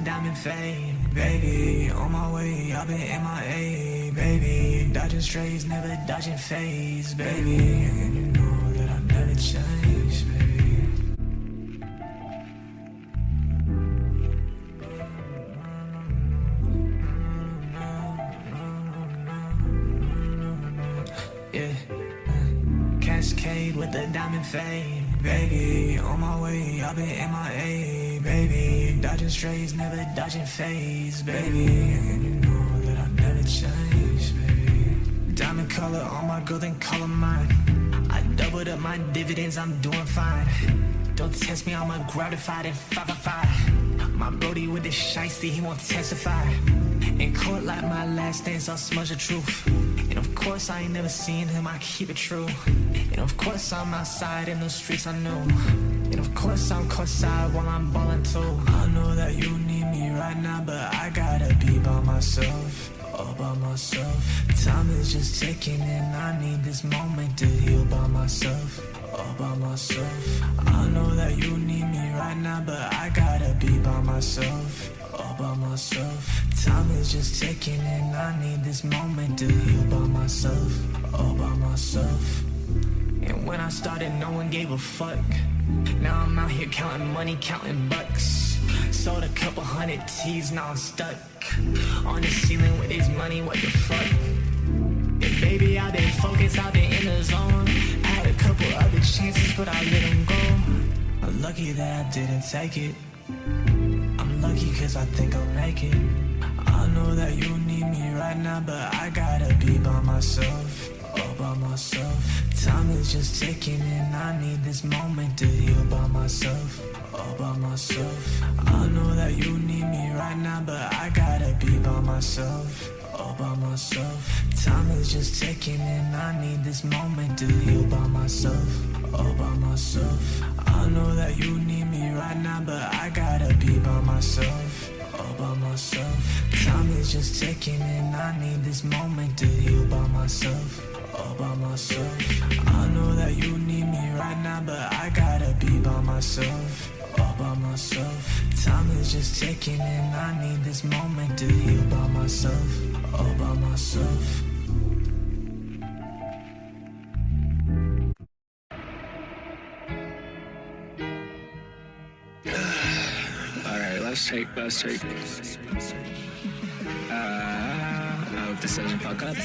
diamond fade, baby. On my way, I've been MIA, baby. Dodging strays, never dodging phase, baby. And you know that I never change, baby. Yeah, Cascade with the diamond fade, baby. On my way, I've been MIA, baby. Dodging strays, never dodging phase, baby. And you know that I never change, baby. Diamond color on my girl, then color mine. I doubled up my dividends, I'm doing fine. Don't test me, I'm a gratified and 555. My brody with the shiesty, he won't testify. In court like my last dance, I'll smudge the truth. And of course I ain't never seen him, I keep it true. And of course I'm outside in the streets, I know. And of course I'm courtside while I'm ballin' too. I know that you need me right now, but I gotta be by myself, all by myself. Time is just ticking and I need this moment to heal by myself, all by myself. I know that you need me right now, but I gotta be by myself, all by myself. Time is just ticking and I need this moment to heal by myself, all by myself. And when I started, no one gave a fuck. Now I'm out here counting money, counting bucks. Sold a couple hundred T's, now I'm stuck on the ceiling with this money, what the fuck? And baby, I've been focused, I've been in the zone. I had a couple other chances, but I let them go. I'm lucky that I didn't take it. I'm lucky cause I think I'll make it. I know that you need me right now, but I gotta be by myself, all by myself. Time is just ticking and I need this moment to heal by myself, all by myself. I know that you need me right now, but I gotta be by myself, all by myself. Time is just ticking and I need this moment to heal by myself, all by myself. I know that you need me right now, but I gotta be by myself, all by myself. Time is just ticking and I need this moment to heal by myself, all by myself. I know that you need me right now, but I gotta be by myself, all by myself. Time is just ticking and I need this moment to heal by myself, all by myself. Alright, let's take. I hope this doesn't fuck up.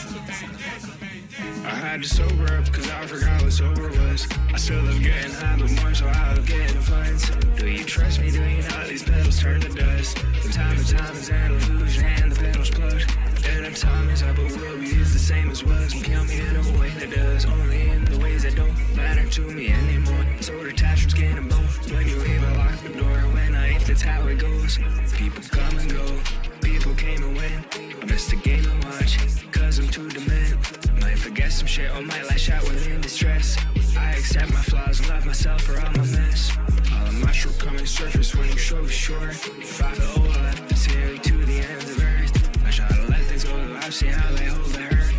I had to sober up cause I forgot what sober was. I still love getting high, but more so I love getting funds. Do you trust me? Do you know these pedals turn to dust? From time to time it's an illusion and the pedals plugged. And the time is up, but will be is the same as was. Can kill me in a way that does, only in the ways that don't matter to me anymore. So detached from skin and bone. When you leave, I lock the door. When I if that's how it goes. People come and go, people came and went. I missed the game and watch, cause I'm too dement. Might forget some shit or might lash out within distress. I accept my flaws and love myself for all my mess. All of my shortcomings surface when you show short. If I feel old, I have to tear you to the ends of earth. I try to let things go, though I've seen how they hold the hurt.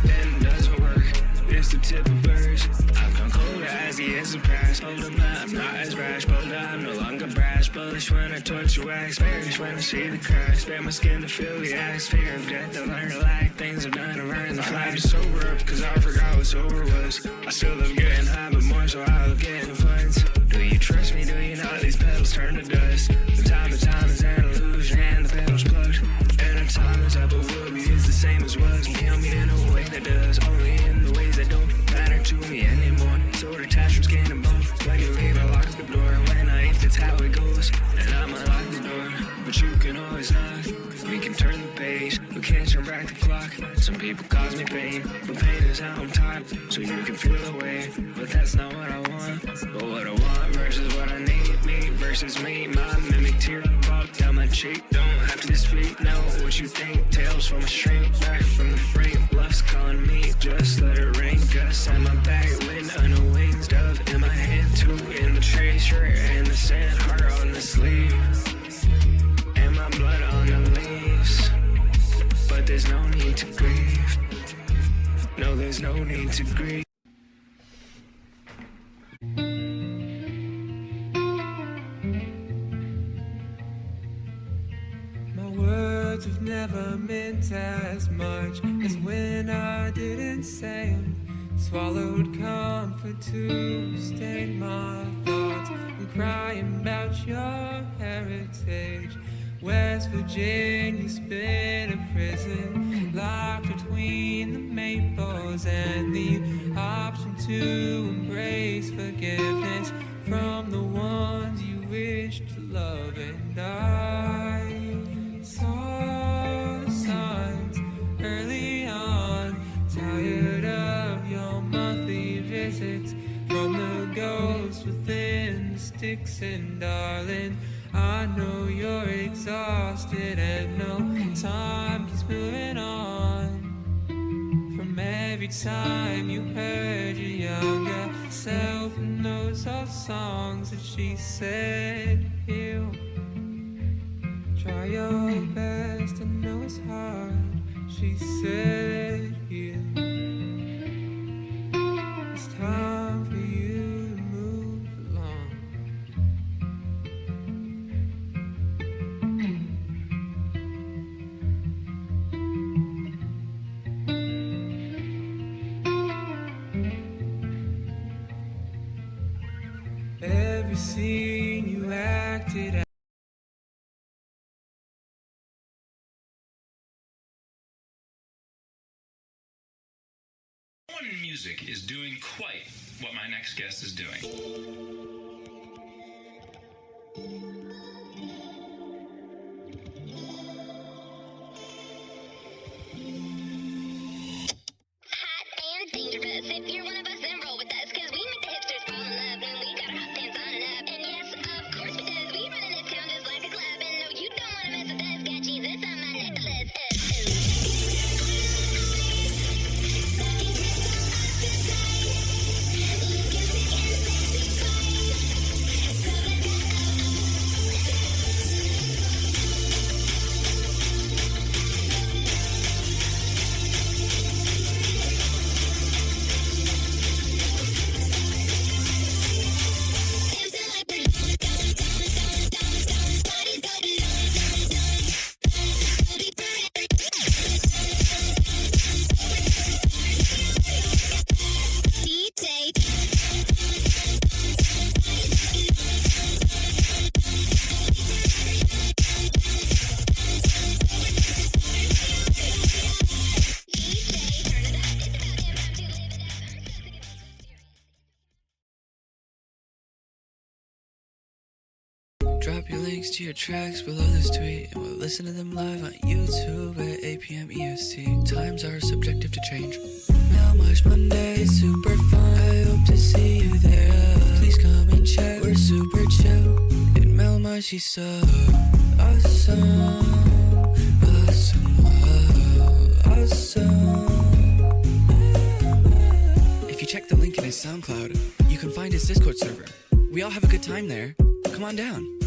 Then it doesn't work, it's the tip of birds. I've gone colder as the years have passed. Older, but I'm not as rash. Bolder, I'm no longer brash. Bullish when I torture wax. Bearish when I see the cracks. Spare my skin to feel the axe. Fear of death, I learn to lack. Things I've done to earn the flag. I had to sober up cause I forgot what sober was. I still love getting high, but more so I love getting funds. Do you trust me? Do you know these pedals turn to dust? From time to time it's an illusion and the pedals plugged. And the time is up, but will be is the same as was. Can kill me in a way that does, only in the ways that don't matter to me anymore. So detached from skin and bone. When you leave, I lock the door. When I if that's how it goes, and I'ma lock the door. But you can always knock. We can turn the page, we can't turn back the clock. Some people cause me pain, but pain is how I'm taught. So you can feel the way, but that's not what I want. But what I want versus what I need. Me versus me, my mimic tear fall down my cheek. Don't have to speak, know what you think. Tales from a shrink, back from the brain. Bluffs calling me, just let it rain. Gusts on my back, wind on the wings. Dove in my hand, two in the tree. Shirt and the sand, heart on the sleeve. And my blood on the leaves. But there's no need to grieve. No, there's no need to grieve. never meant as much as when I didn't say it. Swallowed comfort to stain my thoughts. I'm crying about your heritage. West Virginia's been a prison, locked between the maples and the option to embrace forgiveness from the ones you wish to love. And I saw the signs early on, tired of your monthly visits from the ghosts within the sticks. And darling, I know you're exhausted and no time keeps moving on. From every time you heard your younger self in those old songs that she said, heal. Try your best, I know it's hard. She said, heal. It's time for you to move along. Every scene you acted out. One music is doing quite what my next guest is doing. Hot and dangerous. If you're one of us, then roll with us. Cause we make the hipsters fall in love. And we got our hot pants on and up. And yes, of course we does. We run in this town just like a club. And no, you don't wanna mess with us. Got Jesus on my necklace. Drop your links to your tracks below this tweet, and we'll listen to them live on YouTube at 8 p.m. EST. Times are subjective to change. Melmige Monday, super fun. I hope to see you there. Please come and check. We're super chill. In Melmige, she's so awesome. Awesome. Awesome. If you check the link in his SoundCloud, you can find his Discord server. We all have a good time there. Come on down.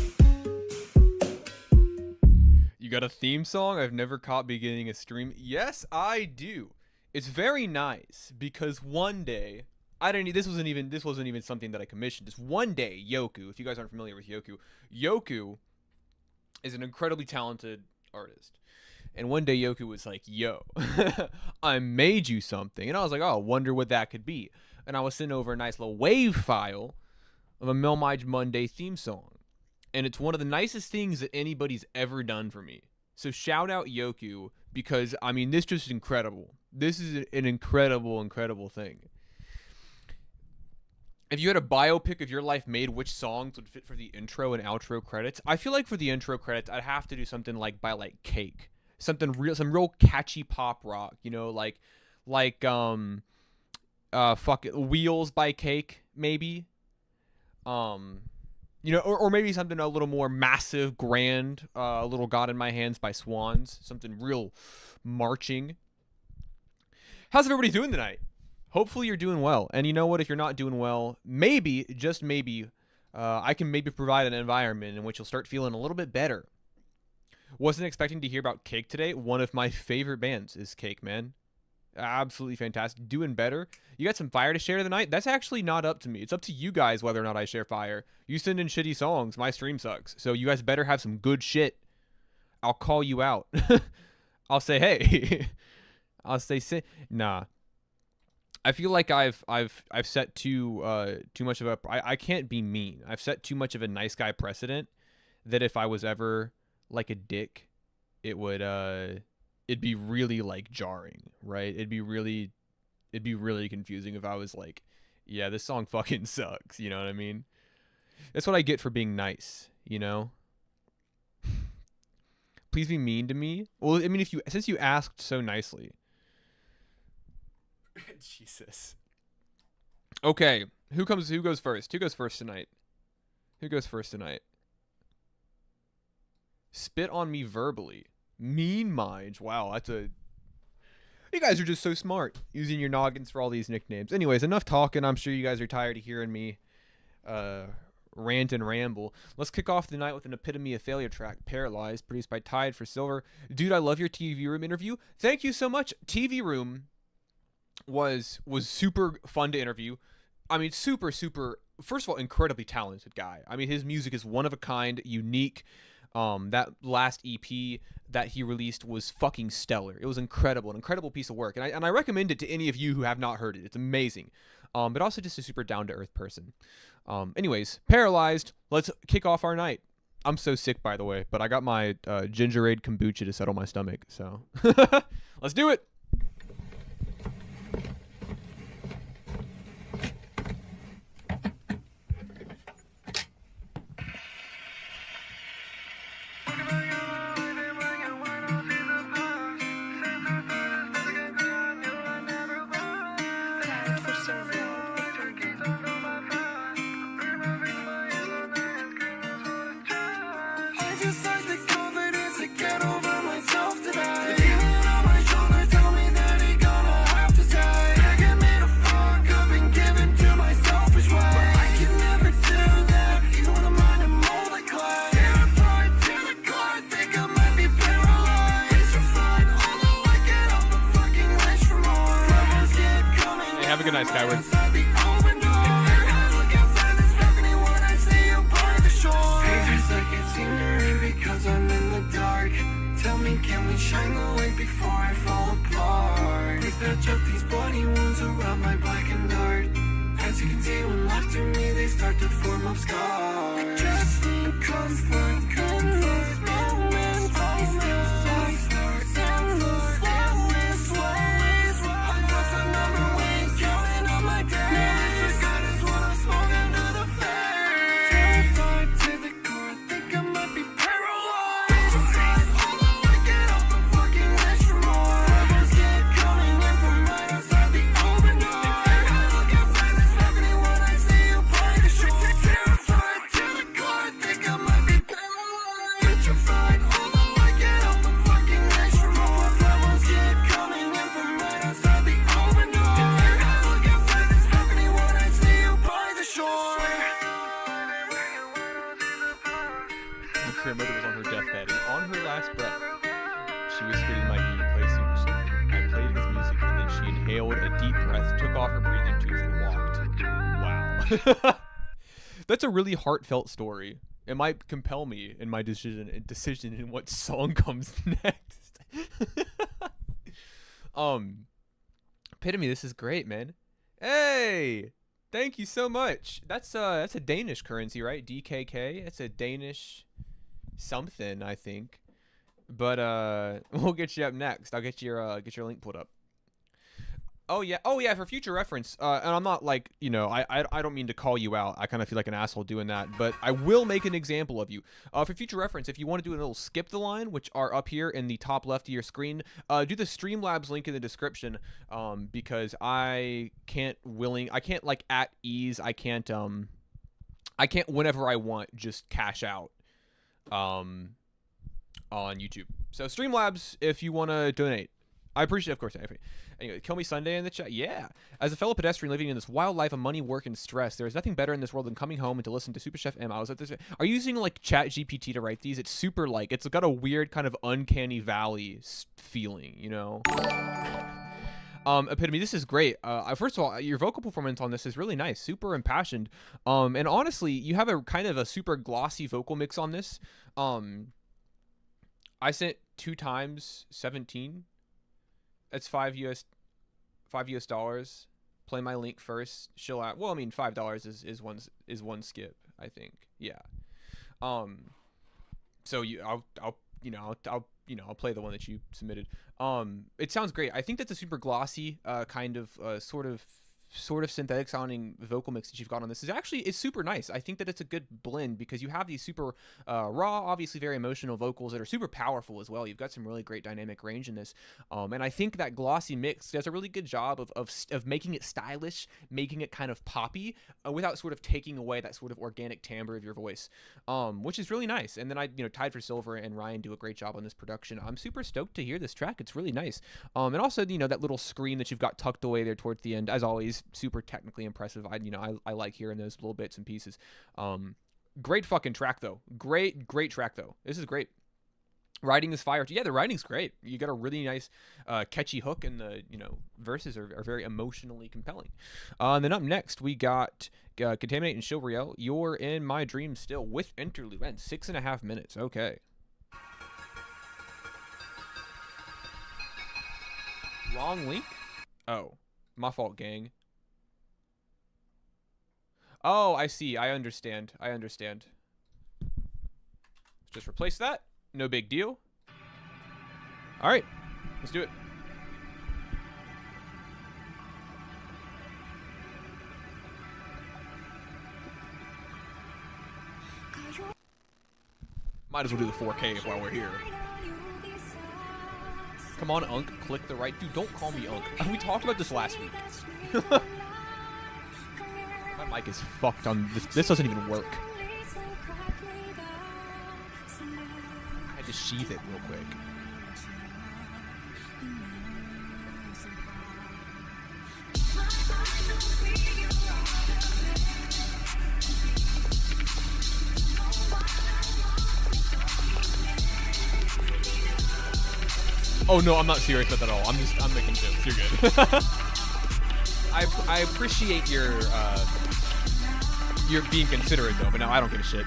You got a theme song I've never caught beginning a stream? Yes, I do. It's very nice because one day this wasn't even something that I commissioned. Just one day, Yoku, if you guys aren't familiar with Yoku is an incredibly talented artist. And one day Yoku was like, yo, I made you something. And I was like, oh, I wonder what that could be. And I was sending over a nice little wave file of a Melmige Monday theme song. And it's one of the nicest things that anybody's ever done for me. So shout out Yoku, because, I mean, this just incredible. This is an incredible, incredible thing. If you had a biopic of your life made, which songs would fit for the intro and outro credits? I feel like for the intro credits, I'd have to do something like by like Cake. Some real catchy pop rock, you know, like Wheels by Cake, maybe. You know, or maybe something a little more massive, grand, a little God in My Hands by Swans, something real marching. How's everybody doing tonight? Hopefully you're doing well. And you know what, if you're not doing well, maybe, just maybe, I can maybe provide an environment in which you'll start feeling a little bit better. Wasn't expecting to hear about Cake today. One of my favorite bands is Cake, man. Absolutely fantastic. Doing better. You got some fire to share tonight? That's actually not up to me. It's up to you guys whether or not I share fire. You send in shitty songs, my stream sucks. So you guys better have some good shit. I'll call you out. I'll say, hey. I'll say, nah. I feel like I've set too much of a I can't be mean. I've set too much of a nice guy precedent that if I was ever like a dick, it would it'd be really like jarring, right? It'd be really confusing if I was like, yeah, this song fucking sucks, you know what I mean? That's what I get for being nice, you know? Please be mean to me. Well, I mean, since you asked so nicely. Jesus. Okay, who goes first? Who goes first tonight? Who goes first tonight? Spit on me verbally. Mean Mige. Wow, that's a... You guys are just so smart, using your noggins for all these nicknames. Anyways, enough talking. I'm sure you guys are tired of hearing me rant and ramble. Let's kick off the night with an epitome of failure track, Paralyzed, produced by Tide for Silver. Dude, I love your TV Room interview. Thank you so much. TV Room was super fun to interview. I mean, super, first of all, incredibly talented guy. I mean, his music is one of a kind, unique. That last EP that he released was fucking stellar. It was incredible, an incredible piece of work. And I recommend it to any of you who have not heard it. It's amazing. But also just a super down-to-earth person. Anyways, Paralyzed. Let's kick off our night. I'm so sick, by the way, but I got my gingerade kombucha to settle my stomach, so let's do it. Have a good night, Skyward. Because I'm in the dark. Tell me, can we shine the light before I fall apart? Please patch up these bloody wounds around my black and dark. As you can see, when left to me, they start to form up scars. I just need comfort, comfort, moments. I still suffer in the slowest ways. I've lost another week, counting on my days. Disregard is what I'm smoking to the face. Terrified to the core, I think I might be paralyzed. Petrified, although I get off the fucking wish for more. Troubles keep coming in from right outside the open door. I look outside this balcony when I see you by the shore. Terrified to the core, I think I might be paralyzed. Petrified, although I get off the fucking wish for more. Troubles keep coming in from right outside the open door. I look outside this balcony when I see you by the shore. Her mother was on her deathbed, and on her last breath, she whispered in my ear, "Play Super Symphony." I played his music, and then she inhaled a deep breath, took off her breathing tubes, and walked. Wow. That's a really heartfelt story. It might compel me in my decision in what song comes next. Epitome, this is great, man. Hey! Thank you so much. That's a Danish currency, right? DKK. It's a Danish something, I think. But we'll get you up next. I'll get your link pulled up. Oh yeah, for future reference. And I'm not like, you know, I don't mean to call you out. I kind of feel like an asshole doing that, but I will make an example of you. For future reference, if you want to do a little skip the line, which are up here in the top left of your screen, do the Streamlabs link in the description. Because I can't like at ease. I can't whenever I want just cash out on YouTube. So Streamlabs, if you want to donate, I appreciate it, of course. Anyway, Kill Me Sunday in the chat. Yeah. As a fellow pedestrian living in this wild life of money, work, and stress, there is nothing better in this world than coming home and to listen to Super Chef M. I was at this. Are you using like Chat GPT to write these? It's super like, it's got a weird kind of uncanny valley feeling, you know? Epitome, this is great. First of all, your vocal performance on this is really nice, super impassioned. And honestly, you have a kind of a super glossy vocal mix on this. I sent 2 times 17. That's $5 dollars. Play my link first. She'll out. Well, I mean, $5 is one skip, I think. Yeah. So I'll play the one that you submitted. It sounds great. I think that's a super glossy, kind of, sort of synthetic sounding vocal mix that you've got on this is super nice. I think that it's a good blend because you have these super raw, obviously very emotional vocals that are super powerful as well. You've got some really great dynamic range in this, and I think that glossy mix does a really good job of making it stylish, making it kind of poppy, without sort of taking away that sort of organic timbre of your voice, which is really nice. And then Tied for Silver and Ryan do a great job on this production. I'm super stoked to hear this track. It's really nice, and also that little scream that you've got tucked away there towards the end, as always, super technically impressive. I like hearing those little bits and pieces. Great fucking track though. Great track though. This is great. Writing is fire. Yeah, the writing's great. You got a really nice catchy hook, and the verses are very emotionally compelling. And then up next we got Contaminate and Chilbriel. You're in My Dreams Still with interlude and 6.5 minutes. Okay. Wrong link? Oh, my fault, gang. Oh, I see. I understand. Just replace that. No big deal. All right. Let's do it. Might as well do the 4K while we're here. Come on, Unk. Click the right. Dude, don't call me Unk. We talked about this last week. My mic is fucked on this. This doesn't even work. I had to sheath it real quick. Oh no, I'm not serious at all. I'm making jokes. You're good. I appreciate your being considerate though, but no, I don't give a shit.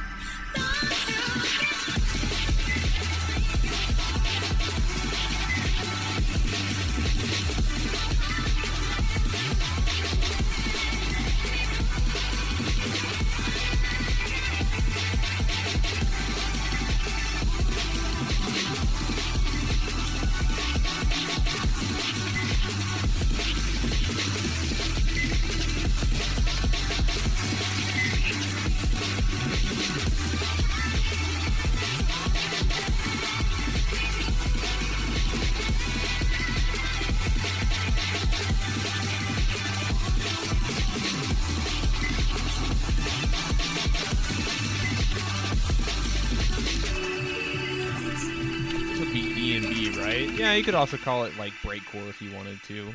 Yeah, you could also call it like breakcore if you wanted to.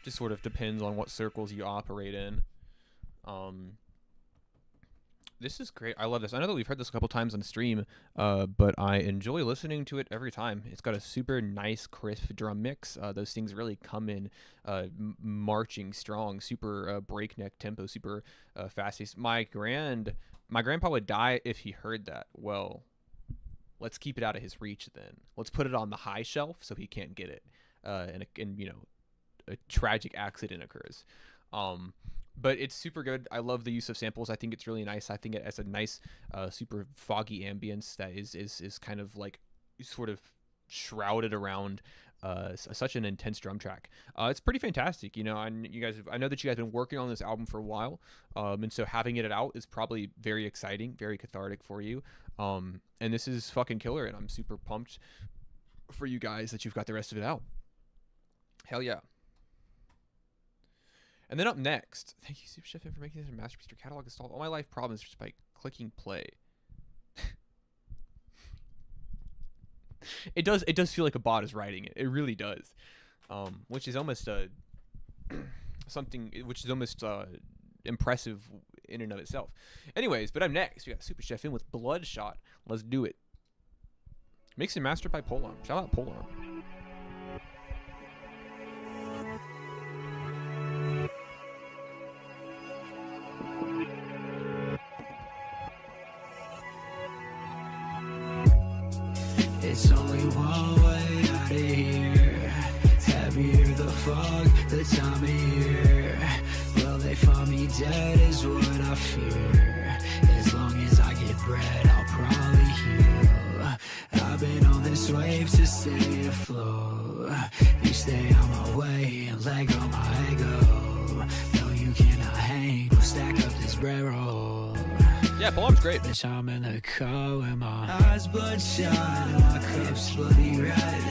Just sort of depends on what circles you operate in. This is great. I love this. I know that we've heard this a couple times on stream, but I enjoy listening to it every time. It's got a super nice, crisp drum mix. Those things really come in marching strong, super breakneck tempo, super fast. My grandpa would die if he heard that. Well, let's keep it out of his reach then. Let's put it on the high shelf so he can't get it. And a tragic accident occurs. But it's super good. I love the use of samples. I think it's really nice. I think it has a nice, super foggy ambience that is kind of like sort of shrouded around such an intense drum track. It's pretty fantastic, and I know that you guys have been working on this album for a while, and so having it out is probably very exciting, very cathartic for you. And this is fucking killer, and I'm super pumped for you guys that you've got the rest of it out. Hell yeah. And then up next, thank you, Super Chef, for making this a masterpiece. Your catalog is solved all my life problems just by clicking play. It does feel like a bot is writing it. It really does. Which is almost something which is almost impressive in and of itself. Anyways, but up next, we got Super Chef in with Bloodshot. Let's do it. Mixed and mastered by Polarm. Shout out Polarm. one way out of here. Heavier the fog, the time of year. Will they find me dead is what I fear. As long as I get bread, I'll probably heal. I've been on this wave to stay afloat. You stay on my way and let go my ego. No, you cannot hang, we'll stack up this bread roll. Yeah, Polearm's great. Bitch, I'm in the car with my eyes bloodshot and my cups bloody red.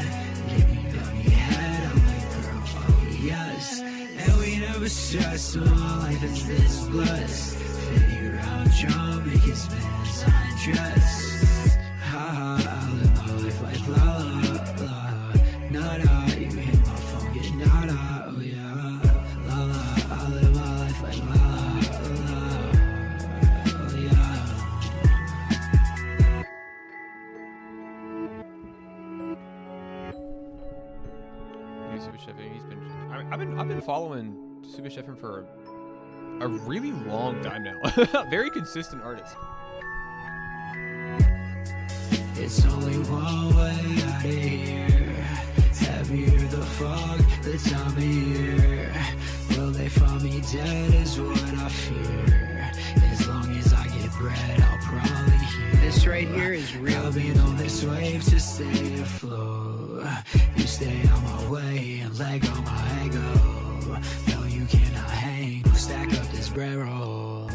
Give me dummy head, I'm like, girl, oh yes. And we never stress, so my life is this blessed. 50 round drum, make it spin as I dress. Ha ha, I live my life like la la la. Nada, you hit my phone, get nada, oh yeah. La la, I live my life like la la. Super Chef, I've been following Super Chef for a really long time now. Very consistent artist. It's only one way out of here. Heavier the fog, the time of year. Will they find me dead is what I fear. As long as I get bread, I'll probably hear. This right here is real. I've been on this wave to stay afloat. You stay on my way and let go my ego. No, you cannot hang, we'll stack up this bread roll.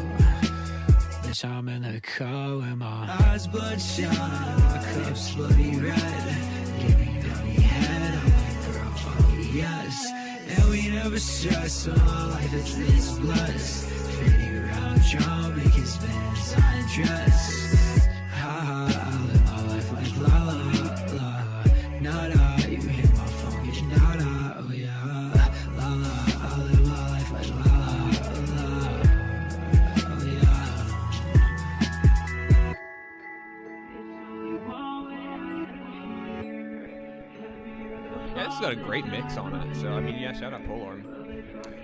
Bitch, I'm in the car with my eyes bloodshot, my cups bloody red. Give me dummy head, I'm like, girl, oh yes. And we never stress, so my life is this blessed. 50 round drum, make it spin as I dress. Ha ha, I live my life like la la la. Nada, you hit my phone, get nada, oh yeah. La la, I live my life like la la la. Oh yeah. Yeah, this has got a great mix on it. So I mean, yeah, shout out Polearm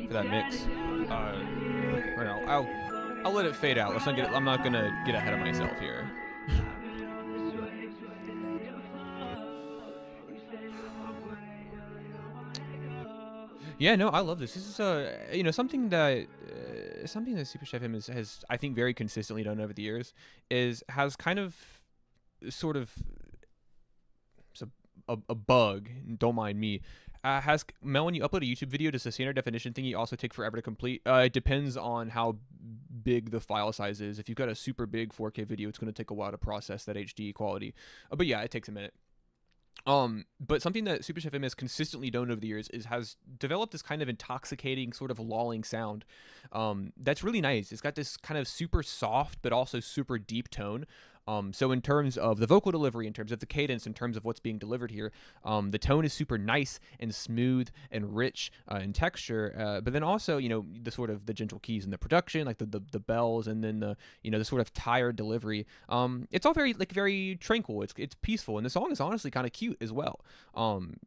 for that mix. Right now, I'll let it fade out. Let's not get. I'm not gonna get ahead of myself here. Yeah, no, I love this. This is you know, something that Super Chef Him has I think very consistently done over the years has kind of sort of a bug. Don't mind me. Has Mel, when you upload a YouTube video, does the standard definition thingy also take forever to complete? It depends on how big the file size is. If you've got a super big 4K video, it's going to take a while to process that HD quality. But yeah, it takes a minute. But something that Super Chef M has consistently done over the years has developed this kind of intoxicating, sort of lulling sound. That's really nice. It's got this kind of super soft, but also super deep tone. So in terms of the vocal delivery, in terms of the cadence, in terms of what's being delivered here, the tone is super nice and smooth and rich in texture. But then also, you know, the sort of the gentle keys in the production, like the bells, and then the, you know, the sort of tired delivery. It's all very tranquil. It's peaceful, and the song is honestly kind of cute as well.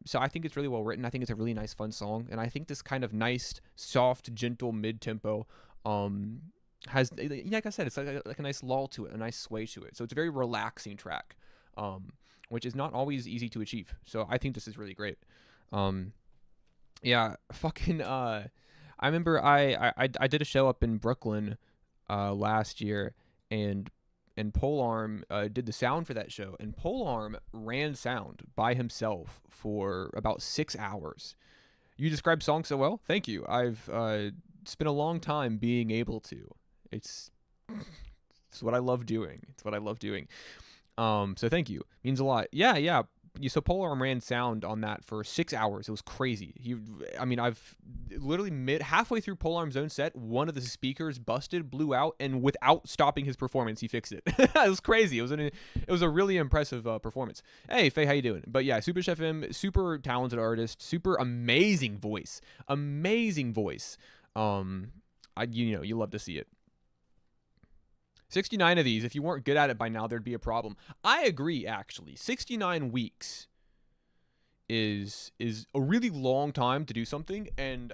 So I think it's really well written. I think it's a really nice, fun song, and I think this kind of nice, soft, gentle mid tempo. Has, like I said, it's like a nice lull to it, a nice sway to it. So it's a very relaxing track, which is not always easy to achieve. So I think this is really great. Yeah, fucking. I remember I did a show up in Brooklyn last year, and Polearm did the sound for that show, and Polearm ran sound by himself for about 6 hours. You describe songs so well. Thank you. I've spent a long time being able to. It's what I love doing. It's what I love doing. So thank you. Means a lot. Yeah. So Polearm ran sound on that for 6 hours. It was crazy. I've literally halfway through Polearm's own set, one of the speakers busted, blew out, and without stopping his performance, he fixed it. It was crazy. It was a really impressive performance. Hey, Faye, how you doing? But yeah, Super Chef M, super talented artist, super amazing voice. You love to see it. 69 of these. If you weren't good at it by now, there'd be a problem. I agree, actually. 69 weeks is a really long time to do something and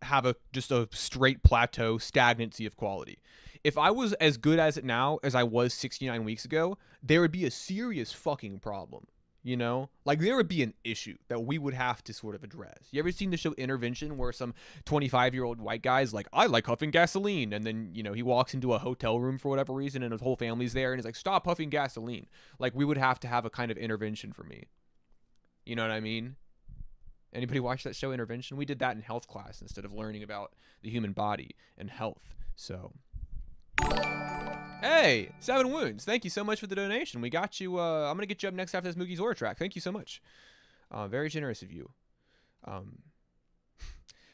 have just a straight plateau, stagnancy of quality. If I was as good as it now as I was 69 weeks ago, there would be a serious fucking problem. You know, like there would be an issue that we would have to sort of address. You ever seen the show Intervention, where some 25-year-old white guy's like, I like huffing gasoline, and then, you know, he walks into a hotel room for whatever reason and his whole family's there and he's like, stop huffing gasoline. Like, we would have to have a kind of intervention for me. You know what I mean? Anybody watch that show Intervention? We did that in health class instead of learning about the human body and health. So, hey, 7 Wounds. Thank you so much for the donation. We got you. I'm going to get you up next after this Moogie's Aura track. Thank you so much. Very generous of you.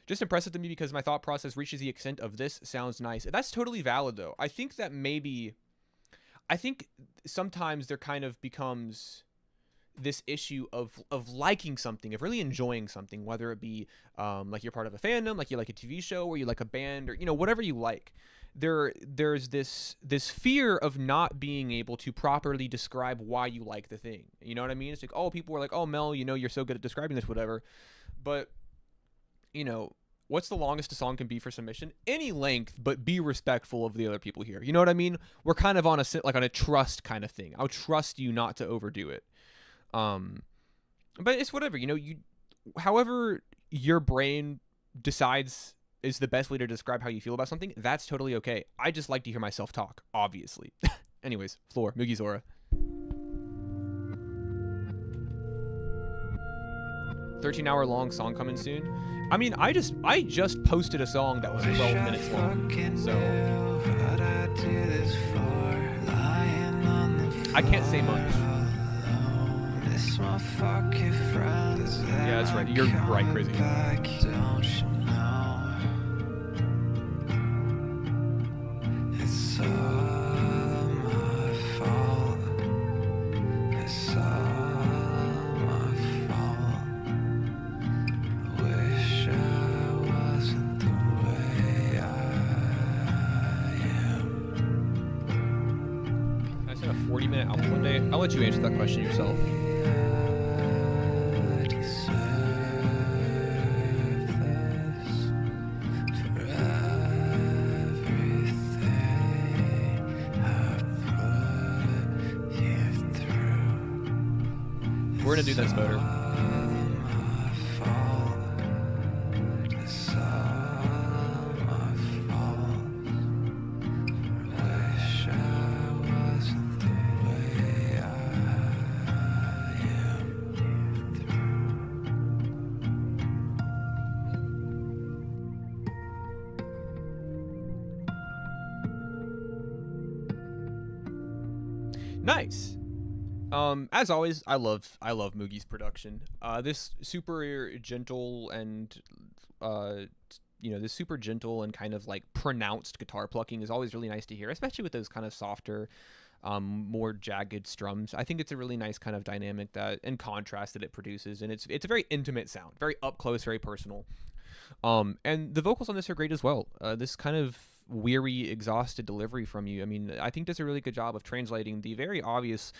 Just impressive to me because my thought process reaches the extent of this sounds nice. That's totally valid, though. I think that maybe... I think sometimes there kind of becomes this issue of liking something, of really enjoying something, whether it be like you're part of a fandom, like you like a TV show, or you like a band, or, you know, whatever you like. There's this fear of not being able to properly describe why you like the thing. You know what I mean? It's like, oh, people are like, oh, Mel, you know, you're so good at describing this, whatever. But, you know, what's the longest a song can be for submission? Any length, but be respectful of the other people here. You know what I mean? We're kind of on a trust kind of thing. I'll trust you not to overdo it. But it's whatever, you know, however your brain decides is the best way to describe how you feel about something, that's totally okay. I just like to hear myself talk, obviously. Anyways, Floor, Moogie's Aura. 13-hour long song coming soon. I mean, I just posted a song that was 12 minutes long. So I can't say much. Yeah, that's right. You're right, crazy. I'll let you answer that question yourself. We're gonna do this better. Nice. As always, I love Moogie's production. This super gentle and this super gentle and kind of like pronounced guitar plucking is always really nice to hear, especially with those kind of softer, more jagged strums. I think it's a really nice kind of dynamic and contrast that it produces, and it's a very intimate sound, very up close, very personal. And the vocals on this are great as well. This kind of weary, exhausted delivery from you, I mean, I think does a really good job of translating the very obviously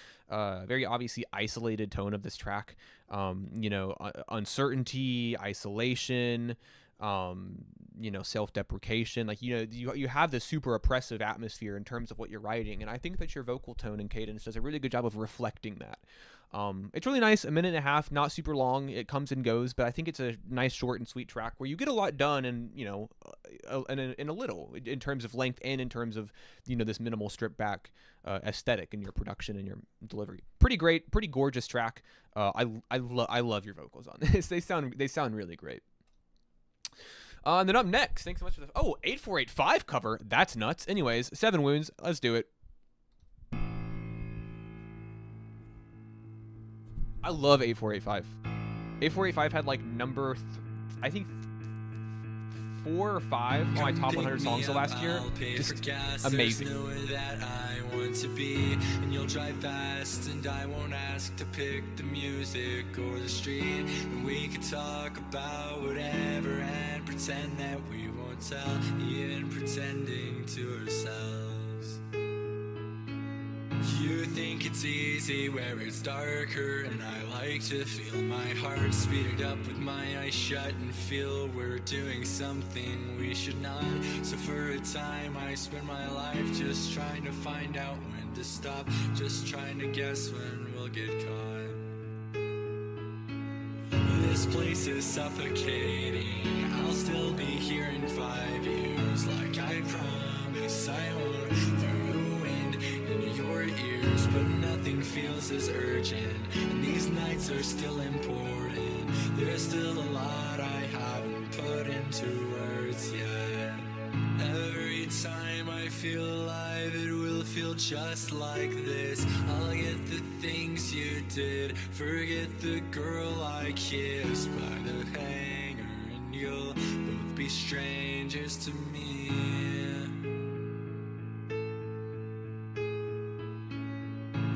isolated tone of this track. Uncertainty, isolation, self-deprecation. Like, you have this super oppressive atmosphere in terms of what you're writing, and I think that your vocal tone and cadence does a really good job of reflecting that. It's really nice, 1.5 minutes, not super long. It comes and goes, but I think it's a nice, short and sweet track where you get a lot done in a little, in terms of length and in terms of, this minimal stripped back aesthetic in your production and your delivery. Pretty great, pretty gorgeous track. I love your vocals on this. They sound really great. And then up next, thanks so much for the 8485 cover. That's nuts. Anyways, 7 Wounds. Let's do it. I love 8485. 8485 had like number, I think 4 or 5 on my top 100 songs of last year. Just amazing. To be, and you'll drive fast, and I won't ask to pick the music or the street, and we could talk about whatever and pretend that we won't tell, even pretending to ourselves. You think it's easy where it's darker, and I like to feel my heart speeding up with my eyes shut and feel we're doing something we should not. So for a time I spend my life just trying to find out when to stop, just trying to guess when we'll get caught. This place is suffocating. I'll still be here in 5 years, like I promised I won't. Through the wind in your ears, but nothing feels as urgent. And these nights are still important. There's still a lot I haven't put into words yet. Every time I feel alive, it will feel just like this. I'll get the things you did, forget the girl I kissed by the hangar, and you'll both be strangers to me.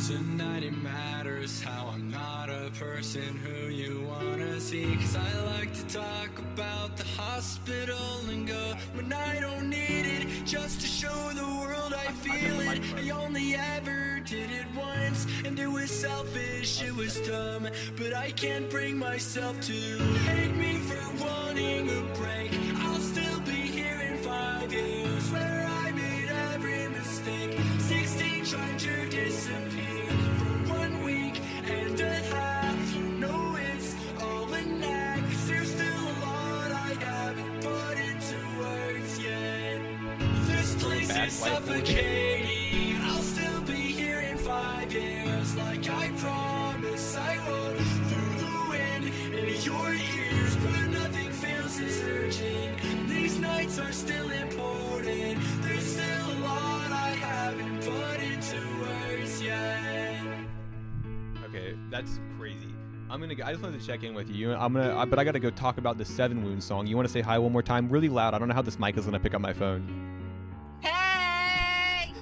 Tonight it matters how I'm not a person who you wanna see. Cause I like to talk about the hospital and go when I don't need it, just to show the world I feel it. I only ever did it once, and it was selfish, it was dumb. But I can't bring myself to hate me for wanting a break. I'll still be here in 5 years, where I made every mistake. 16 trying to disappear. Suffocating. I'll still be here in 5 years, like I promised I would. Through the wind in your ears, but nothing feels as urgent. These nights are still important. There's still a lot I haven't put into words yet. Okay, that's crazy. I just wanted to check in with you. But I gotta go talk about the 7 Wounds song. You want to say hi one more time, really loud? I don't know how this mic is gonna pick up my phone. Hey!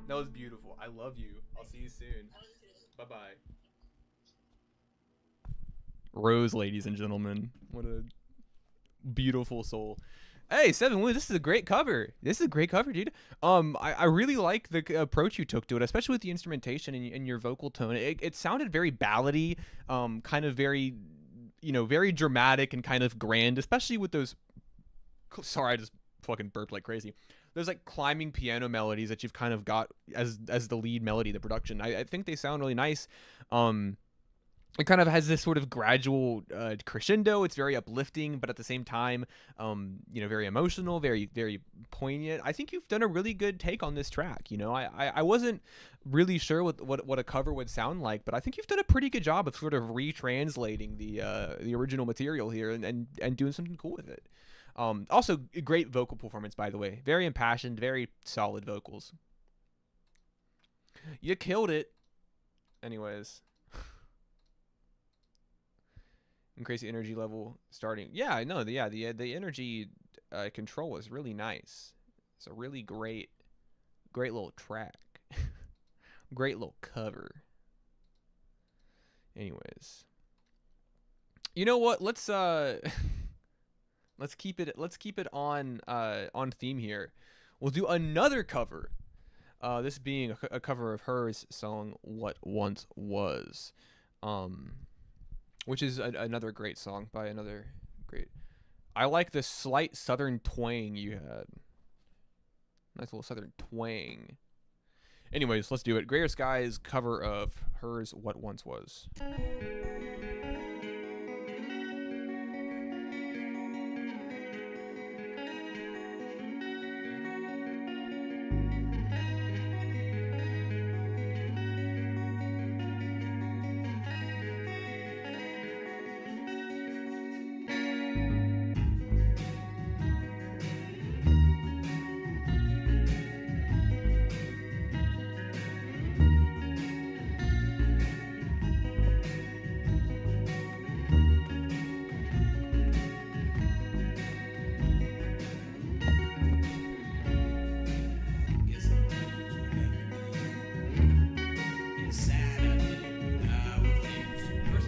That was beautiful. I love you. I'll see you soon. Bye-bye. Rose, ladies and gentlemen. What a beautiful soul. Hey, 7 Wounds, this is a great cover. This is a great cover, dude. I really like the approach you took to it, especially with the instrumentation and your vocal tone. It sounded very ballady, kind of very, very dramatic and kind of grand, especially with those... Sorry, I just fucking burped like crazy. There's like climbing piano melodies that you've kind of got as the lead melody, the production. I think they sound really nice. It kind of has this sort of gradual crescendo. It's very uplifting, but at the same time, very emotional, very, very poignant. I think you've done a really good take on this track. I wasn't really sure what a cover would sound like, but I think you've done a pretty good job of sort of retranslating the original material here and doing something cool with it. Also, great vocal performance, by the way. Very impassioned, very solid vocals. You killed it. Anyways. Increase the energy level starting. Yeah, I know. The energy control is really nice. It's a really great little track. Great little cover. Anyways. You know what? Let's keep it on theme here. We'll do another cover. This being a cover of hers song "What Once Was," which is another great song by another great. I like the slight southern twang you had. Nice little southern twang. Anyways, let's do it. Greater Skies cover of hers "What Once Was."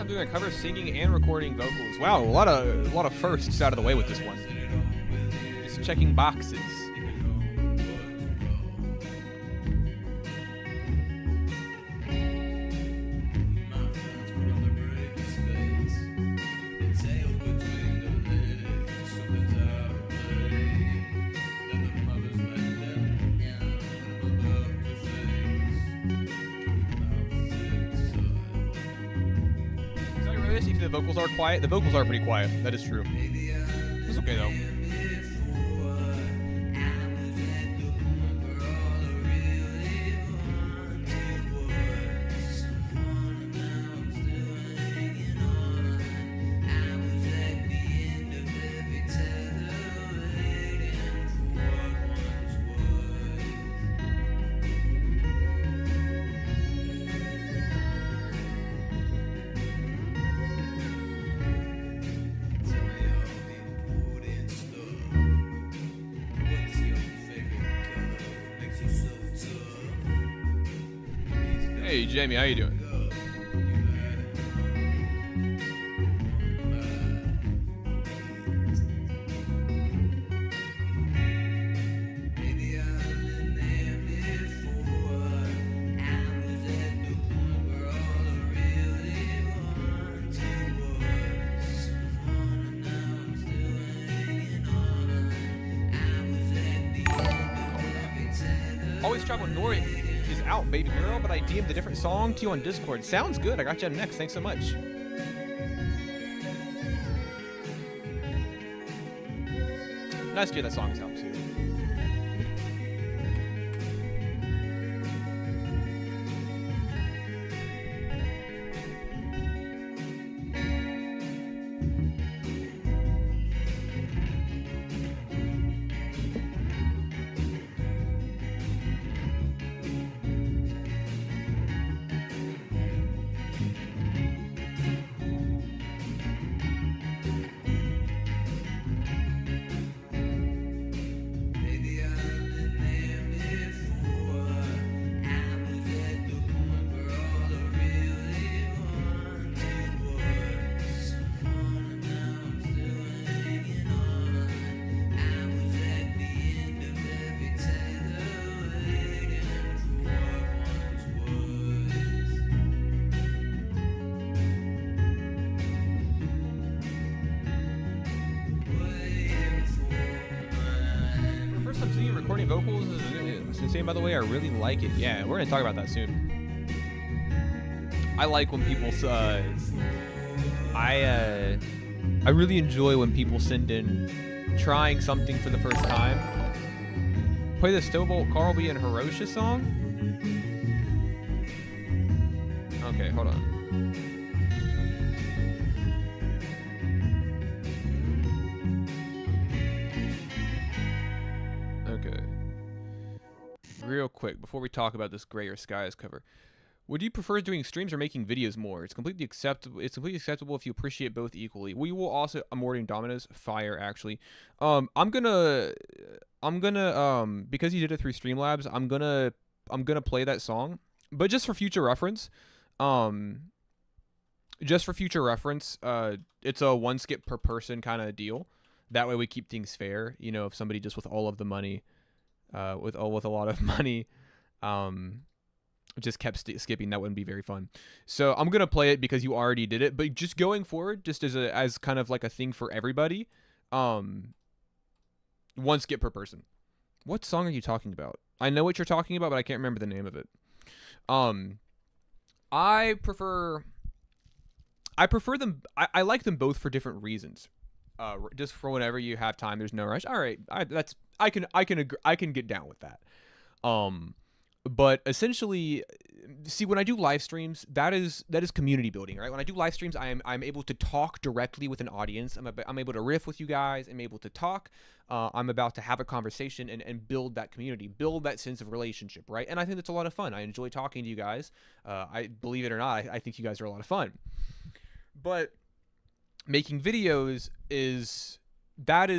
Doing a cover, singing and recording vocals. Wow, a lot of firsts out of the way with this one. Just checking boxes. nervous if the vocals are quiet. The vocals are pretty quiet. That is true. It's okay though. Hey Jamie, how you doing? Always Travel North is out, baby girl, but I DM'd a different song to you on Discord. Sounds good. I got you up next. Thanks so much. Nice to hear that song's out too. Recording vocals is insane, by the way. I really like it. Yeah, we're gonna talk about that soon. I like when people I really enjoy when people send in trying something for the first time. Play the Stovall, Carlby, and Hiroshia song. Okay, hold on. Real quick, before we talk about this Grayer Skies cover, would you prefer doing streams or making videos more? It's completely acceptable. It's completely acceptable if you appreciate both equally. We will also. I'm ordering Domino's fire actually. I'm gonna because you did it through Streamlabs. I'm gonna play that song, but just for future reference. It's a one skip per person kind of deal. That way we keep things fair. You know, if somebody just with all of the money. With a lot of money, just kept skipping, that wouldn't be very fun. So I'm gonna play it because you already did it, but just going forward, just as kind of like a thing for everybody, one skip per person. What song are you talking about? I know what you're talking about, but I can't remember the name of it. I prefer them. I like them both for different reasons. Just for whenever you have time, there's no rush. All right, I can get down with that. But essentially, see, when I do live streams, that is community building, right? When I do live streams, I'm able to talk directly with an audience. I'm able to riff with you guys. I'm able to talk. I'm about to have a conversation and build that community, build that sense of relationship, right? And I think that's a lot of fun. I enjoy talking to you guys. I believe it or not, I think you guys are a lot of fun. But making videos that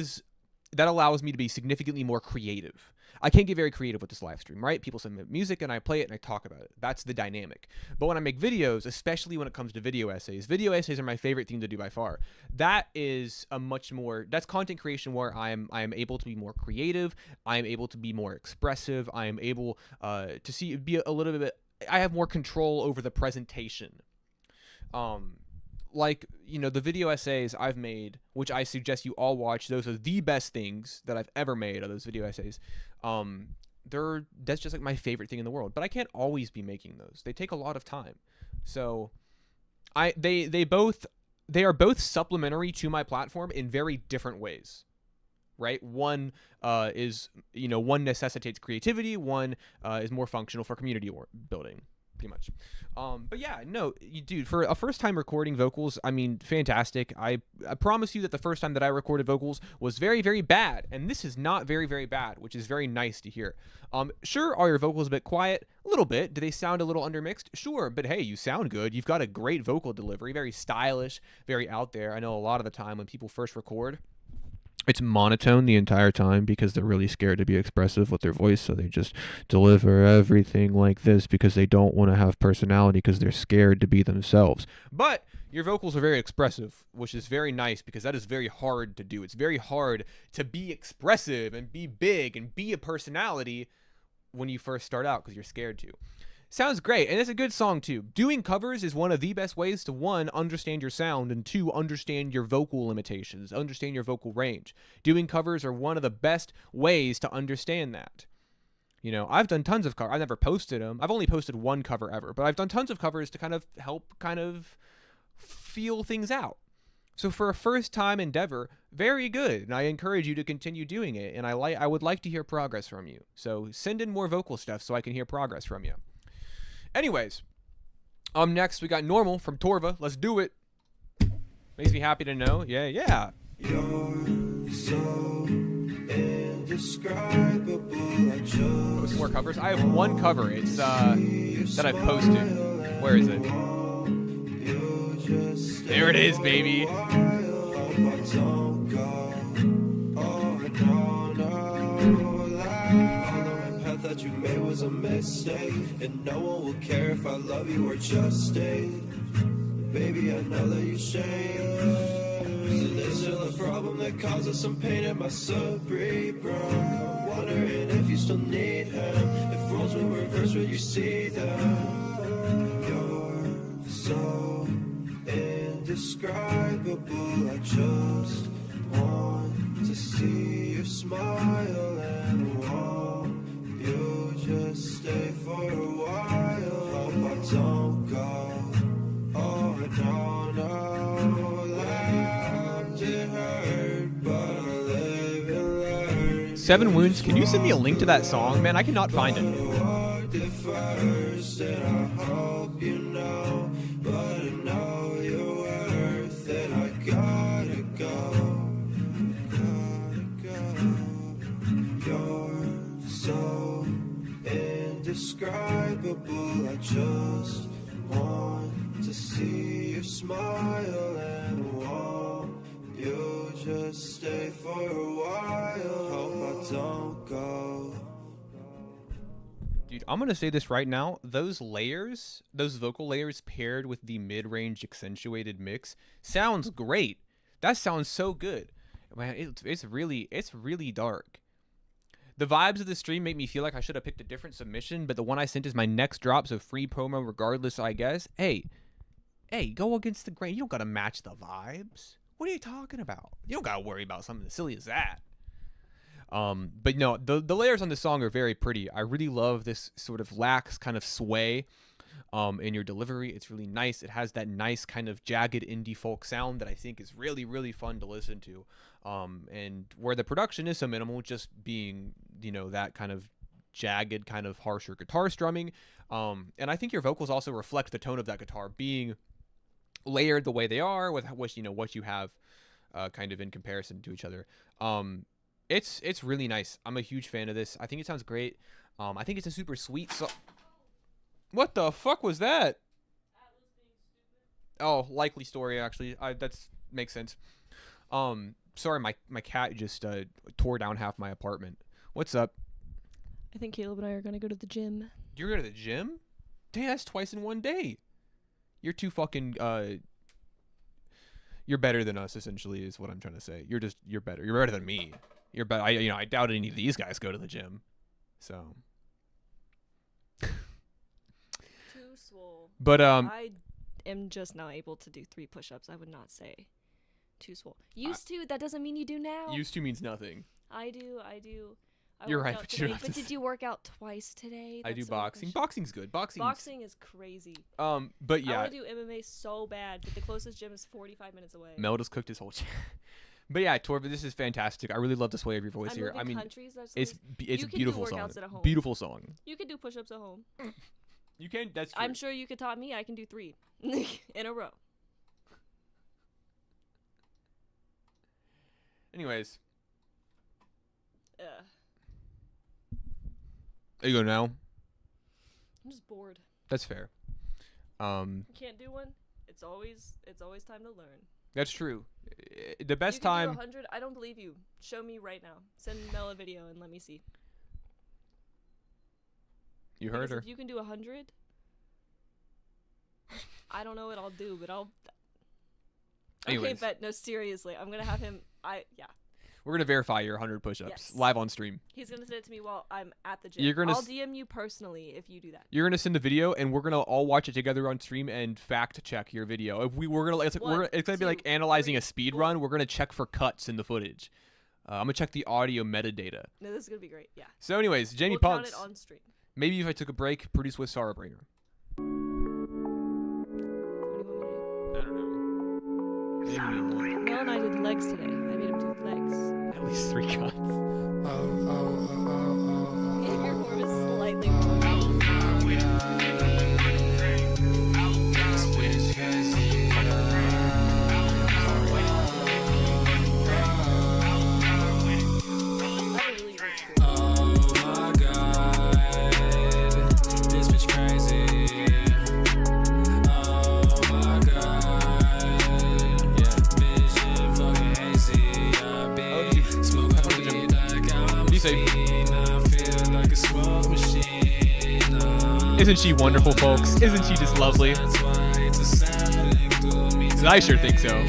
allows me to be significantly more creative. I can't get very creative with this live stream, right? People send me music and I play it and I talk about it. That's the dynamic. But when I make videos, especially when it comes to video essays are my favorite thing to do by far. That is that's content creation where I am able to be more creative. I am able to be more expressive. I am able to be a little bit, I have more control over the presentation. Like, you know, the video essays I've made, which I suggest you all watch. Those are the best things that I've ever made, of those video essays. That's just like my favorite thing in the world. But I can't always be making those. They take a lot of time. So they both they are both supplementary to my platform in very different ways. Right? One is, one necessitates creativity. One is more functional for community building, pretty much. But yeah, no, dude, for a first time recording vocals, I mean, fantastic. I promise you that the first time that I recorded vocals was very, very bad. And this is not very, very bad, which is very nice to hear. Sure, are your vocals a bit quiet? A little bit. Do they sound a little undermixed? Sure, but hey, you sound good. You've got a great vocal delivery, very stylish, very out there. I know a lot of the time when people first record, it's monotone the entire time because they're really scared to be expressive with their voice, so they just deliver everything like this because they don't want to have personality because they're scared to be themselves. But your vocals are very expressive, which is very nice because that is very hard to do. It's very hard to be expressive and be big and be a personality when you first start out because you're scared to. Sounds great, and it's a good song too. Doing covers is one of the best ways to, one, understand your sound, and two, understand your vocal limitations, understand your vocal range. Doing covers are one of the best ways to understand that. I've done tons of covers. I've never posted them. I've only posted one cover ever, but I've done tons of covers to kind of help feel things out. So for a first-time endeavor, very good, and I encourage you to continue doing it, and I would like to hear progress from you. So send in more vocal stuff so I can hear progress from you. Anyways, next we got Normal from Torva. Let's do it. Makes me happy to know. Yeah. You're so indescribable. Some more covers. I have one cover. It's that I've posted. Where is it? There it is, baby. That you made was a mistake, and no one will care if I love you or just stay. Baby, I know that you shame. So there's still a problem that causes some pain in my cerebrum. Wondering if you still need him, if roles will reverse when you see them. You're so indescribable. I just want to see you smile and walk. You just stay for a while. Hope I don't go. Oh, no. Left it hurt, but I live and learn. 7 Wounds. Can you send me a link to that song, man? I cannot find it. First, and I hope you know, but I know you're worth it. I gotta go. You're so indescribable. I just want to see you smile and walk. You just stay for a while. Hope I don't go. Dude, I'm going to say this right now. Those layers, those vocal layers paired with the mid-range accentuated mix sounds great. That sounds so good. Man, it's really dark. The vibes of the stream make me feel like I should have picked a different submission, but the one I sent is my next drop, so free promo regardless, I guess. Hey, go against the grain. You don't got to match the vibes. What are you talking about? You don't got to worry about something as silly as that. But no, the layers on the song are very pretty. I really love this sort of lax kind of sway in your delivery. It's really nice. It has that nice kind of jagged indie folk sound that I think is really, really fun to listen to. And where the production is so minimal, just being, that kind of jagged, kind of harsher guitar strumming. And I think your vocals also reflect the tone of that guitar being layered the way they are with what you have kind of in comparison to each other. It's really nice. I'm a huge fan of this. I think it sounds great. I think it's a super sweet song. What the fuck was that? Oh, likely story, actually. That's makes sense. Sorry, my cat just tore down half my apartment. What's up? I think Caleb and I are going to go to the gym. You're going to the gym? Dang, that's twice in one day. You're too fucking, you're better than us, essentially, is what I'm trying to say. You're better. You're better than me. You're better. I doubt any of these guys go to the gym. So. Too swole. But, I am just now able to do 3 push-ups. I would not say too swole. Used to, that doesn't mean you do now. Used to means nothing. I do. I You're worked right, out but you today, don't have but to did you work out twice today? I do That's so boxing. efficient. Boxing's good. Boxing is crazy. But I yeah, want to do MMA so bad, but the closest gym is 45 minutes away. Mel just cooked his whole. But yeah, Torva, this is fantastic. I really love the sway of your voice I'm here. moving I mean, countries, that's it's always- it's You a can do beautiful song. workouts at home. Beautiful song. You could do push-ups at home. You can. That's true. I'm sure you could taught me. I can do 3 in a row. Anyways, Ugh. there you go now. I'm just bored. That's fair. You can't do one. It's always time to learn. That's true. The best you can time. Do 100. I don't believe you. Show me right now. Send Mel a video and let me see. You heard Because her. If you can do 100, I don't know what I'll do, but I'll. Okay, Anyways. but no, seriously, I'm gonna have him. We're gonna verify your 100 push-ups Yes. live on stream. He's gonna send it to me while I'm at the gym. You're gonna I'll s- DM you personally if you do that. You're gonna send the video, and we're gonna all watch it together on stream and fact check your video. If we're gonna, it's like One, it's gonna be like two, analyzing three, a speed four. run. We're gonna check for cuts in the footage. I'm gonna check the audio metadata. No, this is gonna be great. Yeah. So, anyways, Jamie We'll count Punks. it on stream. Maybe if I took a break, produce with Sorrowbringer. What do you want me to I don't know. Maybe do? Mel and I did legs today. I made him do legs. at least 3 cuts. Your form is slightly wrong. I have a really good experience. Oh my god, this bitch crazy. Oh my god, vision fucking hazy. I be smoking weed like I'm Be a safe. fiend. I feel like a smoke machine. Isn't she wonderful, folks? Isn't she just lovely? That's why it's a sounding through me. 'Cause I sure think so.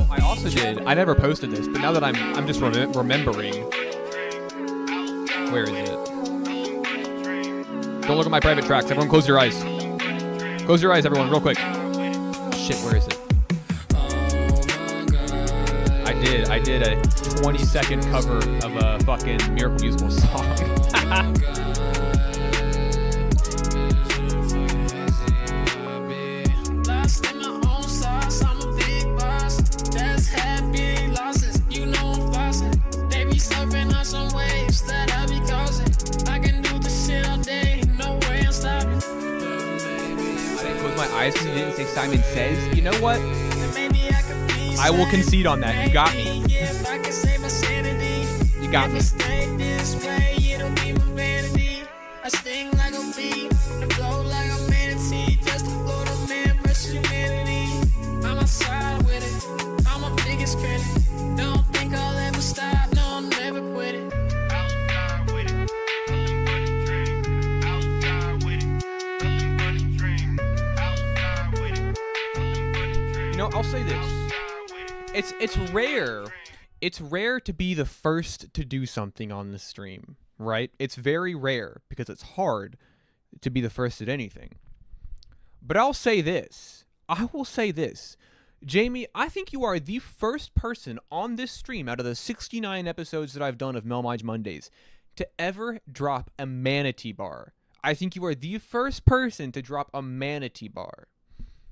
I also did. I never posted this, but now that I'm just remembering. Where is it? Don't look at my private tracks. Everyone, close your eyes. Close your eyes, everyone, real quick. Shit, where is it? I did a 20-second cover of a fucking Miracle Musical song. Lost in my own sauce, I'm a big boss. That's happy losses, you know I'm flossing. They be surfing on some waves that I be causing. I can do this shit all day, no way I'm stopping. I didn't close my eyes because you didn't say Simon Says. You know what? Maybe I could be I will concede on that. You got me. Yeah, if I can save my sanity. You got If me. it stay this way, it'll be my vanity. I sting like a bee, I blow like a manatee. Just a Florida man versus humanity. I'm outside with it, I'm my biggest critic. Don't think I'll ever stop, no, I'll never quit it. Outside with it, nothing but a dream. Outside with it, nothing but a dream. Outside with it, nothing but a dream. You know, I'll say this. Outside with it. It's rare. It's rare to be the first to do something on the stream, right? It's very rare because it's hard to be the first at anything. But I'll say this. I will say this. Jamie, I think you are the first person on this stream out of the 69 episodes that I've done of Melmige Mondays to ever drop a manatee bar. I think you are the first person to drop a manatee bar.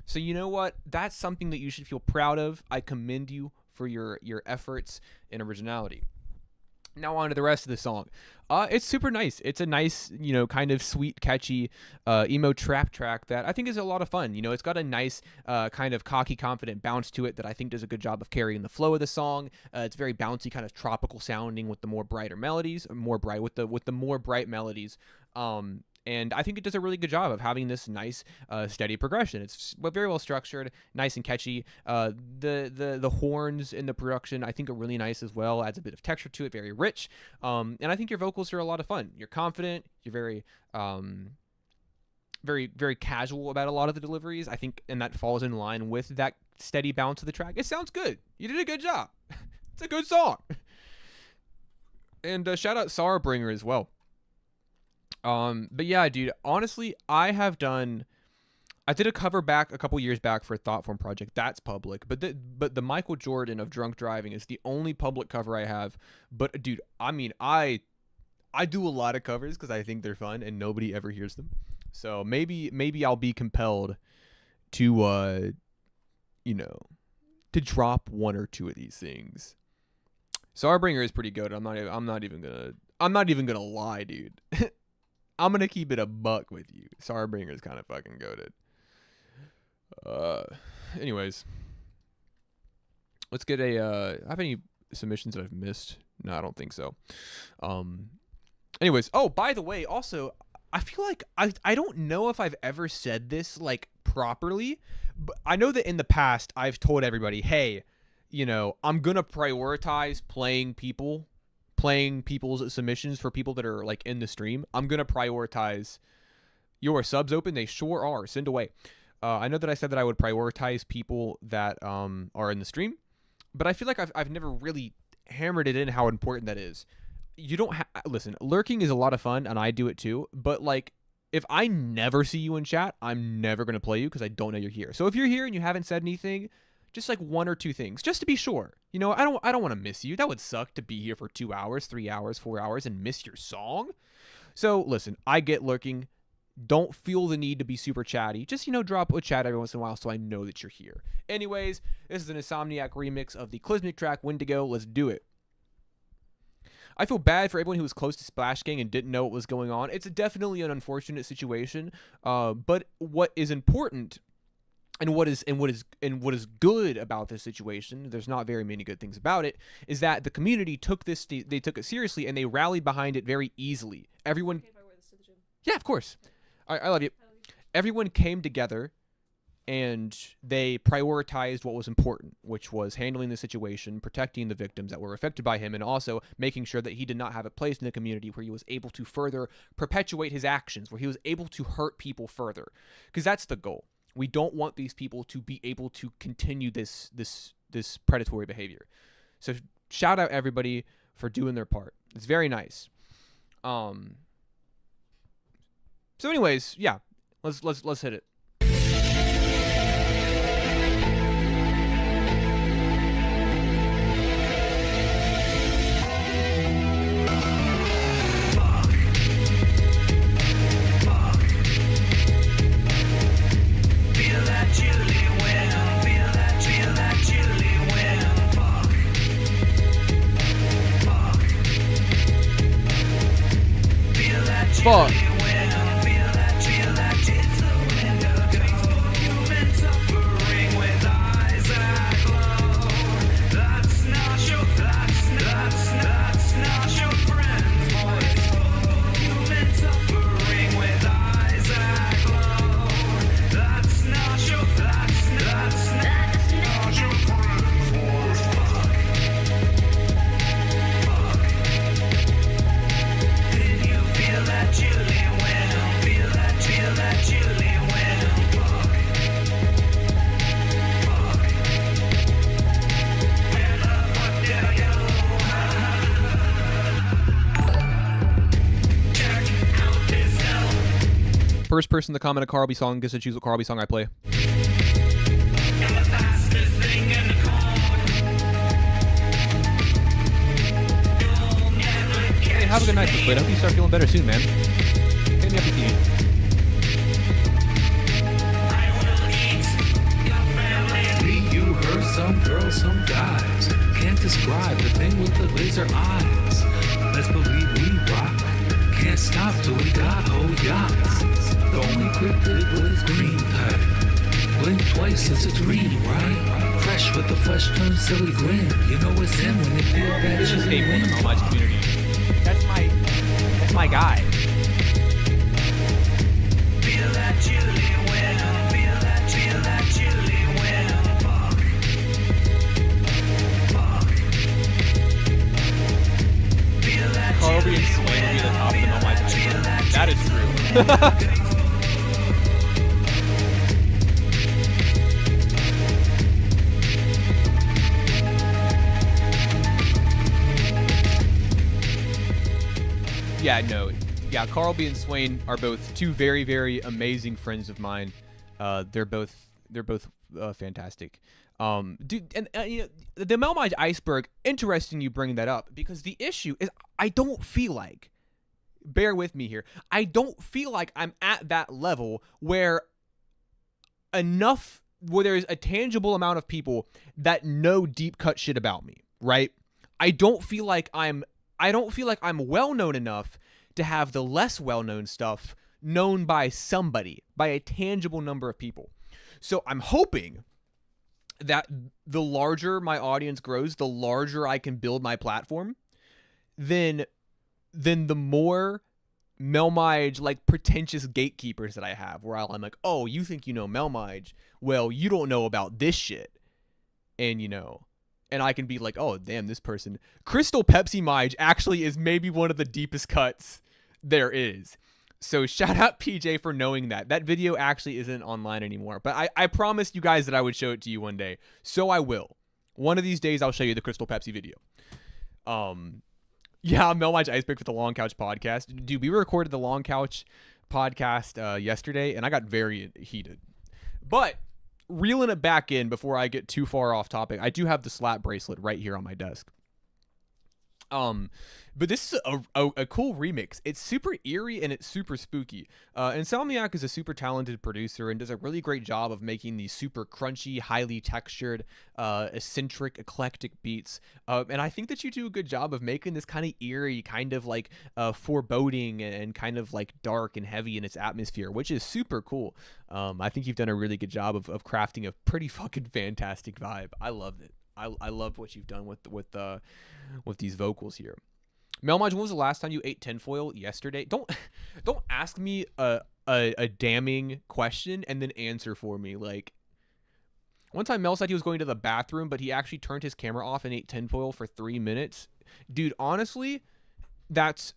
So you know what? That's something that you should feel proud of. I commend you for your efforts and originality. Now on to the rest of the song. It's super nice. It's a nice, kind of sweet, catchy emo trap track that I think is a lot of fun. It's got a nice kind of cocky, confident bounce to it that I think does a good job of carrying the flow of the song. It's very bouncy, kind of tropical sounding with the more brighter melodies, with the more bright melodies. And I think it does a really good job of having this nice, steady progression. It's very well structured, nice and catchy. The horns in the production, I think, are really nice as well. Adds a bit of texture to it, very rich. And I think your vocals are a lot of fun. You're confident. You're very very casual about a lot of the deliveries. I think, and that falls in line with that steady bounce of the track. It sounds good. You did a good job. It's a good song. And shout out Sorrowbringer as well. But yeah, dude, honestly, I did a cover back a couple years back for a Thoughtform project. That's public. But the Michael Jordan of Drunk Driving is the only public cover I have. But dude, I mean, I do a lot of covers because I think they're fun and nobody ever hears them. So maybe I'll be compelled to to drop one or two of these things. Sorrowbringer is pretty good. I'm not even gonna lie, dude. I'm gonna keep it a buck with you. Sorrowbringer is kind of fucking goated. Anyways, let's get a. Have any submissions that I've missed? No, I don't think so. Anyways, oh, by the way, also, I feel like I don't know if I've ever said this like properly, but I know that in the past I've told everybody, hey, I'm gonna prioritize playing people's submissions for people that are like in the stream. I'm gonna prioritize your subs open. They sure are. Send away. I know that I said that I would prioritize people that are in the stream, but I feel like I've never really hammered it in how important that is. You don't listen, lurking is a lot of fun and I do it too, but like if I never see you in chat, I'm never going to play you because I don't know you're here. So if you're here and you haven't said anything, just like one or two things just to be sure. I don't want to miss you. That would suck to be here for 2 hours, 3 hours, 4 hours and miss your song. So listen, I get lurking. Don't feel the need to be super chatty. Just, drop a chat every once in a while so I know that you're here. Anyways, this is an Insomniac remix of the Clismic track Wendigo. Let's do it. I feel bad for everyone who was close to Splash Gang and didn't know what was going on. It's definitely an unfortunate situation. But what is important and what is good about this situation, there's not very many good things about it, is that the community took it seriously and they rallied behind it very easily. Everyone. Okay if I wear this to the gym? Yeah, of course. I love you. Everyone came together and they prioritized what was important, which was handling the situation, protecting the victims that were affected by him, and also making sure that he did not have a place in the community where he was able to further perpetuate his actions, where he was able to hurt people further. Because that's the goal. We don't want these people to be able to continue this predatory behavior. So shout out everybody for doing their part. It's very nice. So anyways, yeah, let's hit it. Fuck. First person to comment a Carlby song gets to choose what Carlby song I play. Hey, have a good night, Split. I hope you start feeling better soon, man. Hit me up if you need. You heard some girls, some guys. Can't describe the thing with the laser eyes. Let's believe we rock. Can't stop till we got whole yachts. The only cryptid with his green type. Blink twice, it's a dream, right? Fresh with the flesh turned silly grin. You know it's in when you feel that. This is Dave in the Melmige community. That's my guy. Feel that chilly wind. Feel that chilly wind. Fuck. Feel that Carlby and Swain will be the top of the Melmige. That is true. Yeah, no. Yeah, Carl B and Swain are both two very, very amazing friends of mine. They're both fantastic. Dude, and you know, the melmige iceberg, interesting you bring that up, because the issue is I don't feel like, bear with me here, I don't feel like I'm at that level where there's a tangible amount of people that know deep cut shit about me, right? I don't feel like I'm well known enough to have the less well known stuff known by somebody, by a tangible number of people. So I'm hoping that the larger my audience grows, the larger I can build my platform, then the more melmige, like, pretentious gatekeepers that I have, where I'm like, oh, you think you know melmige? Well, you don't know about this shit. And, you know, and I can be like, oh, damn, this person. Crystal Pepsi Mige actually is maybe one of the deepest cuts there is. So shout out PJ for knowing that. That video actually isn't online anymore. But I promised you guys that I would show it to you one day. So I will. One of these days, I'll show you the Crystal Pepsi video. Yeah, melmige iceberg for the Long Couch podcast. Dude, we recorded the Long Couch podcast yesterday, and I got very heated. But reeling it back in before I get too far off topic, I do have the slap bracelet right here on my desk. But this is a cool remix. It's super eerie and it's super spooky. And Insomniac is a super talented producer and does a really great job of making these super crunchy, highly textured, eccentric, eclectic beats. And I think that you do a good job of making this kind of eerie, kind of like foreboding and kind of like dark and heavy in its atmosphere, which is super cool. I think you've done a really good job of crafting a pretty fucking fantastic vibe. I loved it. I love what you've done with these vocals here. Melmige, when was the last time you ate tinfoil? Yesterday. Don't ask me a damning question and then answer for me. Like, one time Mel said he was going to the bathroom, but he actually turned his camera off and ate tinfoil for 3 minutes. Dude, honestly,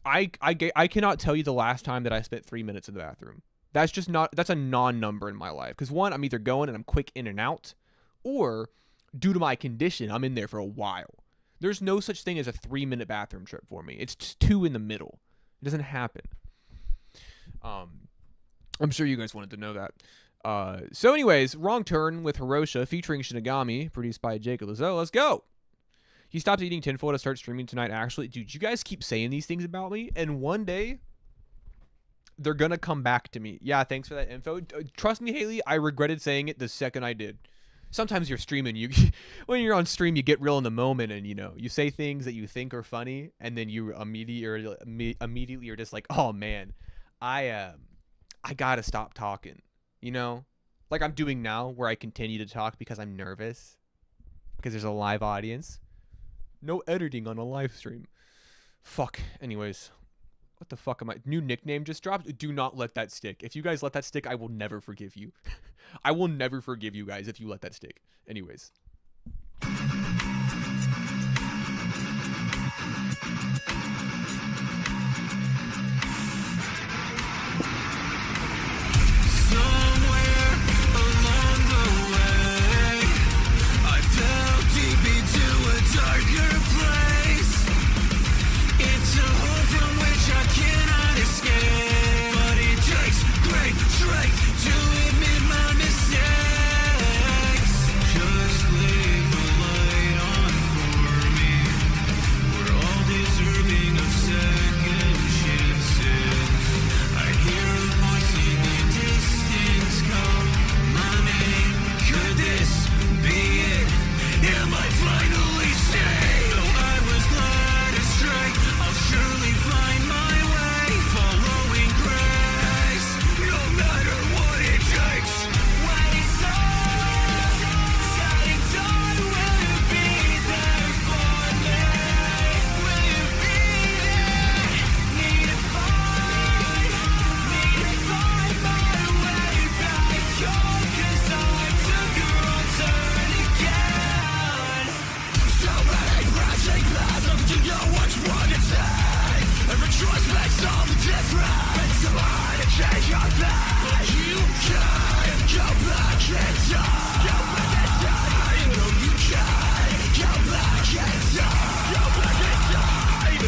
I cannot tell you the last time that I spent 3 minutes in the bathroom. That's a non-number in my life. Because one, I'm either going and I'm quick in and out, or due to my condition, I'm in there for a while. There's no such thing as a 3-minute bathroom trip for me. It's just 2 in the middle. It doesn't happen. I'm sure you guys wanted to know that. So anyways, Wrong Turn with Hirosha featuring Shinigami, produced by Jacob Lazo. Let's go. He stopped eating tinfoil to start streaming tonight. Actually, dude, you guys keep saying these things about me, and one day they're gonna come back to me. Yeah, thanks for that info. Trust me, Haley, I regretted saying it the second I did. Sometimes you're streaming, when you're on stream, you get real in the moment, and you say things that you think are funny, and then you immediately are just like, oh man, I gotta stop talking, like I'm doing now, where I continue to talk because I'm nervous because there's a live audience. No editing on a live stream. Fuck. Anyways, what the fuck am I? New nickname just dropped. Do not let that stick. If you guys let that stick, I will never forgive you. I will never forgive you guys if you let that stick. Anyways.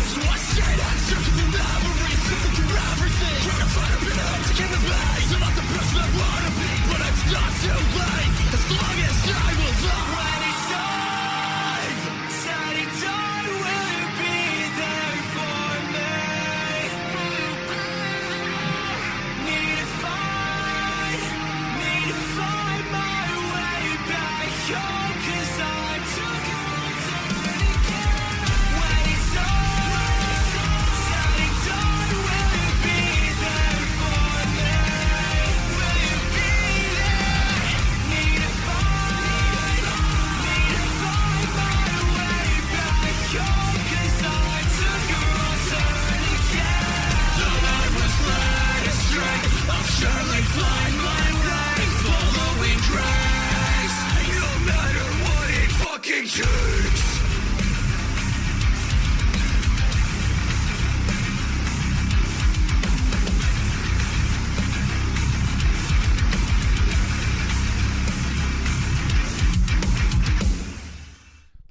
So I said I'm searching for memories.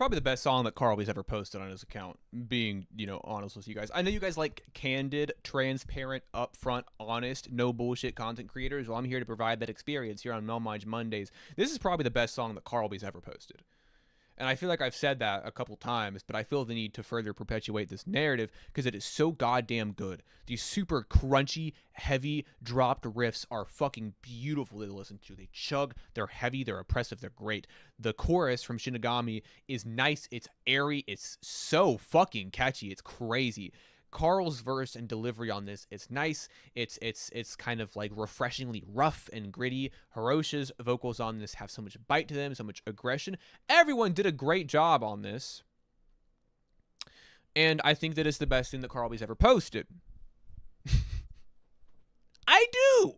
probably the best song that Carly's ever posted on his account, being, honest with you guys. I know you guys like candid, transparent, upfront, honest, no bullshit content creators. Well, I'm here to provide that experience here on melmige Mondays. This is probably the best song that Carly's ever posted. And I feel like I've said that a couple times, but I feel the need to further perpetuate this narrative because it is so goddamn good. These super crunchy, heavy, dropped riffs are fucking beautiful to listen to. They chug, they're heavy, they're oppressive, they're great. The chorus from Shinigami is nice, it's airy, it's so fucking catchy, it's crazy. Carl's verse and delivery on this, it's nice, it's kind of like refreshingly rough and gritty. Hiroshi's vocals on this have so much bite to them, so much aggression. Everyone did a great job on this, and I think that it's the best thing that Carly's ever posted. I do.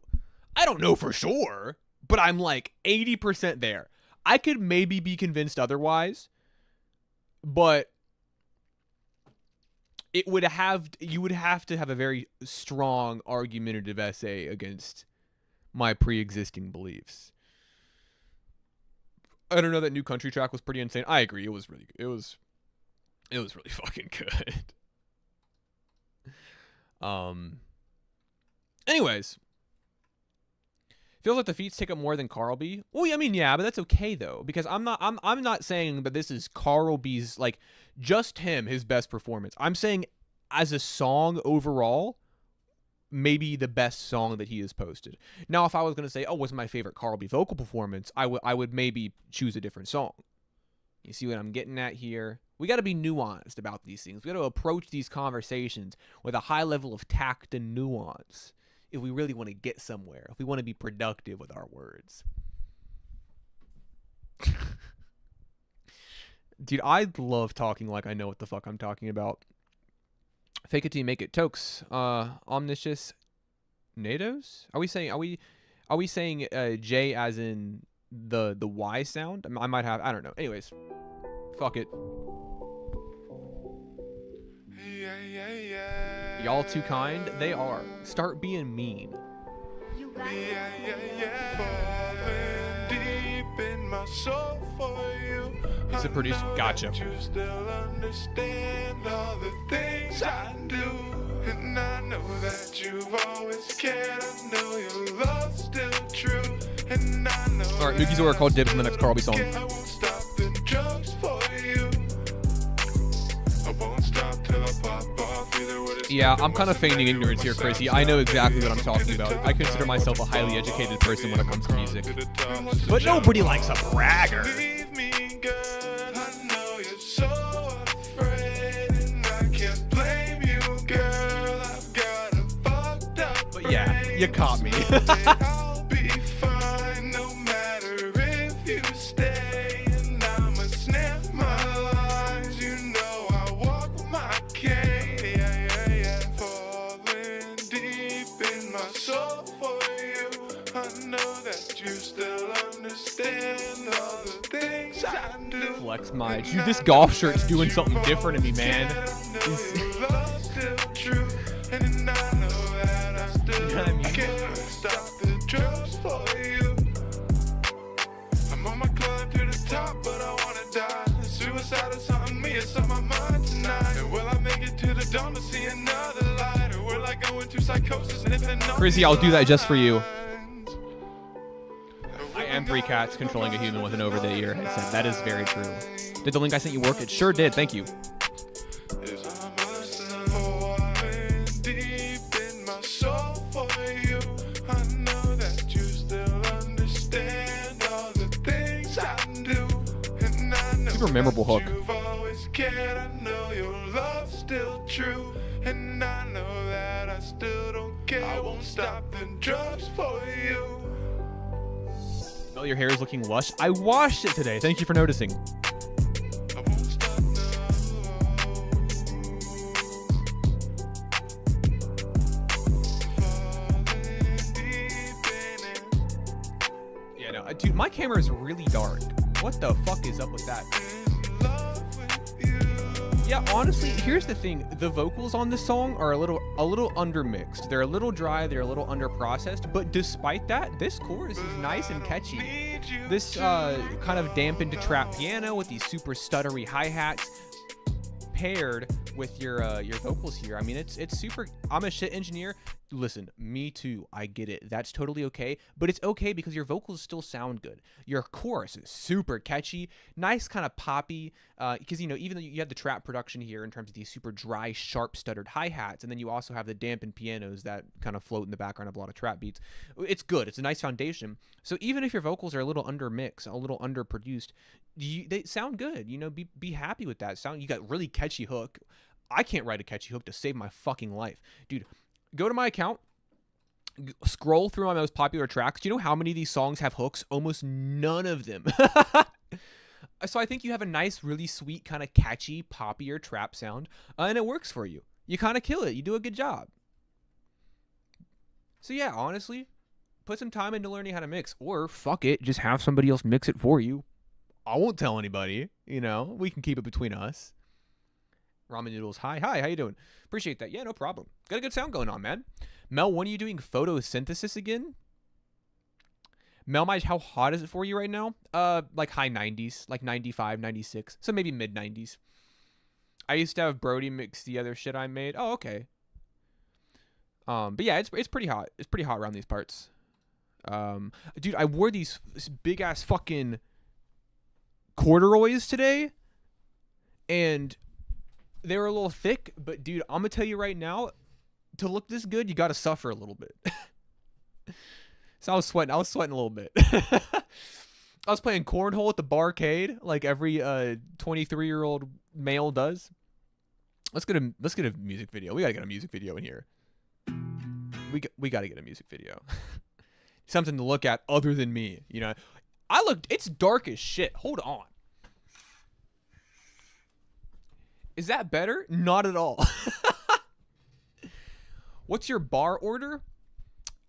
I don't know for sure, but I'm like 80% there. I could maybe be convinced otherwise, but you would have to have a very strong argumentative essay against my pre-existing beliefs. I don't know, that new country track was pretty insane. I agree, it was really good. It was really fucking good. Anyways, feels like the feats take up more than Carl B. Well, I mean, yeah, but that's okay though, because I'm not saying that this is Carl B's, like, just him, his best performance. I'm saying as a song overall, maybe the best song that he has posted. Now, if I was going to say, oh, what's my favorite Carl B vocal performance, I would maybe choose a different song. You see what I'm getting at here? We got to be nuanced about these things. We got to approach these conversations with a high level of tact and nuance if we really want to get somewhere, if we want to be productive with our words. Dude, I love talking like I know what the fuck I'm talking about. Fake it till you make it. Tokes, omniscious nados? Are we saying J as in the Y sound? I might have, I don't know. Anyways, fuck it. Y'all too kind? They are. Start being mean. Is it produced? Gotcha. You still understand all the things I do, and I know that you've always cared. I know your love's still true, and I know. All right, Mookie's Order called dibs in the next Carl B song. I won't stop the drugs for you. I won't stop till I pop off either way. Yeah, I'm kind of feigning ignorance here, Chrissy. I know exactly what I'm talking about. I consider myself a highly educated person when it comes to music. But nobody likes a bragger. But yeah, you caught me. I'll be fine no matter if you stay, and I'ma sniff my lines. You know I walk with my cane. Yeah. Falling deep in my soul for you. I know that you still understand all the things I do. Flex my dude, this golf shirt's doing something different to me, man. Can't stop the drugs for you. I'm on my climb to the top, but I wanna die. Suicide is something me, it's on my mind tonight. And will I make it to the dawn to see another light? Or will I go into psychosis and if it no Chrissy, I'll do that just for you. I am 3 cats controlling a human with an over the ear headset. That is very true. Did the link I sent you work? It sure did. Thank you. Super memorable hook. I know your love's still true, and I know that I still don't care. I won't stop the drugs for you. Oh, your hair is looking lush. I washed it today. Thank you for noticing. I won't stop Yeah, no, dude, my camera is really dark. What the fuck is up with that? Yeah, honestly, here's the thing. The vocals on this song are a little undermixed. They're a little dry, they're a little underprocessed, but despite that, this chorus is nice and catchy. This kind of dampened trap piano with these super stuttery hi-hats paired with your vocals here. I mean, it's super. I'm a shit engineer. Listen, me too. I get it. That's totally okay. But it's okay because your vocals still sound good. Your chorus is super catchy, nice kind of poppy. Because, you know, even though you have the trap production here in terms of these super dry, sharp, stuttered hi-hats, and then you also have the dampened pianos that kind of float in the background of a lot of trap beats. It's good. It's a nice foundation. So even if your vocals are a little undermixed, a little underproduced, they sound good. You know, be happy with that. You got really catchy hook. I can't write a catchy hook to save my fucking life. Dude, go to my account, scroll through my most popular tracks. Do you know how many of these songs have hooks? Almost none of them. So I think you have a nice, really sweet, kind of catchy, poppier trap sound, and it works for you. You kind of kill it. You do a good job. So yeah, honestly, put some time into learning how to mix, or fuck it, just have somebody else mix it for you. I won't tell anybody, you know, we can keep it between us. Ramen Noodles, hi, how you doing? Appreciate that. Yeah, no problem. Got a good sound going on, man. Mel, when are you doing photosynthesis again? Melmige, how hot is it for you right now? Like high 90s, like 95, 96, so maybe mid 90s. I used to have Brody mix the other shit I made. Oh, okay. But yeah, it's pretty hot. It's pretty hot around these parts. Dude, I wore these big ass fucking corduroys today, and they were a little thick, but dude, I'm gonna tell you right now, to look this good, you gotta suffer a little bit. So I was sweating a little bit. I was playing cornhole at the barcade, like every 23-year-old male does. Let's get a music video. We gotta get a music video in here. We gotta get a music video. Something to look at other than me, you know. It's dark as shit. Hold on. Is that better? Not at all. What's your bar order?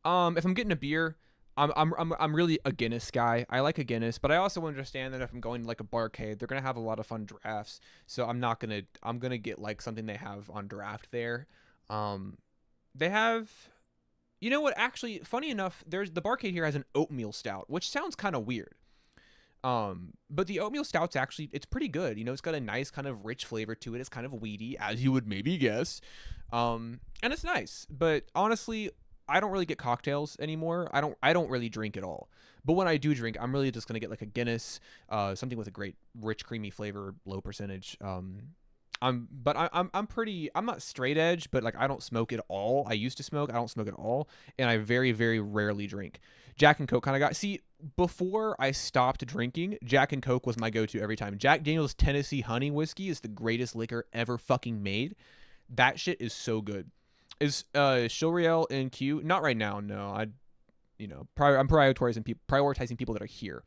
If I'm getting a beer, I'm really a Guinness guy. I like a Guinness, but I also understand that if I'm going to like a barcade, they're gonna have a lot of fun drafts. So I'm gonna get like something they have on draft there. They have, you know what? Actually, funny enough, the barcade here has an oatmeal stout, which sounds kind of weird. But the oatmeal stout's actually, it's pretty good. You know, it's got a nice kind of rich flavor to it. It's kind of weedy, as you would maybe guess. And it's nice. But honestly, I don't really get cocktails anymore. I don't really drink at all. But when I do drink, I'm really just gonna get like a Guinness, something with a great rich creamy flavor, low percentage. I'm not straight edge, but like I don't smoke at all. I used to smoke. I don't smoke at all, and I very, very rarely drink. Jack and Coke kind of got. See, before I stopped drinking, Jack and Coke was my go-to every time. Jack Daniel's Tennessee Honey Whiskey is the greatest liquor ever fucking made. That shit is so good. Is Shoriel in queue? Not right now. No, I'm prioritizing people that are here.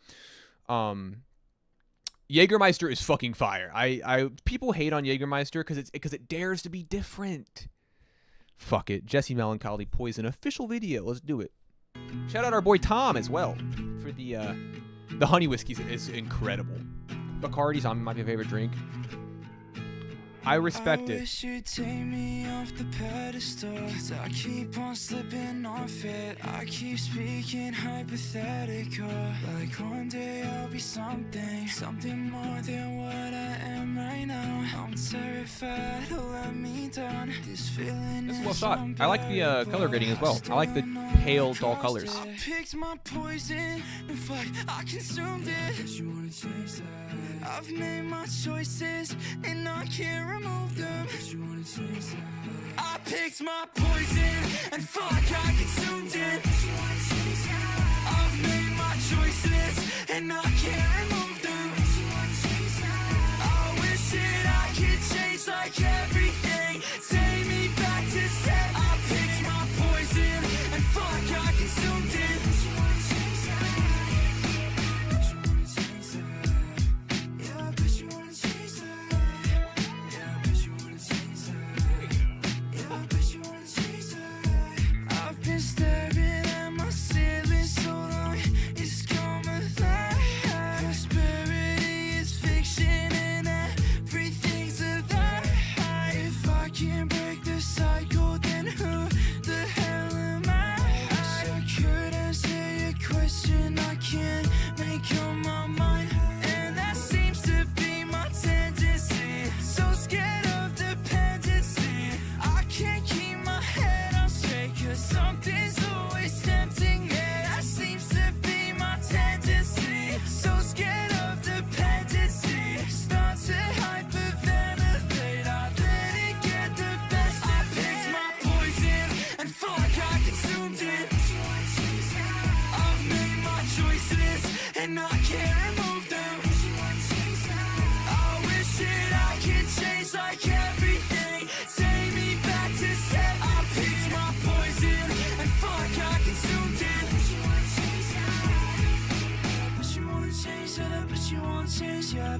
Jägermeister is fucking fire. People hate on Jägermeister because it dares to be different. Fuck it. Jesse Melancholy Poison official video. Let's do it. Shout out our boy Tom as well for the honey whiskey is incredible. Bacardi's on my favorite drink. I respect it. Wish you'd take me off the pedestal, 'cause I keep on slipping off it. I keep speaking hypothetical, like one day I'll be something more than what I am right now. I'm terrified to let me down. This feeling This is well shot. I like the color grading as well. I like the pale, dull colors. I picked my poison, and fuck, I consumed it. You wanna change that? I've made my choices, and I can't remove them. You wanna change that? I picked my poison, and fuck, I consumed it. I've made my choices, and I can't remove them. I wish that I could change like everything. Take me back to set. I picked my poison, and fuck, I consumed it.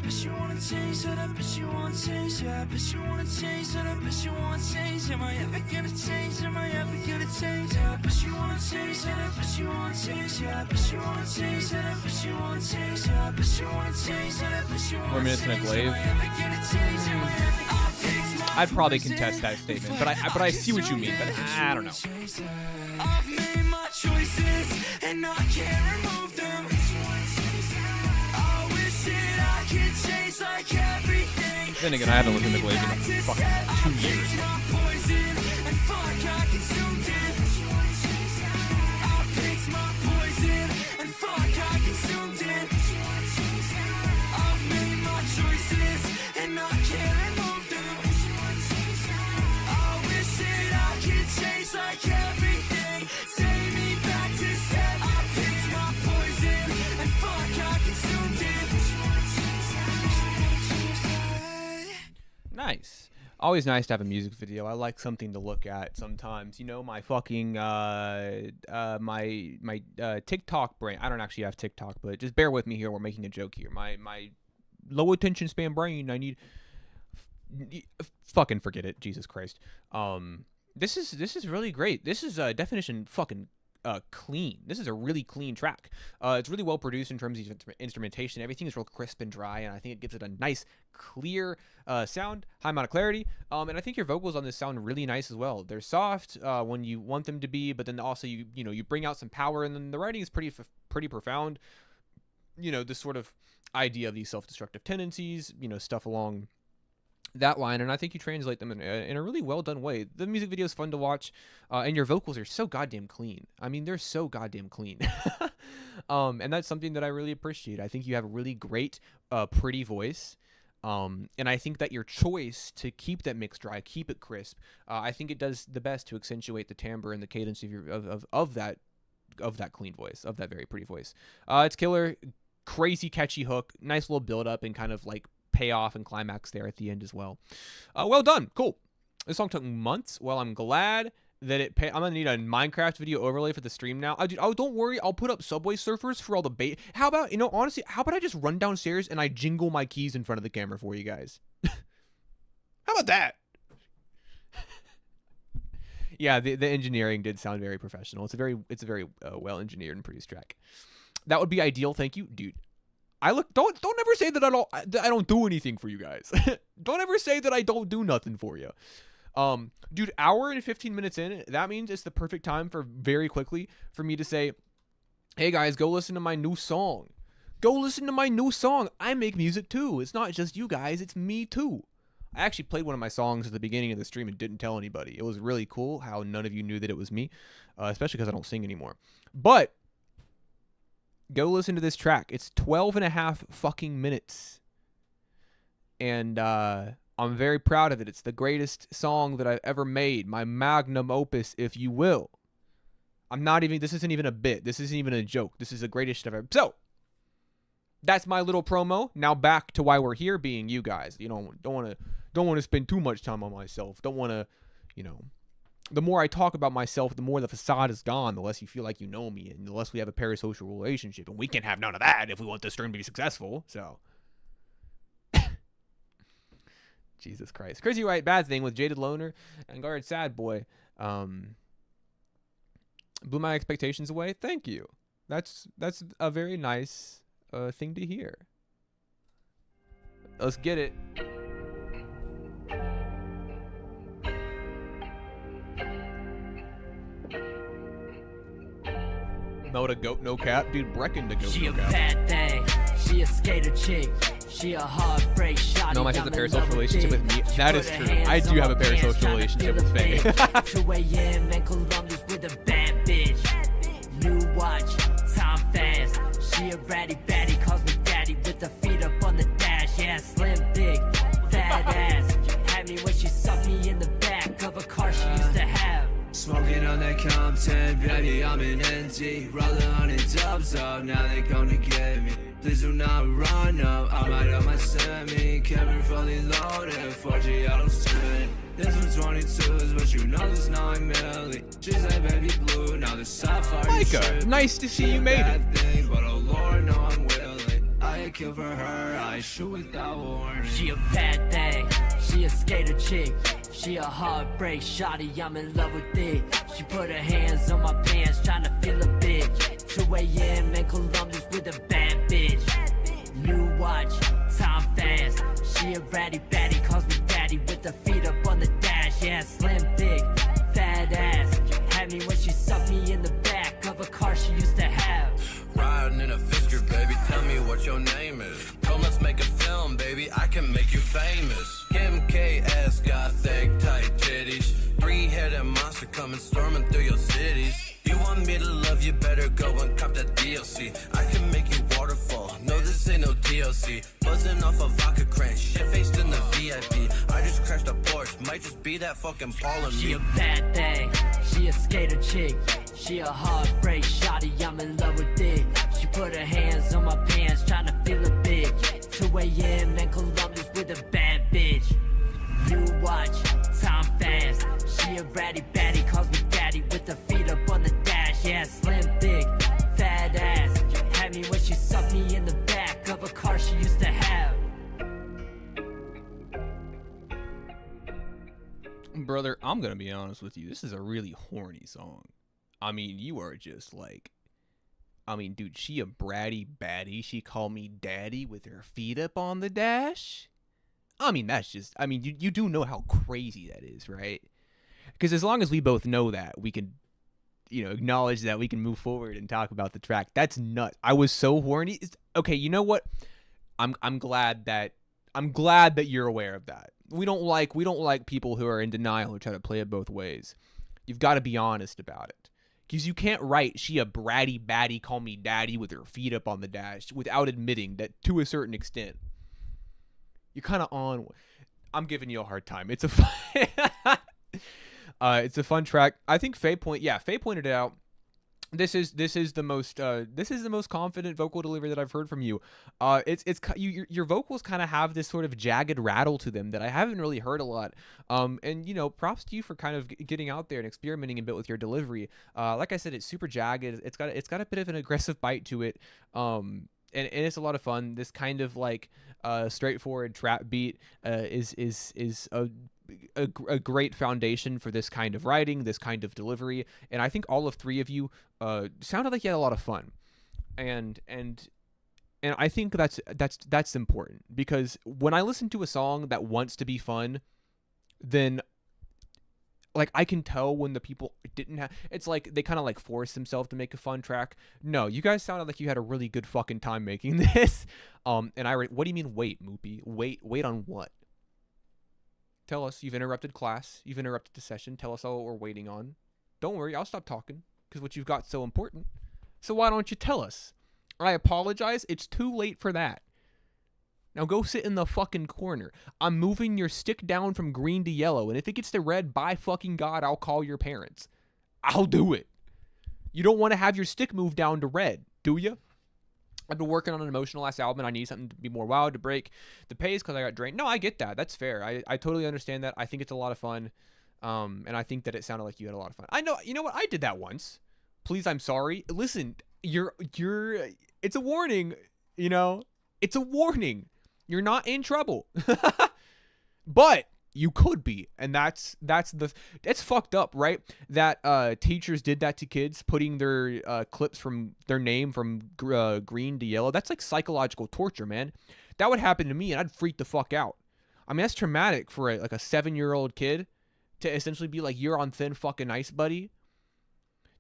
bet you wanna change, said I bet you wanna change, yeah, I bet you wanna change, said I bet you wanna change, am I ever gonna change, am I ever gonna change, yeah, I bet you wanna change, said I bet you wanna change, yeah, I bet you wanna change, said I bet you wanna change, yeah, I bet you wanna change, said I bet you wanna change, 4 minutes and a glaive. I'd probably contest that statement, but I see what you mean, but I don't know. I've made my choices and I can't remove them. I wish that I could change like everything. Then again, I haven't listened to Glaive in fucking 2 years. Like everything, take me back to set. I picked my poison, and fuck, I consumed it. Nice. Always nice to have a music video. I like something to look at sometimes. You know, my fucking my TikTok brain. I don't actually have TikTok, but just bear with me here. We're making a joke here. My low attention span brain. I need fucking forget it. Jesus Christ. This is really great. This is definition fucking clean. This is a really clean track. It's really well produced in terms of instrumentation. Everything is real crisp and dry, and I think it gives it a nice, clear sound, high amount of clarity. And I think your vocals on this sound really nice as well. They're soft when you want them to be, but then also you bring out some power, and then the writing is pretty profound. You know, this sort of idea of these self-destructive tendencies, stuff along that line, and I think you translate them in a really well done way. The music video is fun to watch, and your vocals are so goddamn clean. I mean, they're so goddamn clean. And that's something that I really appreciate. I think you have a really great, pretty voice, and I think that your choice to keep that mix dry, keep it crisp, I think it does the best to accentuate the timbre and the cadence of that clean voice, of that very pretty voice. It's killer, crazy catchy hook, nice little build up, and kind of like payoff and climax there at the end as well. Well done. Cool. This song took months. Well, I'm glad that I'm gonna need a Minecraft video overlay for the stream now. Oh, don't worry, I'll put up Subway Surfers for all the bait. How about, honestly, how about I just run downstairs and I jingle my keys in front of the camera for you guys? How about that? Yeah, the engineering did sound very professional. It's a very well engineered and produced track. That would be ideal. Thank you, dude. Don't ever say that I don't do anything for you guys. Don't ever say that I don't do nothing for you. Dude, hour and 15 minutes in, that means it's the perfect time for very quickly for me to say, hey guys, go listen to my new song. Go listen to my new song. I make music too. It's not just you guys, it's me too. I actually played one of my songs at the beginning of the stream and didn't tell anybody. It was really cool how none of you knew that it was me, especially because I don't sing anymore. But go listen to this track. It's 12 and a half fucking minutes. And I'm very proud of it. It's the greatest song that I've ever made. My magnum opus, if you will. This isn't even a bit. This isn't even a joke. This is the greatest shit I've ever. So, that's my little promo. Now back to why we're here, being you guys. Don't want to spend too much time on myself. Don't want to, the more I talk about myself, the more the facade is gone, the less you feel like you know me, and the less we have a parasocial relationship. And we can have none of that if we want this stream to be successful. So, Jesus Christ. Crazy White Bad Thing with Jaded Loner and Guard Sad Boy. Blew my expectations away. Thank you. That's a very nice thing to hear. Let's get it. Mel the goat, no cap. Dude, Brecken the goat, she no a cap. bad thing. She a skater chick. She a heartbreak shot. No, I have a parasocial relationship with me. That is true. I do have a parasocial relationship with Faye. 2 a.m. in Columbus with a bad bitch. New watch, time fast. She a ratty baddie, calls me daddy with the feet up on the dash. Yeah, slim, thick, fat ass. Had me when she sucked me in the back of a car she used to have. Smoking on that Compton, baby, I'm in NT. Rolling on in dubs up, now they come to get me. Please do not run up, I might have my semi. Camera fully loaded, 4G out of 10. This was 22s, but you know there's 9 milli. She's like baby blue, now the sapphire. Micah, nice to see you made it. Thing, but oh Lord, no, I'm willing. I kill for her, I shoot without warning. She a bad thing, she a skater chick. She a heartbreak shawty, I'm in love with it. She put her hands on my pants, trying to feel a bitch. 2 a.m. in Columbus with a bad bitch. New watch, time fast. She a ratty baddie, calls me daddy with the feet up on the dash. Yeah, slim, thick, fat ass. Had me when she sucked me in the back of a car she used to have. Riding in a Fisker, baby, tell me what your name is. Come, let's make a film, baby, I can make you famous. Kim K.S. got thick, tight titties. 3-headed monster coming storming through your cities. You want me to love you, better go and cop that DLC. I can make you waterfall, no this ain't no DLC. Buzzing off a vodka crank, shit faced in the VIP. I just crashed a Porsche, might just be that fucking Paul in me. She a bad thing, she a skater chick. She a heartbreak shawty, I'm in love with it. She put her hands on my pants, trying to feel a bitch. 2 a.m. in Columbus with a bad bitch. New watch, time fast. She a ratty baddie, calls me daddy with the feet up on the dash. Yeah, slim, thick, fat ass. Had me when she sucked me in the back of a car she used to have. Brother, I'm gonna be honest with you. This is a really horny song. I mean, you are just like, I mean, dude, she a bratty baddie. She called me daddy with her feet up on the dash. I mean, that's just, I mean, you do know how crazy that is, right? Because as long as we both know that, we can, you know, acknowledge that, we can move forward and talk about the track. That's nuts. I was so horny. Okay, you know what? I'm glad that you're aware of that. We don't like people who are in denial or try to play it both ways. You've got to be honest about it. Because you can't write, she a bratty baddie, call me daddy with her feet up on the dash, without admitting that to a certain extent. You're kind of on. I'm giving you a hard time. It's a fun, it's a fun track. I think Faye pointed it out. This is the most confident vocal delivery that I've heard from you. Your vocals kind of have this sort of jagged rattle to them that I haven't really heard a lot. And you know, props to you for kind of getting out there and experimenting a bit with your delivery. Like I said, it's super jagged. It's got a bit of an aggressive bite to it. And it's a lot of fun. This kind of like straightforward trap beat is a great foundation for this kind of writing, this kind of delivery, and I think all of three of you sounded like you had a lot of fun, and I think that's important, because when I listen to a song that wants to be fun, then like I can tell when the people didn't have. It's like they kind of like force themselves to make a fun track. No, you guys sounded like you had a really good fucking time making this. And what do you mean wait, Moopy? Wait on what? Tell us. You've interrupted class. You've interrupted the session. Tell us all what we're waiting on. Don't worry, I'll stop talking, because what you've got so important. So why don't you tell us? I apologize. It's too late for that. Now go sit in the fucking corner. I'm moving your stick down from green to yellow, and if it gets to red, by fucking God, I'll call your parents. I'll do it. You don't want to have your stick moved down to red, do you? I've been working on an emotional ass album, and I need something to be more wild, to break the pace because I got drained. No, I get that. That's fair. I totally understand that. I think it's a lot of fun. And I think that it sounded like you had a lot of fun. I know, you know what? I did that once. Please, I'm sorry. Listen, it's a warning, you know? It's a warning. You're not in trouble. But you could be, and that's fucked up, right? That teachers did that to kids, putting their clips from their name from green to yellow. That's like psychological torture, man. That would happen to me, and I'd freak the fuck out. I mean, that's traumatic for a 7-year-old kid to essentially be like, "You're on thin fucking ice, buddy."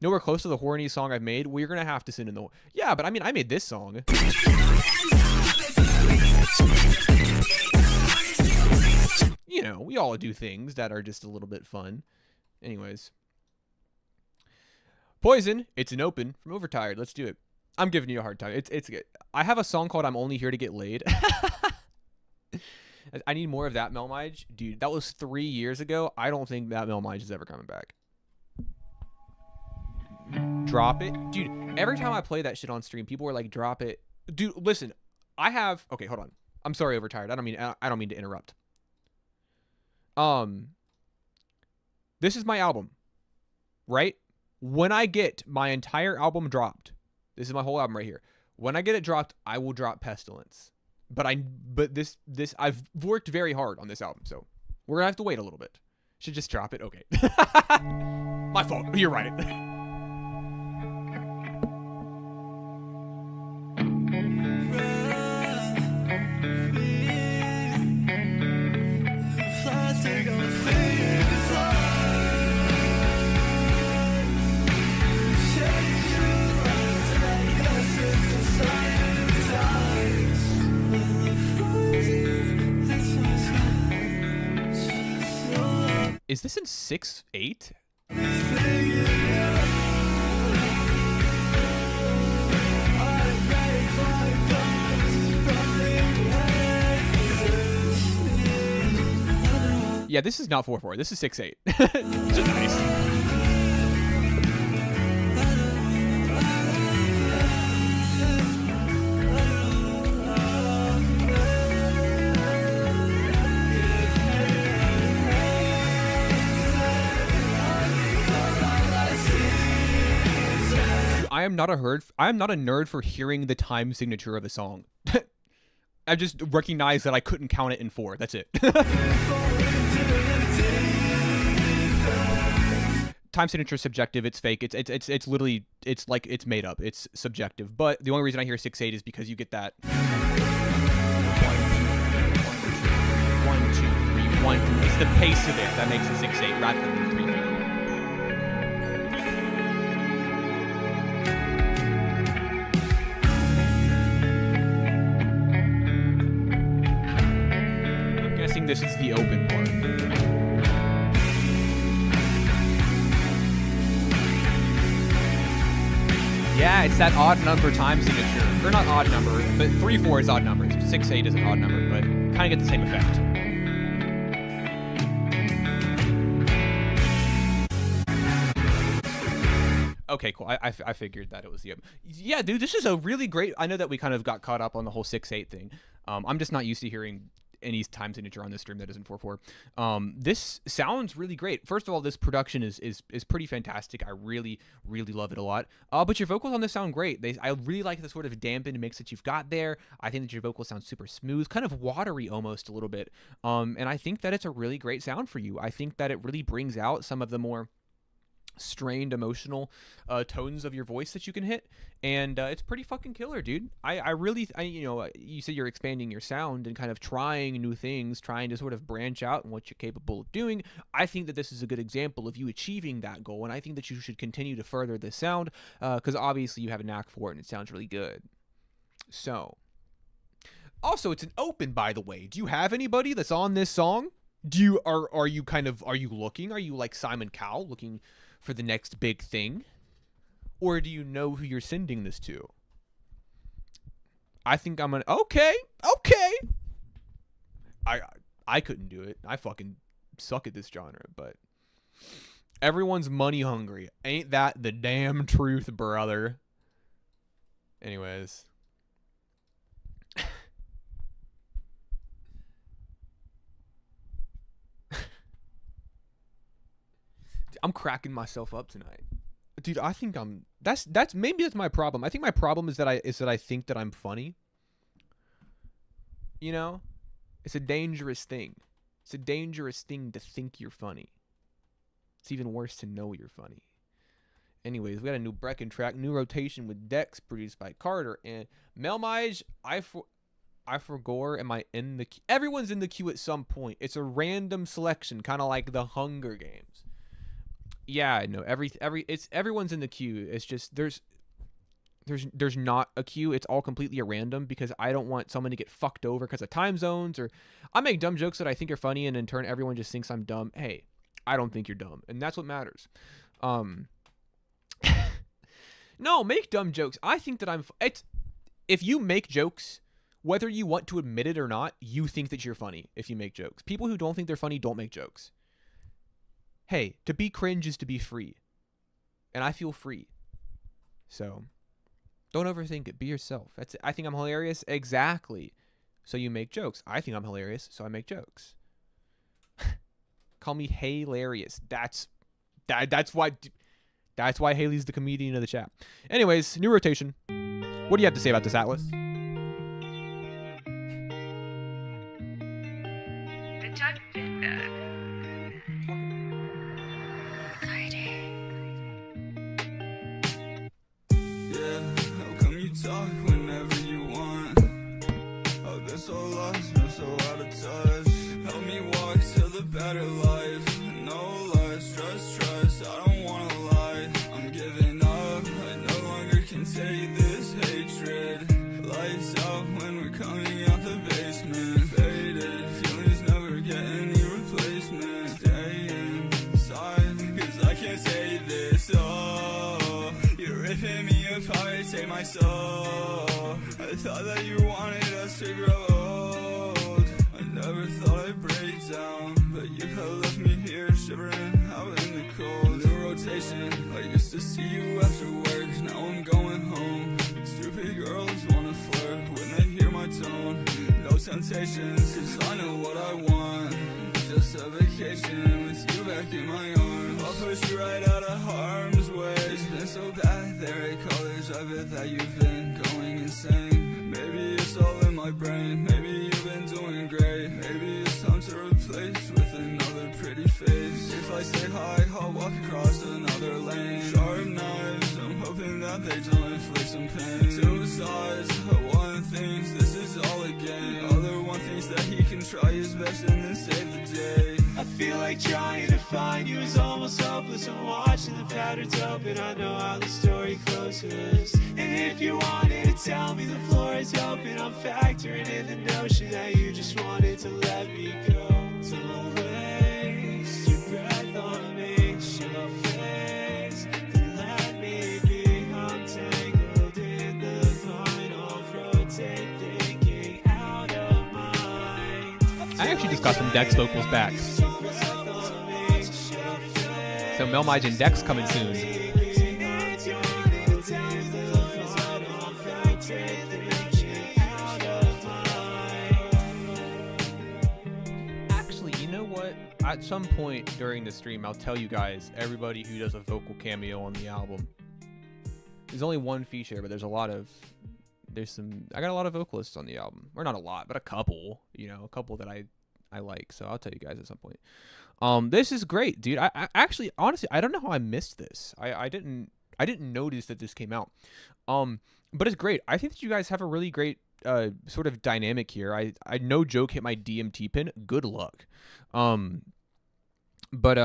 Nowhere close to the horniest song I've made. Well, you're gonna have to send in the. Yeah, but I mean, I made this song. You know, we all do things that are just a little bit fun. Anyways. Poison, it's an open from Overtired. Let's do it. I'm giving you a hard time. It's good. I have a song called I'm Only Here to Get Laid. I need more of that, melmige. Dude, that was 3 years ago. I don't think that melmige is ever coming back. Drop it. Dude, every time I play that shit on stream, people are like, drop it. Dude, listen. Okay, hold on. I'm sorry, Overtired. I don't mean to interrupt. This is my album, right? When I get my entire album dropped, this is my whole album right here. When I get it dropped, I will drop Pestilence. But this I've worked very hard on this album, so we're gonna have to wait a little bit. Should just drop it. Okay. My fault. You're right. Is this in 6/8? Yeah, this is not 4/4. This is 6/8. Just nice. I am not a nerd for hearing the time signature of a song. I just recognize that I couldn't count it in 4. That's it. Time signature is subjective. It's fake. It's literally, it's like it's made up. It's subjective. But the only reason I hear 6/8 is because you get that 1, 2, 3, 1, 2. It's the pace of it that makes it 6/8 rather than 3/4. This is the open part. Yeah, it's that odd number time signature. Or not odd number, but 3/4 is odd numbers. 6/8 is an odd number, but kind of get the same effect. Okay, cool. I figured that it was the... Yeah, dude, this is a really great... I know that we kind of got caught up on the whole 6/8 thing. I'm just not used to hearing any time signature on this stream that isn't 4/4. This sounds really great. First of all, this production is pretty fantastic. I really love it a lot. But your vocals on this sound great. I really like the sort of dampened mix that you've got there. I think that your vocals sound super smooth, kind of watery almost a little bit. And I think that it's a really great sound for you. I think that it really brings out some of the more strained emotional tones of your voice that you can hit, and it's pretty fucking killer, dude. I really you know, you said you're expanding your sound and kind of trying new things, trying to sort of branch out in what you're capable of doing. I think that this is a good example of you achieving that goal, and I think that you should continue to further this sound because obviously you have a knack for it and it sounds really good. So also, it's an open, by the way. Do you have anybody that's on this song? Are you looking, are you like Simon Cowell looking for the next big thing? Or do you know who you're sending this to? I think I'm gonna... Okay. I couldn't do it. I fucking suck at this genre, but... Everyone's money hungry. Ain't that the damn truth, brother? Anyways... I'm cracking myself up tonight, dude. I think I'm. That's my problem. I think my problem is that I think that I'm funny. You know, it's a dangerous thing. It's a dangerous thing to think you're funny. It's even worse to know you're funny. Anyways, we got a new Brecken track, new rotation with Dex, produced by Carter and melmige. I forgot. Am I in the queue? Everyone's in the queue at some point. It's a random selection, kind of like the Hunger Games. Yeah, no, everyone's in the queue. It's just there's not a queue. It's all completely a random because I don't want someone to get fucked over because of time zones, or I make dumb jokes that I think are funny and in turn everyone just thinks I'm dumb. Hey, I don't think you're dumb, and that's what matters. No, make dumb jokes. I think that if you make jokes, whether you want to admit it or not, you think that you're funny if you make jokes. People who don't think they're funny don't make jokes. Hey, to be cringe is to be free. And I feel free. So, don't overthink it. Be yourself. That's it. I think I'm hilarious. Exactly. So you make jokes. I think I'm hilarious, so I make jokes. Call me hilarious. That's why Haley's the comedian of the chat. Anyways, new rotation. What do you have to say about this, Atlas? Yeah, how come you talk whenever you want? I've been so lost, been so out of touch. Help me walk to the better life. No lies, trust, I don't wanna lie. I'm giving up, I no longer can take this hatred. Lights out when we're coming out the basement. Faded, feelings never get any replacement. Stay inside, cause I can't say this, oh. You're ripping me apart, take my soul. I thought that you wanted us to grow old. I never thought I'd break down, but you have left me here shivering out in the cold. New rotation, I used to see you after work, now I'm going home. Stupid girls wanna flirt when they hear my tone. No temptations, cause I know what I want. Just a vacation with you back in my arms. I'll push you right out of harm's way. It's been so bad there at college, I bet that you've been going insane. Maybe it's all in my brain, maybe you've been doing great. Maybe it's time to replace with another pretty face. If I say hi, I'll walk across another lane. Sharp knives, I'm hoping that they don't inflict some pain. Two sides, one thinks this is all a game. Other one thinks that he can try his best and then save the day. I feel like trying to find you is almost hopeless. I'm watching the patterns open, I know how the story closes. And if you wanted to tell me the floor is open, I'm factoring in the notion that you just wanted to let me go. To waste your breath on me, show face, then let me be. I'm tangled in the vine, off-rotate, thinking out of mind. I actually just got some Dex vocals back. So Melmige and Dex coming soon. Actually, you know what? At some point during the stream, I'll tell you guys, everybody who does a vocal cameo on the album. There's only one feature, but there's a lot of... I got a lot of vocalists on the album. Or not a lot, but a couple. You know, a couple that I like. So I'll tell you guys at some point. This is great, dude. I actually, honestly, I don't know how I missed this. I didn't notice that this came out. But it's great. I think that you guys have a really great sort of dynamic here. I no joke hit my DMT pin. Good luck. But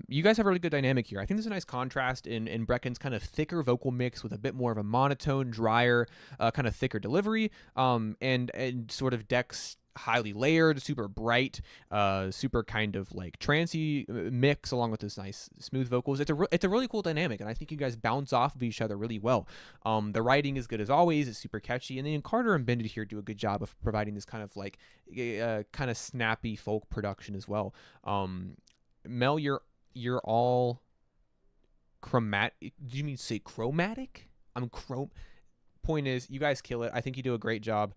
you guys have a really good dynamic here. I think there's a nice contrast in Brecken's kind of thicker vocal mix with a bit more of a monotone, drier, kind of thicker delivery, and sort of Dex highly layered, super bright, super kind of like trancey mix along with this nice smooth vocals. It's a really cool dynamic, and I think you guys bounce off of each other really well. The writing is good as always. It's super catchy, and then Carter and Bended here do a good job of providing this kind of like kind of snappy folk production as well. Mel, you're all chromatic. Do you mean say chromatic? Point is, you guys kill it. I think you do a great job.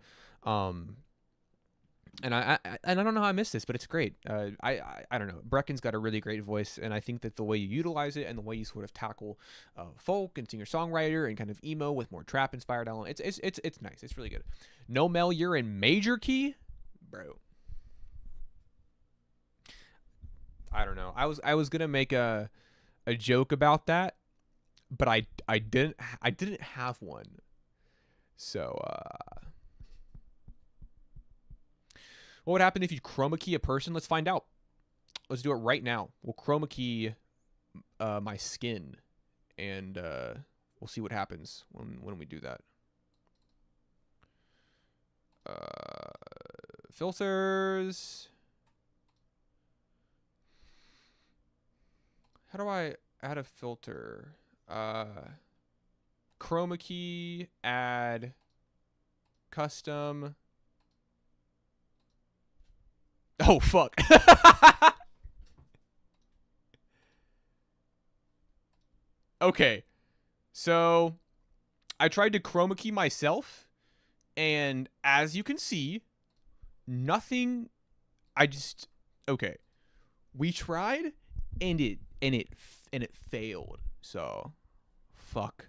And I don't know how I missed this, but it's great. I don't know. Brecken's got a really great voice, and I think that the way you utilize it and the way you sort of tackle folk and singer-songwriter and kind of emo with more trap-inspired elements, it's nice. It's really good. No, Mel, you're in major key, bro. I don't know. I was gonna make a joke about that, but I didn't have one. So what would happen if you chroma key a person? Let's find out. Let's do it right now. We'll chroma key my skin, and we'll see what happens when we do that. Filters. How do I add a filter? Chroma key, add, custom. Oh, fuck. Okay. So, I tried to chroma key myself, and as you can see, nothing, okay. We tried, and it failed. So, fuck.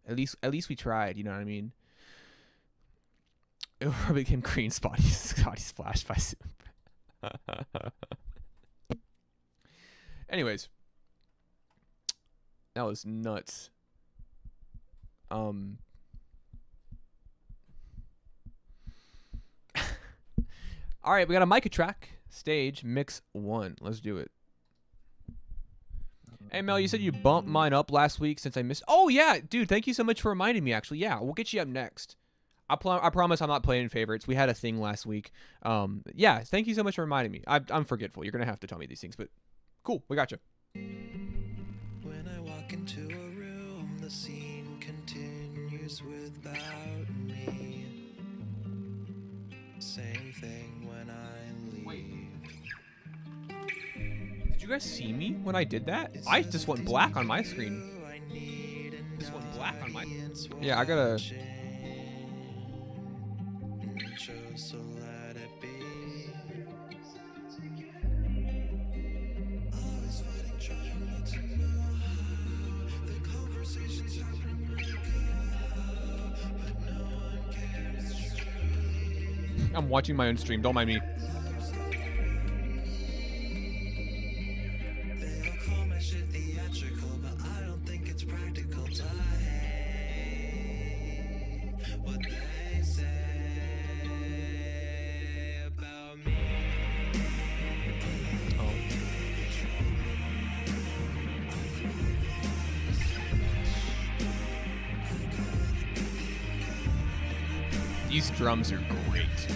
At least we tried, you know what I mean? It became green spotty splash by soup. Anyways, that was nuts. All right, we got a Micah track stage mix 1. Let's do it. Hey Mel, you said you bumped mine up last week since I missed. Oh yeah, dude, thank you so much for reminding me. Actually, yeah, we'll get you up next. I promise I'm not playing favorites. We had a thing last week. Yeah, thank you so much for reminding me. I'm forgetful. You're gonna have to tell me these things, but cool, we got you. When I walk into a room, the scene continues without me. Same thing when I leave. Did you guys see me when I did that? I just went black on my screen. Just went black on my. Yeah, I gotta. So let it be. I'm watching my own stream. Don't mind me. They'll call my shit theatrical, but I don't think it's practical to hate what they say about me. These drums are great.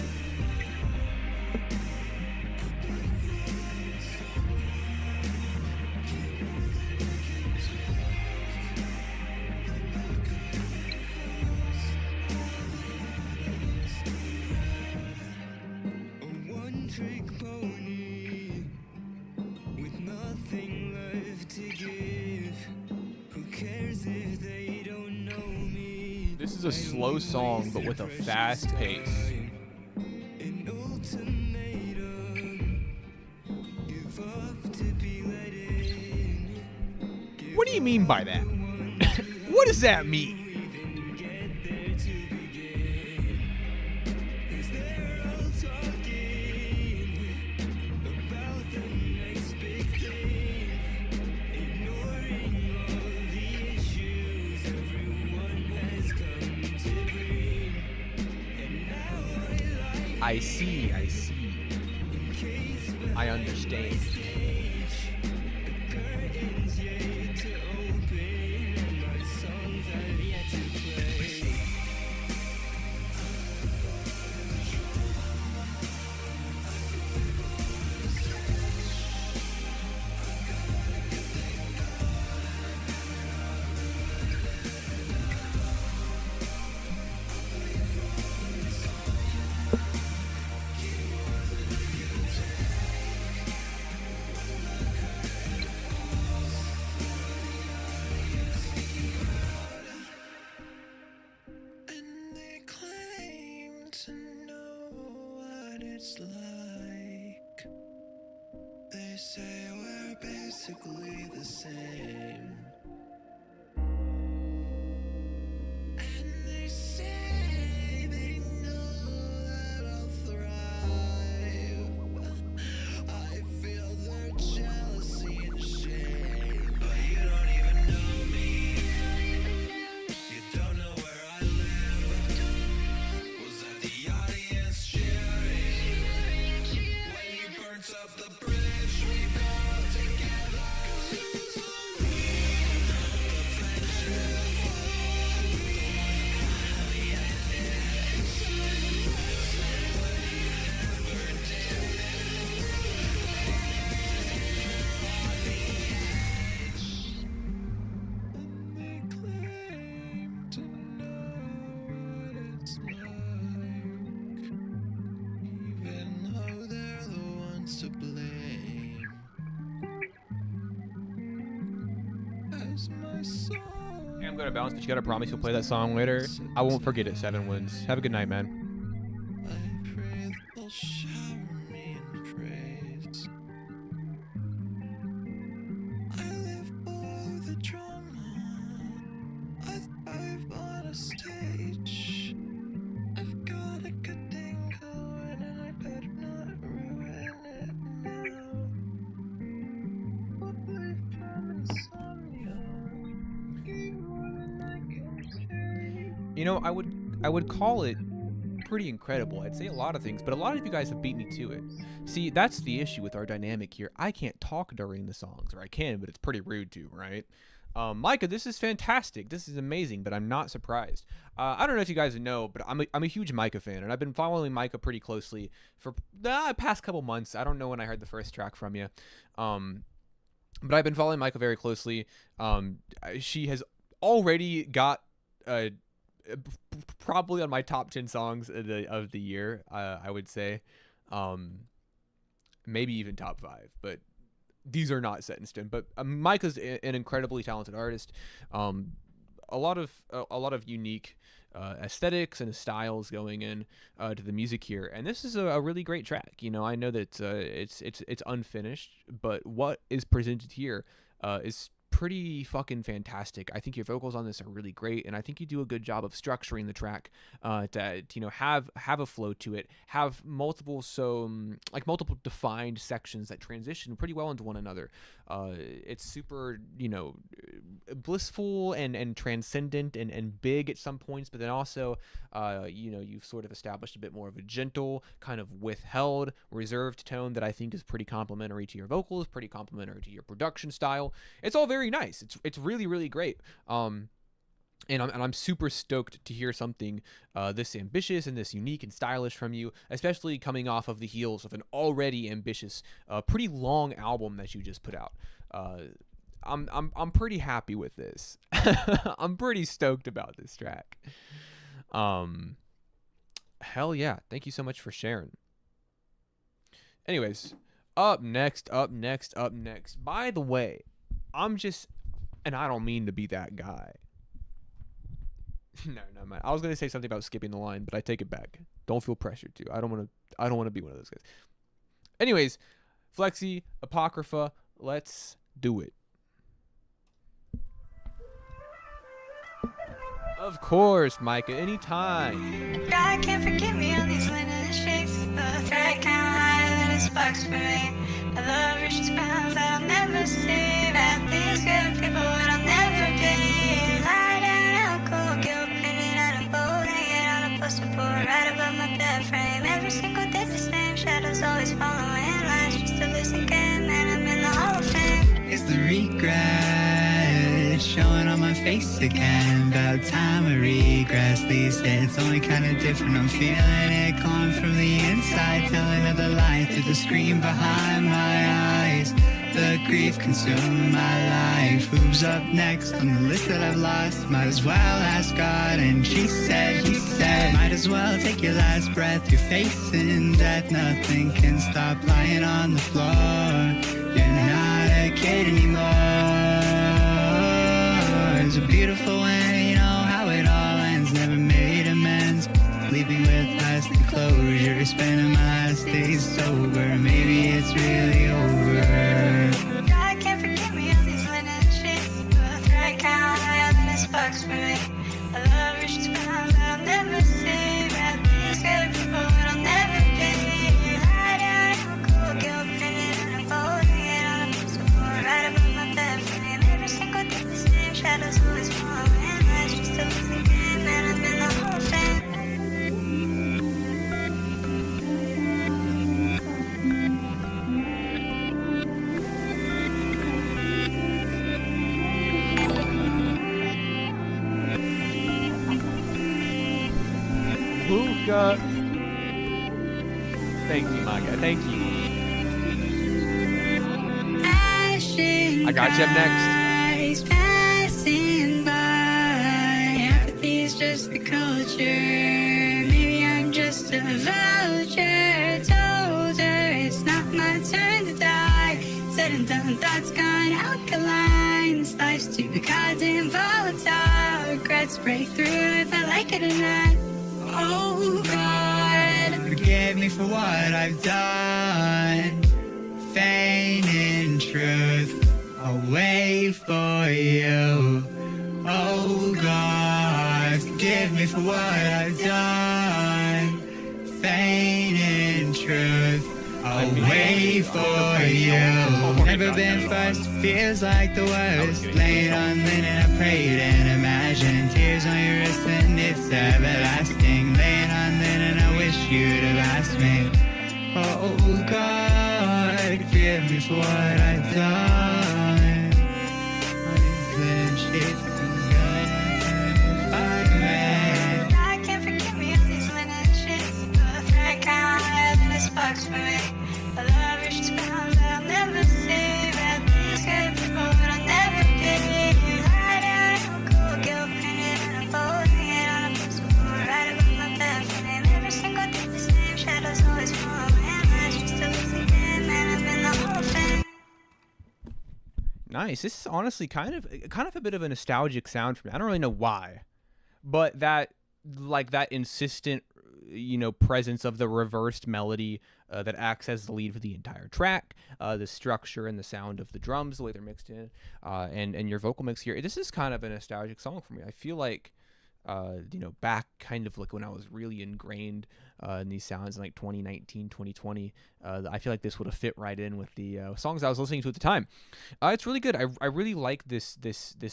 One-trick pony with nothing left to give. Who cares if they don't know me? This is a slow song, but with a fast pace. An ultimatum. Give up to be let in. What do you mean by that? What does that mean? Even get there to begin. 'Cause they're all talking about the next big thing, ignoring all the issues everyone has come to bring. And now I see. I understand. the curtains yet to open, and my songs I've yet to play. And they claim to know what it's like. They say we're basically the same. And they say they know that I'll thrive. I feel their jealousy and shame. But you don't even know me. You don't know where I live. Was at the audience cheering when you burnt up the bridge we built together. 'Cause it was only the friendship. And they claim to know what it's like, even though they're the ones to blame. As my soul, Hey, I'm gonna bounce, but you gotta promise you'll play that song later. I won't forget it. 7 wins. Have a good night, man. I pray that they'll shower me in praise. I live below the drama. I thrive on a stage. I've got a good You know, I would call it pretty incredible. I'd say a lot of things, but a lot of you guys have beat me to it. See, that's the issue with our dynamic here. I can't talk during the songs, or I can, but it's pretty rude to, right? Micah, this is fantastic. This is amazing, but I'm not surprised. I don't know if you guys know, but I'm a huge Micah fan, and I've been following Micah pretty closely for the past couple months. I don't know when I heard the first track from you, but I've been following Micah very closely. She has already got probably on my top 10 songs of the year, I would say. Maybe even top 5, but these are not set in stone. But Micah's an incredibly talented artist. A lot of unique aesthetics and styles going in to the music here, and this is a really great track. You know, I know that it's unfinished, but what is presented here is pretty fucking fantastic. I think your vocals on this are really great, and I think you do a good job of structuring the track to you know, have a flow to it, have multiple defined sections that transition pretty well into one another. It's super, you know, blissful and transcendent and big at some points, but then also you know, you've sort of established a bit more of a gentle, kind of withheld, reserved tone that I think is pretty complementary to your vocals, pretty complementary to your production style. It's all very nice. It's really, really great. And I'm super stoked to hear something this ambitious and this unique and stylish from you, especially coming off of the heels of an already ambitious, pretty long album that you just put out. I'm pretty happy with this. I'm pretty stoked about this track. Hell yeah. Thank you so much for sharing. Anyways, up next. By the way, and I don't mean to be that guy. No, man. I was gonna say something about skipping the line, but I take it back. Don't feel pressured to. I don't want to be one of those guys. Anyways, Flexi, Apocrypha, let's do it. Of course, Micah, anytime. God can't forgive me on these linen sheets. The thread kinda higher than it sparks for me. I love reaches bounds that I'll never see. And these good people that I'll never be. Lie down, alcohol, guilt, printed out in bold. Hanging on a poster board right above my bed frame. Every single day's the same. Shadows always following. Life's just a losing game, and I'm in the Hall of Fame. It's the regret showing on my face again. About time I regress these days. It's only kinda different. I'm feeling it calling from the inside, telling of the light through the screen behind my eyes. The grief consumed my life. Who's up next on the list that I've lost? Might as well ask God. And she said, he said, might as well take your last breath. You're facing death. Nothing can stop lying on the floor. You're not a kid anymore. It's a beautiful end, you know how it all ends. Never made amends, leaving with less than closure. Spending my last days sober, maybe it's really over. God can't forgive me on these linen sheets. The thread kinda higher than it sparks for me. I love reaches bounds that I'll never see. And these good people that I'll never be. Lie down, alcohol, guilt, printed out in bold. Hanging on a poster board right above my bed frame. Every single day the same. Shadows always following. Life's just a losing game, and I'm in the Hall of Fame. Luca. Thank you, Micah. Thank you. I got you up next. Passing by. Apathy's just the culture. Maybe I'm just a vulture. Told her it's not my turn to die. Said and done, thoughts gone alkaline. This life's too goddamn volatile. Regrets break through if I like it or not. Oh God, Forgive me for what I've done. Feign in truth, I'll wait for you. Oh God, forgive me for what I've done. Feign in truth, I'll wait for you. Never been first, feels like the worst. Laying on linen, I prayed and imagined tears on your wrist, and it's everlasting. Laying on linen, I wish you'd have asked me. Oh God, forgive me for what I've done. On these linen sheets, I can't forgive me on these linen sheets. The thread kinda higher than the sparks for me. A love reaches bounds that I'll never see. Red these good people that I'll never be. Lie down in a cold guilt painted and I'm folding it on a pencil board right above my bed. And every single day the same shadows always fall. Man, I just a lazy dead man. I've been the whole thing. Nice. This is honestly kind of a bit of a nostalgic sound for me. I don't really know why, but that insistent, presence of the reversed melody that acts as the lead for the entire track, the structure and the sound of the drums, the way they're mixed in, and your vocal mix here. This is kind of a nostalgic song for me. I feel like, back kind of like when I was really ingrained in these sounds in like 2019, 2020, I feel like this would have fit right in with the songs I was listening to at the time. It's really good. I really like this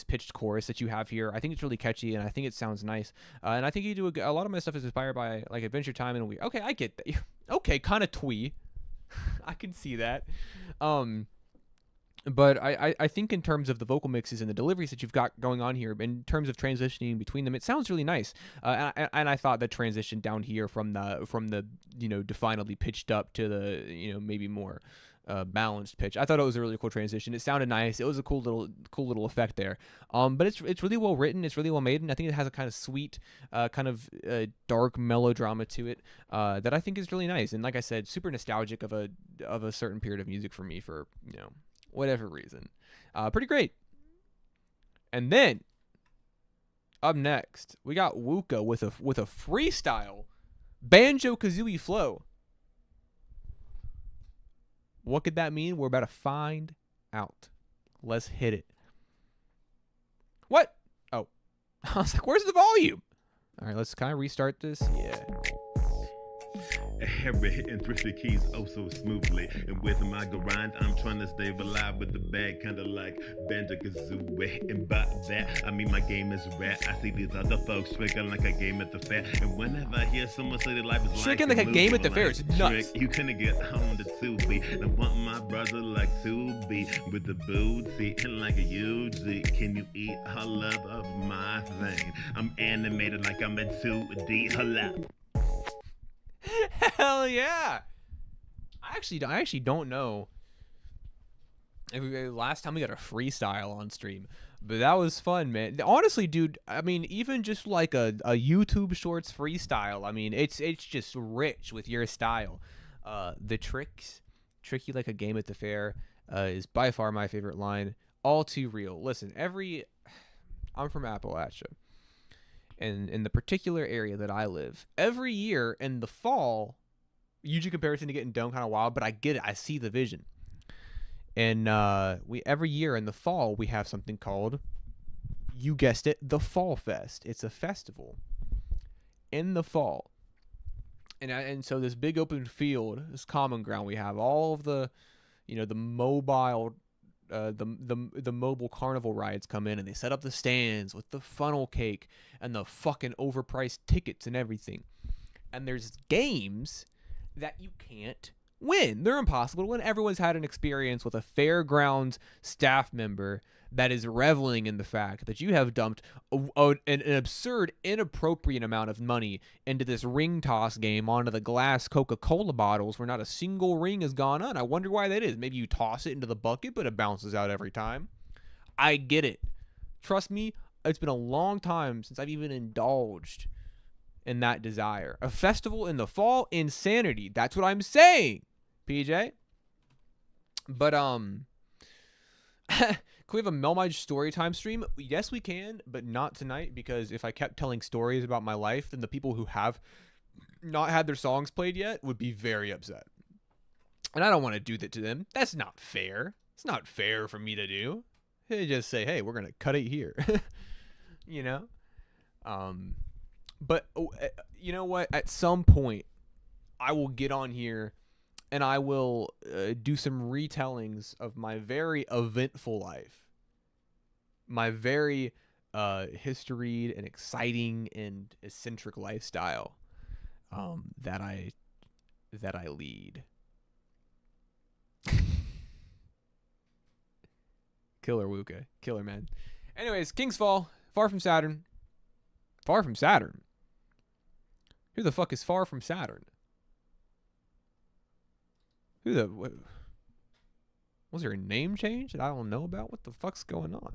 pitched chorus that you have here. I think it's really catchy, and I think it sounds nice. And I think you do a lot of my stuff is inspired by like Adventure Time and Okay, I get that. Okay, kind of twee. I can see that. But I think in terms of the vocal mixes and the deliveries that you've got going on here, in terms of transitioning between them, it sounds really nice. And I thought the transition down here from the definably pitched up to the maybe more balanced pitch, I thought it was a really cool transition. It sounded nice. It was a cool little effect there. But it's really well written. It's really well made, and I think it has a kind of sweet, dark melodrama to it that I think is really nice. And like I said, super nostalgic of a certain period of music for me for whatever reason. Pretty great. And then up next, we got Wuka with a freestyle Banjo-Kazooie flow. What could that mean? We're about to find out. Let's hit it. What? Oh. I was like, where's the volume? All right, let's kind of restart this. Yeah. Harry hitting thrifty keys oh so smoothly, and with my grind I'm trying to stay alive with the bag, kinda like Banjo-Kazooie. And by that I mean my game is rap. I see these other folks tricking like a game at the fair, and whenever I hear someone say their life is tricking like a game at the fair, it's nuts. You couldn't get home to Tubi, and I want my brother like to be with the booty and like a UG. Can you eat all of my thing? I'm animated like I'm in 2D. Hello. Hell yeah! I actually don't know if last time we got a freestyle on stream, but that was fun, man. Honestly, dude, I mean, even just like a YouTube Shorts freestyle, I mean, it's just rich with your style. The tricky like a game at the fair, is by far my favorite line. All too real. Listen, I'm from Appalachia. And in the particular area that I live, every year in the fall, usually comparison to getting dome kind of wild, but I get it. I see the vision. And every year in the fall, we have something called, you guessed it, the Fall Fest. It's a festival in the fall. And so this big open field, this common ground, we have all of the, the mobile the mobile carnival rides come in, and they set up the stands with the funnel cake and the fucking overpriced tickets and everything. And there's games that you can't win. They're impossible to win. Everyone's had an experience with a fairgrounds staff member that is reveling in the fact that you have dumped an absurd, inappropriate amount of money into this ring toss game onto the glass Coca-Cola bottles where not a single ring has gone on. I wonder why that is. Maybe you toss it into the bucket, but it bounces out every time. I get it. Trust me, it's been a long time since I've even indulged in that desire. A festival in the fall? Insanity. That's what I'm saying, PJ. But, can we have a melmige story time stream? Yes, we can, but not tonight, because if I kept telling stories about my life, then the people who have not had their songs played yet would be very upset. And I don't want to do that to them. That's not fair. It's not fair for me to do. They just say, hey, we're going to cut it here. But you know what? At some point, I will get on here and I will do some retellings of my very eventful life, my very historied and exciting and eccentric lifestyle that I lead. Killer Wuka. Killer, man. Anyways, King's Fall. Far from Saturn. Far from Saturn? Who the fuck is Far from Saturn? Who the... What, was there a name change that I don't know about? What the fuck's going on?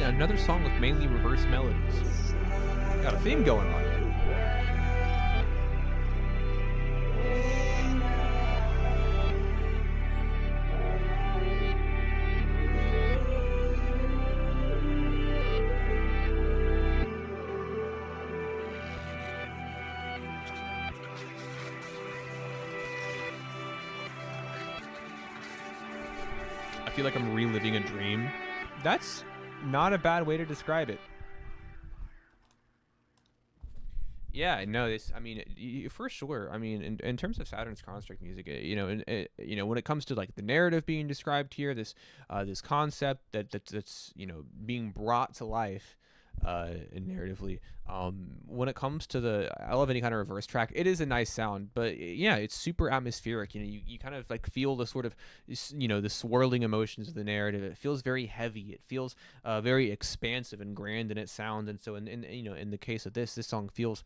Another song with mainly reverse melodies. Got a theme going on. I feel like I'm reliving a dream. That's not a bad way to describe it. Yeah, no, this. I mean, for sure. I mean, in terms of Saturn's construct music, you know, when it comes to like the narrative being described here, this concept that's being brought to life, narratively. When it comes to I love any kind of reverse track. It is a nice sound, but yeah, it's super atmospheric. You know, you kind of like feel the sort of, the swirling emotions of the narrative. It feels very heavy. It feels very expansive and grand in its sound. And so in the case of this song feels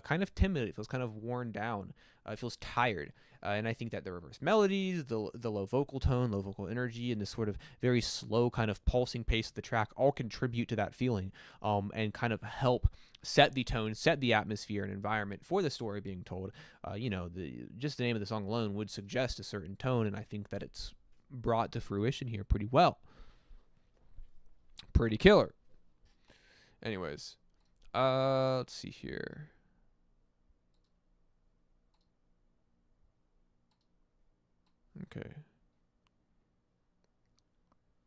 kind of timid. It feels kind of worn down. It feels tired. And I think that the reverse melodies, the low vocal tone, low vocal energy, and the sort of very slow kind of pulsing pace of the track all contribute to that feeling, and kind of help set the tone, set the atmosphere and environment for the story being told. Just the name of the song alone would suggest a certain tone, and I think that it's brought to fruition here pretty well. Pretty killer. Anyways, let's see here. Okay.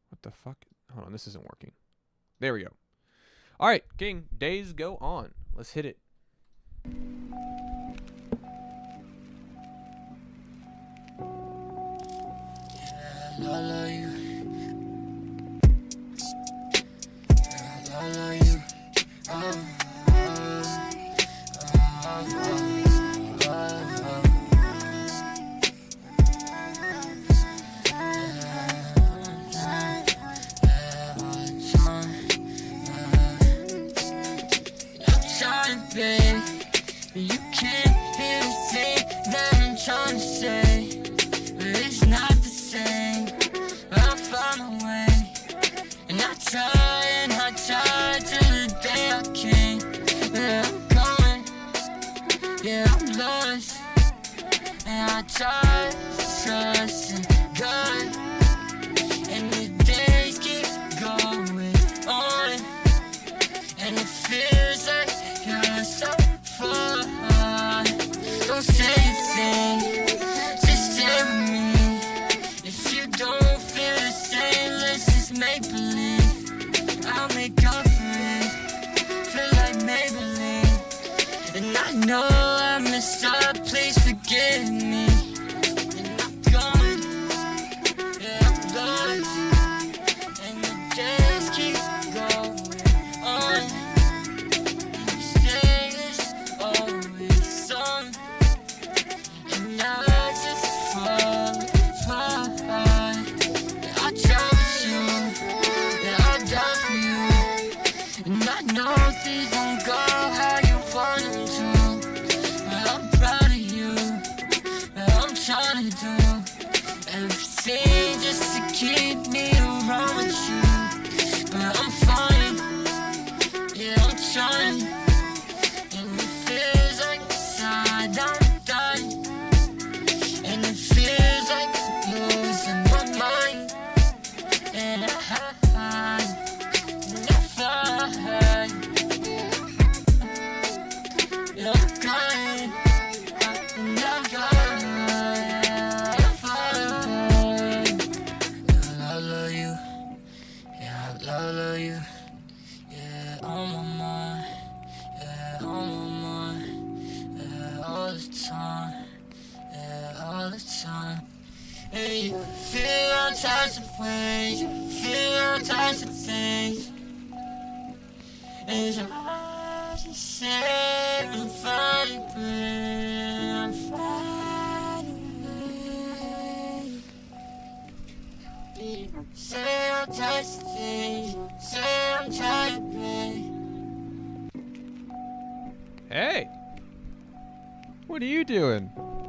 What the fuck? Hold on, this isn't working. There we go. All right, King, Days Go On. Let's hit it. I love you. I love you. I'm trying, babe. You can't hear the inside, trusting God, and the days keep going on, and it feels like you're so far. Don't say a thing, just stay with me. If you don't feel the same, let's just make believe. I'll make up for it, feel like Maybelline. And I know I messed up, please forgive me. And I'm gone, yeah, I'm lost, and the days keep going on, and the stays always on, and I just fall apart. Yeah, I chose you, yeah, I died for you, and I know things won't go how you want them to. But I'm proud of you, but I'm trying to do everything just to keep me around with you. But I'm fine, yeah, I'm trying, and it feels like inside I'm done, and it feels like I'm losing my mind, and I find, yeah, I'm crying, and I'm crying, I love you, yeah, I love you, yeah, on my mind, yeah, on my mind, yeah, all the time, yeah, all the time. And you feel all types of ways, you feel all types of things, and your eyes are saying I'm fighting, I'm fighting. Say all types of things, say I'm tired, babe. Hey, what are you doing?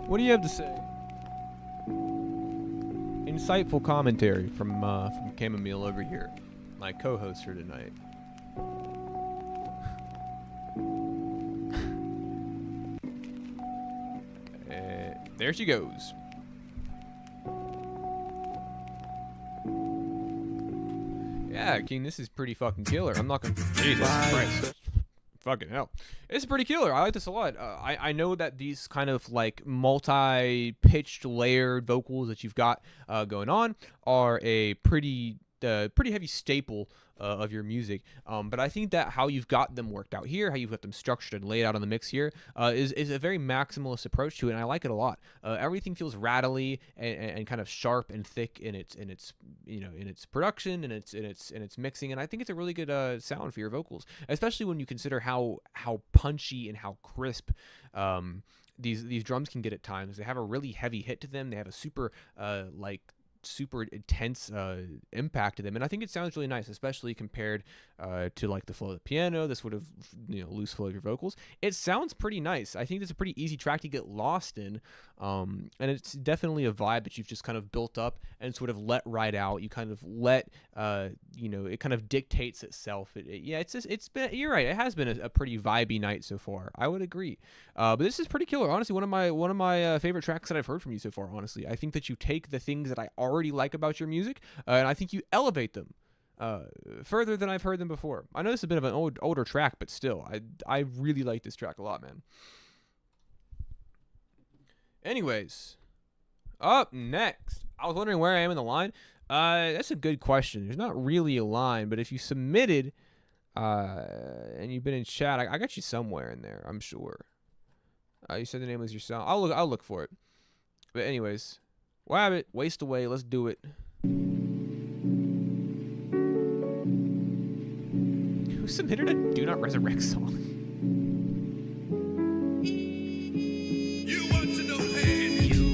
What do you have to say? Insightful commentary from Chamomile over here, my co-host for tonight. There she goes. Yeah, King, this is pretty fucking killer. I'm not gonna. Jesus Christ. Fucking hell. It's pretty killer. I like this a lot. I know that these kind of like multi-pitched layered vocals that you've got going on are a pretty heavy staple of your music, but I think that how you've got them worked out here, how you've got them structured and laid out on the mix here, is a very maximalist approach to it, and I like it a lot. Everything feels rattly and kind of sharp and thick in its production and its mixing, and I think it's a really good sound for your vocals, especially when you consider how punchy and how crisp these drums can get at times. They have a really heavy hit to them. They have a super intense impact to them, and I think it sounds really nice, especially compared to like the flow of the piano, this sort of loose flow of your vocals. It sounds pretty nice. I think it's a pretty easy track to get lost in, and it's definitely a vibe that you've just kind of built up and sort of let ride out. You kind of let it kind of dictates itself. It's been, you're right, it has been a pretty vibey night so far. I would agree, but this is pretty killer. Honestly, one of my favorite tracks that I've heard from you so far. Honestly, I think that you take the things that I already like about your music, and I think you elevate them further than I've heard them before. I know this is a bit of an older track, but still, I really like this track a lot, man. Anyways, up next, I was wondering where I am in the line. That's a good question. There's not really a line, but if you submitted and you've been in chat, I got you somewhere in there, I'm sure. You said the name was your song. I'll look for it. But anyways, Wabbit, Waste Away, let's do it. Who submitted a Do Not Resurrect song? You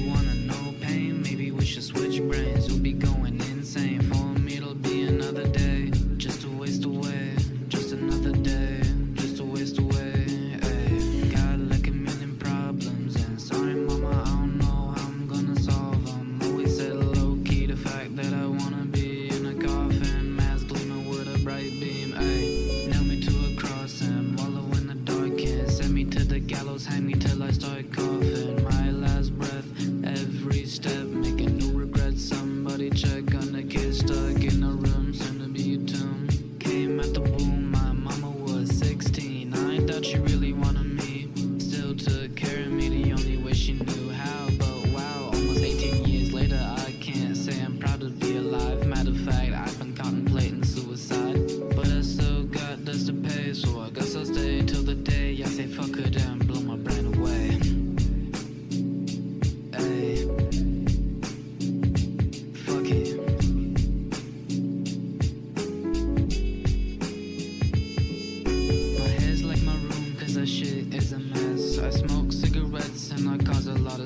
wanna know pain? Maybe we should switch brains. We'll be going insane. For me, it'll be another day. Just to waste away. Just another day. Just to waste away. Ay. Got like a million problems. And sorry, mama, I don't know how I'm gonna solve them. Always said low key the fact that I wanna be in a coffin. Mask gleaming with a bright beam. Ay. Nail me to a cross and wallow in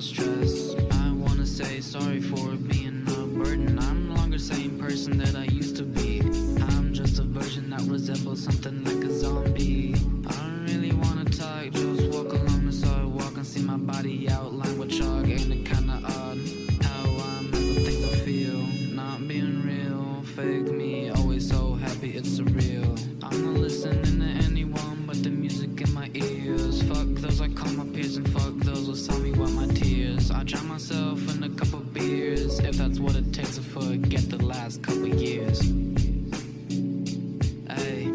stress. I wanna say sorry for being a burden. I'm no longer the same person that I used to be. I'm just a version that resembles something like a zombie. I don't really wanna talk, just walk along the sidewalk and see my body outlined with chalk. Ain't it kinda odd how I'm the things I feel? Not being real, fake me, always so happy it's surreal. I'm not listening to anyone but the music in my ears. Fuck those I call my peers and fuck those who saw me wipe my tears. I drown myself in a couple beers if that's what it takes to forget the last couple years. Hey,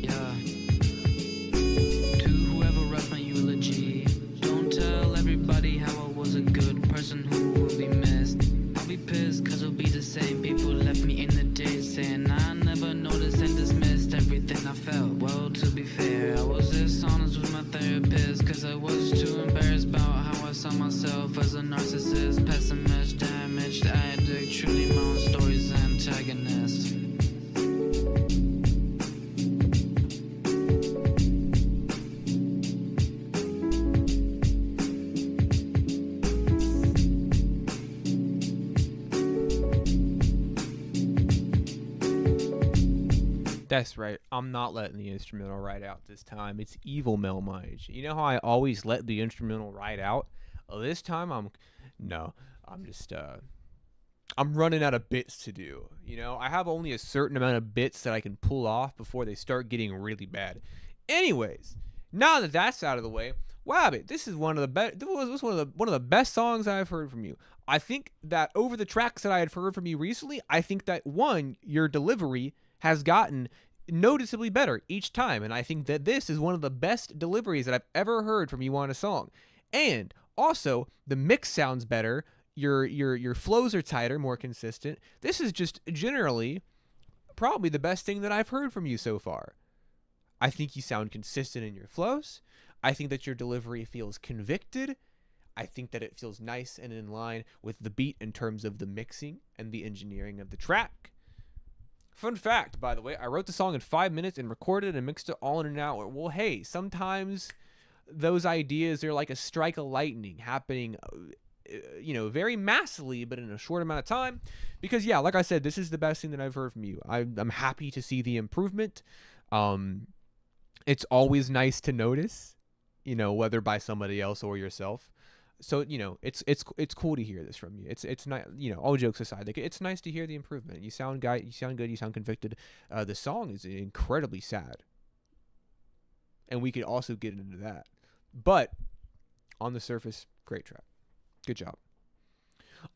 yeah. To whoever writes my eulogy, don't tell everybody how I was a good person who will be missed. I'll be pissed cause it'll be the same people left me in the ditch saying I never noticed and dismissed everything I felt. Well, to be fair, I was dishonest with my therapist cause I was too embarrassed about how I saw myself as a narcissist, pessimist, damaged addict, truly my own story's antagonist. That's right. I'm not letting the instrumental ride out this time. It's evil melmige. You know how I always let the instrumental ride out? Well, this time I'm running out of bits to do. You know, I have only a certain amount of bits that I can pull off before they start getting really bad. Anyways, now that that's out of the way, Wabbit, this is one of the best songs I've heard from you. I think that over the tracks that I had heard from you recently, I think that one, your delivery has gotten noticeably better each time, and I think that this is one of the best deliveries that I've ever heard from you on a song. And also, the mix sounds better. Your flows are tighter, more consistent. This is just generally probably the best thing that I've heard from you so far. I think you sound consistent in your flows. I think that your delivery feels convicted. I think that it feels nice and in line with the beat in terms of the mixing and the engineering of the track. Fun fact, by the way, I wrote the song in 5 minutes and recorded and mixed it all in an hour. Well, hey, sometimes those ideas are like a strike of lightning happening, very massively, but in a short amount of time. Because, yeah, like I said, this is the best thing that I've heard from you. I'm happy to see the improvement. It's always nice to notice, whether by somebody else or yourself. So, it's cool to hear this from you. It's not, all jokes aside, like, it's nice to hear the improvement. You sound good, you sound convicted. The song is incredibly sad. And we could also get into that. But on the surface, great track. Good job.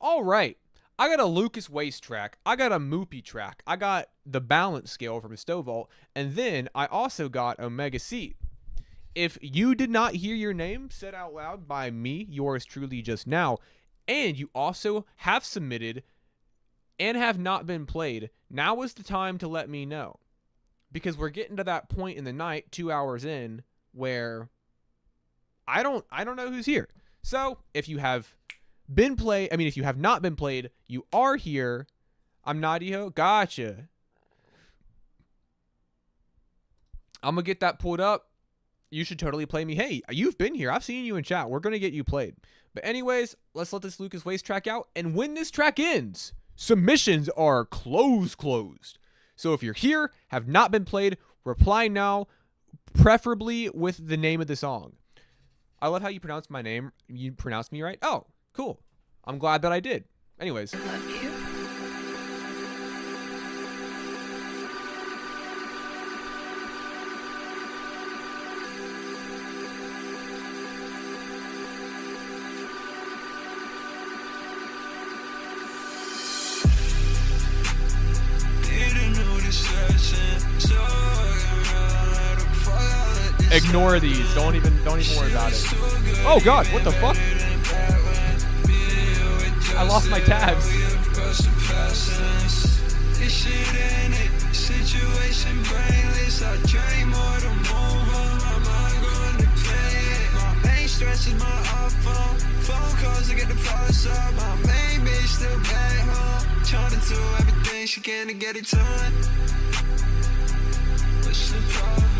All right. I got a Lucas Waste track. I got a Moopy track. I got the balance scale from Stovall. And then I also got Omega C. If you did not hear your name said out loud by me, yours truly just now, and you also have submitted and have not been played, now is the time to let me know. Because we're getting to that point in the night, 2 hours in, where I don't know who's here. So, if you have if you have not been played, you are here. I'm Nadiho. Gotcha. I'm going to get that pulled up. You should totally play me. Hey, you've been here. I've seen you in chat. We're going to get you played. But anyways, let's let this Lucas Waste track out. And when this track ends, submissions are closed. So if you're here, have not been played, reply now, preferably with the name of the song. I love how you pronounce my name. You pronounced me right. Oh, cool. I'm glad that I did. Anyways. I love you. Ignore these. Don't even worry about it. Oh God, what the fuck? I lost my tabs. She can't get it done. What's the problem?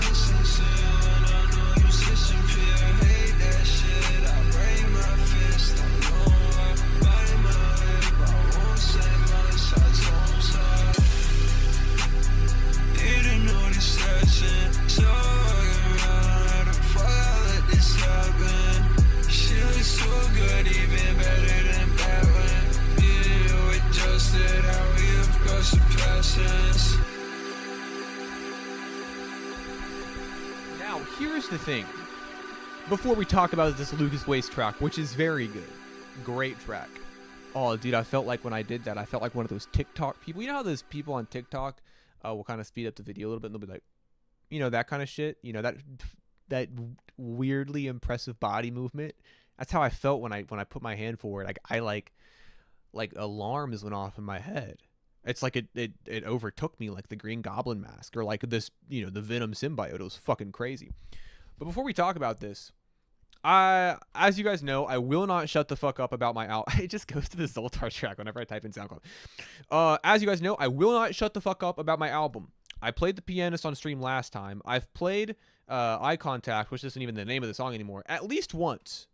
I know you disappear. Hate that shit. what's the process? Now, here's the thing. Before we talk about this Lucas Waste track, which is very good. Great track. Oh, dude, I felt like when I did that, I felt like one of those TikTok people. You know how those people on TikTok will kind of speed up the video a little bit and they'll be like, you know, that kind of shit? You know, that weirdly impressive body movement? That's how I felt when I put my hand forward. Like alarms went off in my head. It's like it overtook me like the Green Goblin mask or like this, you know, the Venom symbiote. It was fucking crazy. But before we talk about this, as you guys know, I will not shut the fuck up about my album. It just goes to the Zoltar track whenever I type in SoundCloud. As you guys know, I will not shut the fuck up about my album. I played The Pianist on stream last time. I've played Eye Contact, which isn't even the name of the song anymore, at least once.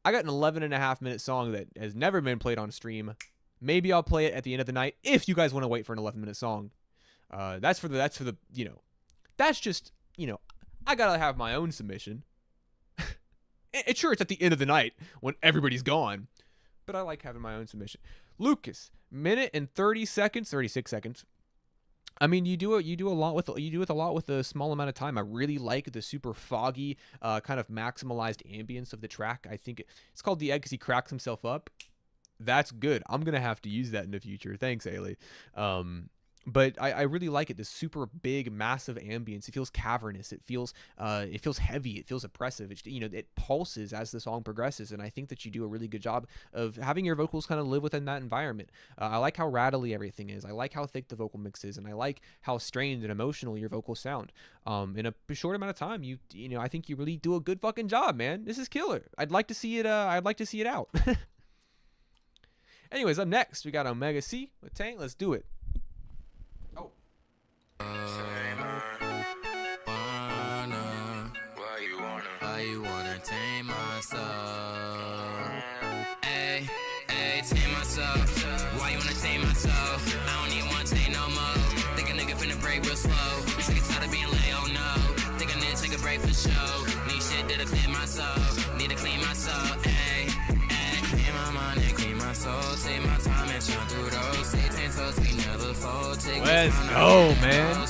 I got an 11.5-minute song that has never been played on stream. Maybe I'll play it at the end of the night if you guys want to wait for an 11-minute song. That's for the you know, that's just, you know, I gotta have my own submission. Sure, it's at the end of the night when everybody's gone, but I like having my own submission. Lucas, minute and 36 seconds. I mean, you do it a lot with a small amount of time. I really like the super foggy, kind of maximalized ambience of the track. I think it's called The Egg because he cracks himself up. That's good. I'm gonna have to use that in the future. Thanks, Ailey. But I really like it. This super big, massive ambience. It feels cavernous. It feels heavy. It feels oppressive. It pulses as the song progresses, and I think that you do a really good job of having your vocals kind of live within that environment. I like how rattly everything is. I like how thick the vocal mix is, and I like how strained and emotional your vocals sound. In a short amount of time, I think you really do a good fucking job, man. This is killer. I'd like to see it. I'd like to see it out. Anyways, up next we got Omega C with Tank. Let's do it. Why you wanna tame my soul? Ay, tame my soul. Why you wanna tame my soul? I don't even wanna tame no more. Think a nigga finna break real slow. Sick and tired of being late, oh no. Think I need to take a break for show. Need shit that'll clean my soul. Need to clean my soul. Ay, clean my mind and clean my soul. Take my time and shine through those. Stay 10 toes, we never fold. Let's go, man.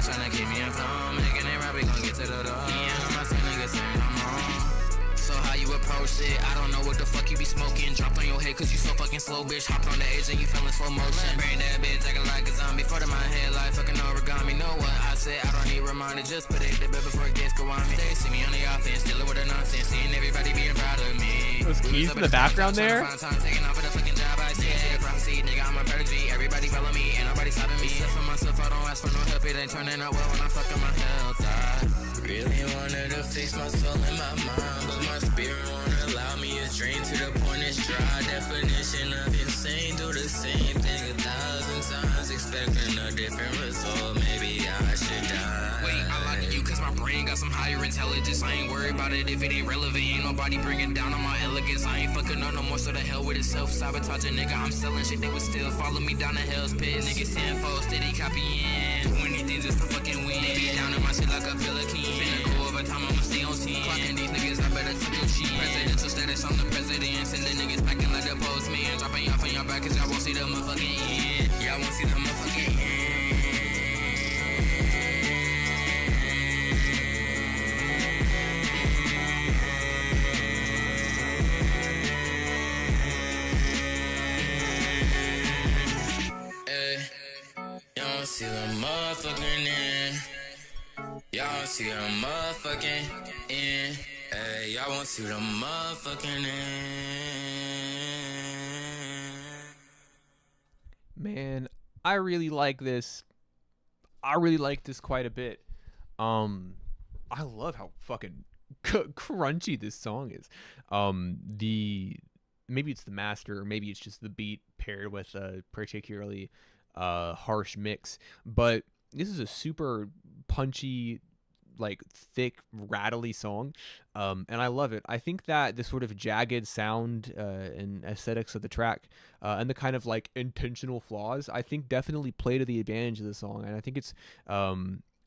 Tryna keep me informed, making it right, we gon' get to the door. Yeah, I'm not saying niggas saying I'm wrong. So how you approach it? I don't know what the fuck you be smoking. Dropped on your head cause you so fucking slow, bitch. Hopped on the edge and you fell in slow motion. Bring that bitch acting like a zombie. Front of my head like fucking origami. Know what I said? I don't need reminder. Just put it to bed before it gets go on me. They see me on the offense, dealing with the nonsense. Seeing everybody being proud of me. Those keys in the background there. Taking off for the fucking job I said. Prophecy, nigga, I'm a prodigy. Everybody follow me, ain't nobody stopping me. Except for myself, I don't ask for no help. It ain't turning out well when I fuck up my health. I really wanted to fix my soul and my mind, but my spirit won't allow me to drain to the point it's dry. Definition of insane, do the same thing 1,000 times, expecting a different result. Maybe I should die. Wait, I like you cause my brain got some higher intelligence. I ain't worried about it if it ain't relevant. Ain't nobody bringing down on my elegance. I ain't fucking up no more, so the hell with it. Self-sabotaging, nigga, I'm selling shit. They would still follow me down the hell's pit. Niggas tenfold, steady copying. Do anything just to fucking win. They be down in my shit like a pelican. Finna go over time, I'ma stay on 10. Clocking these niggas, I better tuck your cheek. Presidential status, I'm the president. Sending niggas packing like the postman. Dropping y'all on your back cause y'all won't see the motherfucking end. Y'all won't see the motherfucking end. Y'all see the motherfucking end. Y'all see the motherfucking end. Hey, y'all won't see the motherfucking end. Man, I really like this. I really like this quite a bit. I love how fucking crunchy this song is. Maybe it's the master, or maybe it's just the beat paired with a particularly harsh mix, but this is a super punchy, like thick, rattly song, and I love it. I think that the sort of jagged sound and aesthetics of the track, and the kind of like intentional flaws, I think definitely play to the advantage of the song, and I think it's